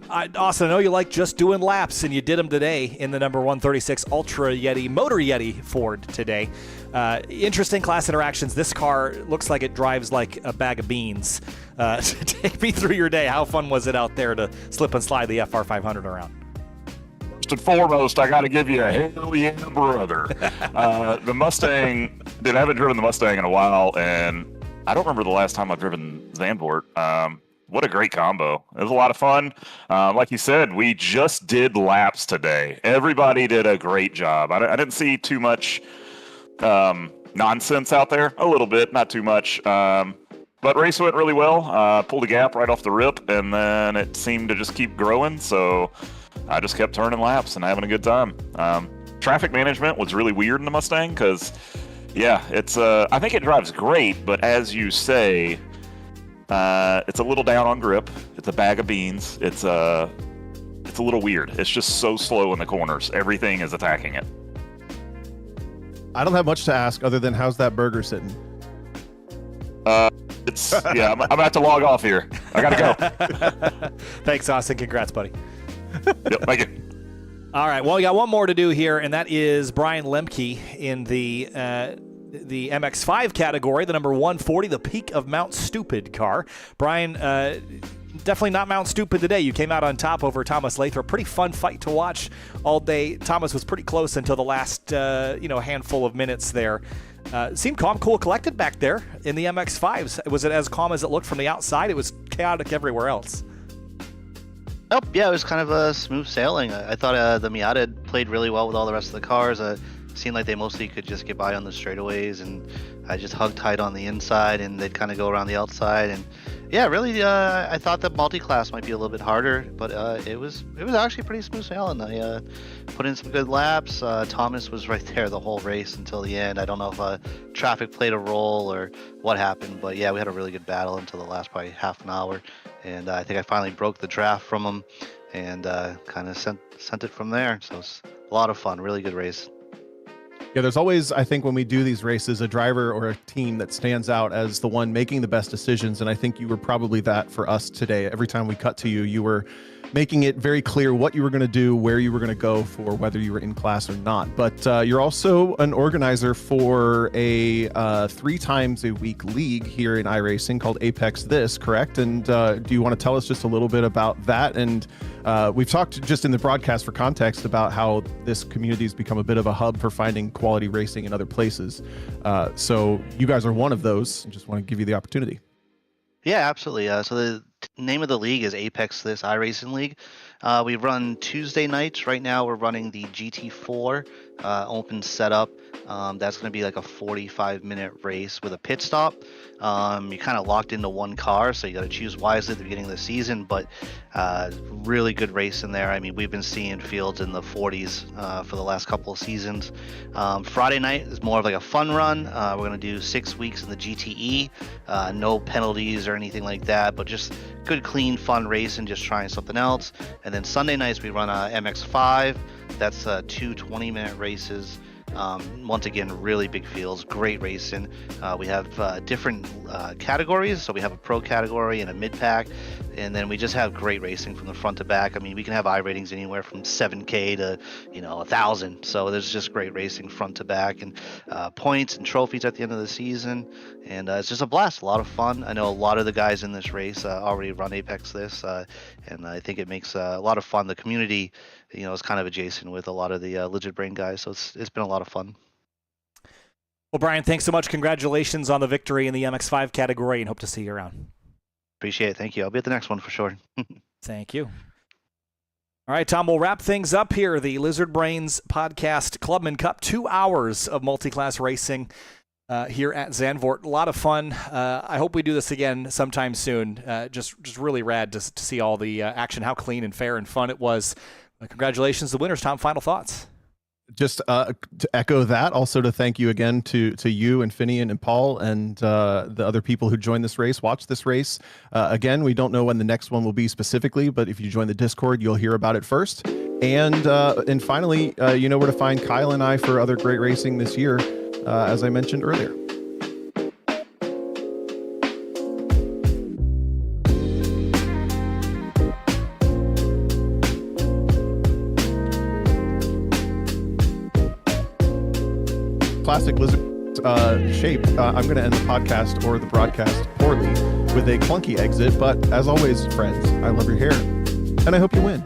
Austin, I know you like just doing laps, and you did them today in the number 136 Ultra Yeti Motor Yeti Ford today. Interesting class interactions. This car looks like it drives like a bag of beans. Take me through your day. How fun was it out there to slip and slide the FR500 around? First and foremost, I got to give you a hell yeah, brother. The Mustang, I haven't driven the Mustang in a while, and I don't remember the last time I've driven Zandvoort. What a great combo. It was a lot of fun. Like you said, we just did laps today. Everybody did a great job. I didn't see too much nonsense out there. A little bit, not too much. But race went really well. Pulled a gap right off the rip, and then it seemed to just keep growing. So I just kept turning laps and having a good time. Traffic management was really weird in the Mustang because, yeah, it's I think it drives great, but as you say, it's a little down on grip. It's a bag of beans. It's a little weird. It's just so slow in the corners. Everything is attacking it. I don't have much to ask other than how's that burger sitting? I'm about to log off here. I gotta go. Thanks, Austin. Congrats, buddy. Yep, thank you. All right. Well, we got one more to do here, and that is Brian Lemke in the MX5 category, the number 140, the Peak of Mount Stupid car. Brian, definitely not Mount Stupid today. You came out on top over Thomas Lathrop. Pretty fun fight to watch all day. Thomas was pretty close until the last handful of minutes there. Seemed calm, cool, collected back there in the MX5s. Was it as calm as it looked from the outside? It was chaotic everywhere else. Nope, yeah, it was kind of a smooth sailing. I thought the Miata had played really well with all the rest of the cars. Seemed like they mostly could just get by on the straightaways, and I just hug tight on the inside, and they'd kind of go around the outside. And yeah, really, I thought that multi-class might be a little bit harder, but it was actually pretty smooth sailing. I put in some good laps. Thomas was right there the whole race until the end. I don't know if traffic played a role or what happened, but yeah, we had a really good battle until the last probably half an hour. And I think I finally broke the draft from him and kind of sent it from there. So it's a lot of fun, really good race. Yeah, there's always, I think, when we do these races, a driver or a team that stands out as the one making the best decisions. And I think you were probably that for us today. Every time we cut to you, you were making it very clear what you were going to do, where you were going to go for whether you were in class or not. But you're also an organizer for a 3 times a week league here in iRacing called Apex This, correct? And do you want to tell us just a little bit about that? And we've talked just in the broadcast for context about how this community has become a bit of a hub for finding quality racing in other places. So you guys are one of those. I just want to give you the opportunity. Yeah, absolutely. So the name of the league is Apex This iRacing League. We run Tuesday nights. Right now we're running the GT4 open setup. That's going to be like a 45-minute race with a pit stop. You're kind of locked into one car, so you got to choose wisely at the beginning of the season, but really good race in there. I mean, we've been seeing fields in the 40s for the last couple of seasons. Friday night is more of like a fun run. We're going to do 6 weeks in the GTE. No penalties or anything like that, but just good, clean, fun race and just trying something else. And then Sunday nights we run MX5. That's 2 20-minute races. Once again, really big fields, great racing. We have different categories. So we have a pro category and a mid-pack, and then we just have great racing from the front to back. I mean, we can have I-ratings anywhere from 7K to 1,000. So there's just great racing front to back, and points and trophies at the end of the season. And it's just a blast, a lot of fun. I know a lot of the guys in this race already run Apex This, and I think it makes a lot of fun. The community, is kind of adjacent with a lot of the Legit Brain guys, so it's been a lot of fun. Well, Brian, thanks so much. Congratulations on the victory in the MX5 category, and hope to see you around. Appreciate it. Thank you. I'll be at the next one for sure. Thank you. All right, Tom, we'll wrap things up here. The Lizard Brains podcast, Clubman Cup, 2 hours of multi-class racing here at Zandvoort. A lot of fun. I hope we do this again sometime soon. Just really rad to see all the action, how clean and fair and fun it was. Congratulations to the winners. Tom, final thoughts. Just to echo that, also to thank you again to you and Finian and Paul and the other people who joined this race, watched this race. Again, we don't know when the next one will be specifically, but if you join the Discord, you'll hear about it first. And finally, you know where to find Kyle and I for other great racing this year, as I mentioned earlier. Classic Lizard shape. I'm going to end the podcast or the broadcast poorly with a clunky exit, but as always, friends, I love your hair, and I hope you win.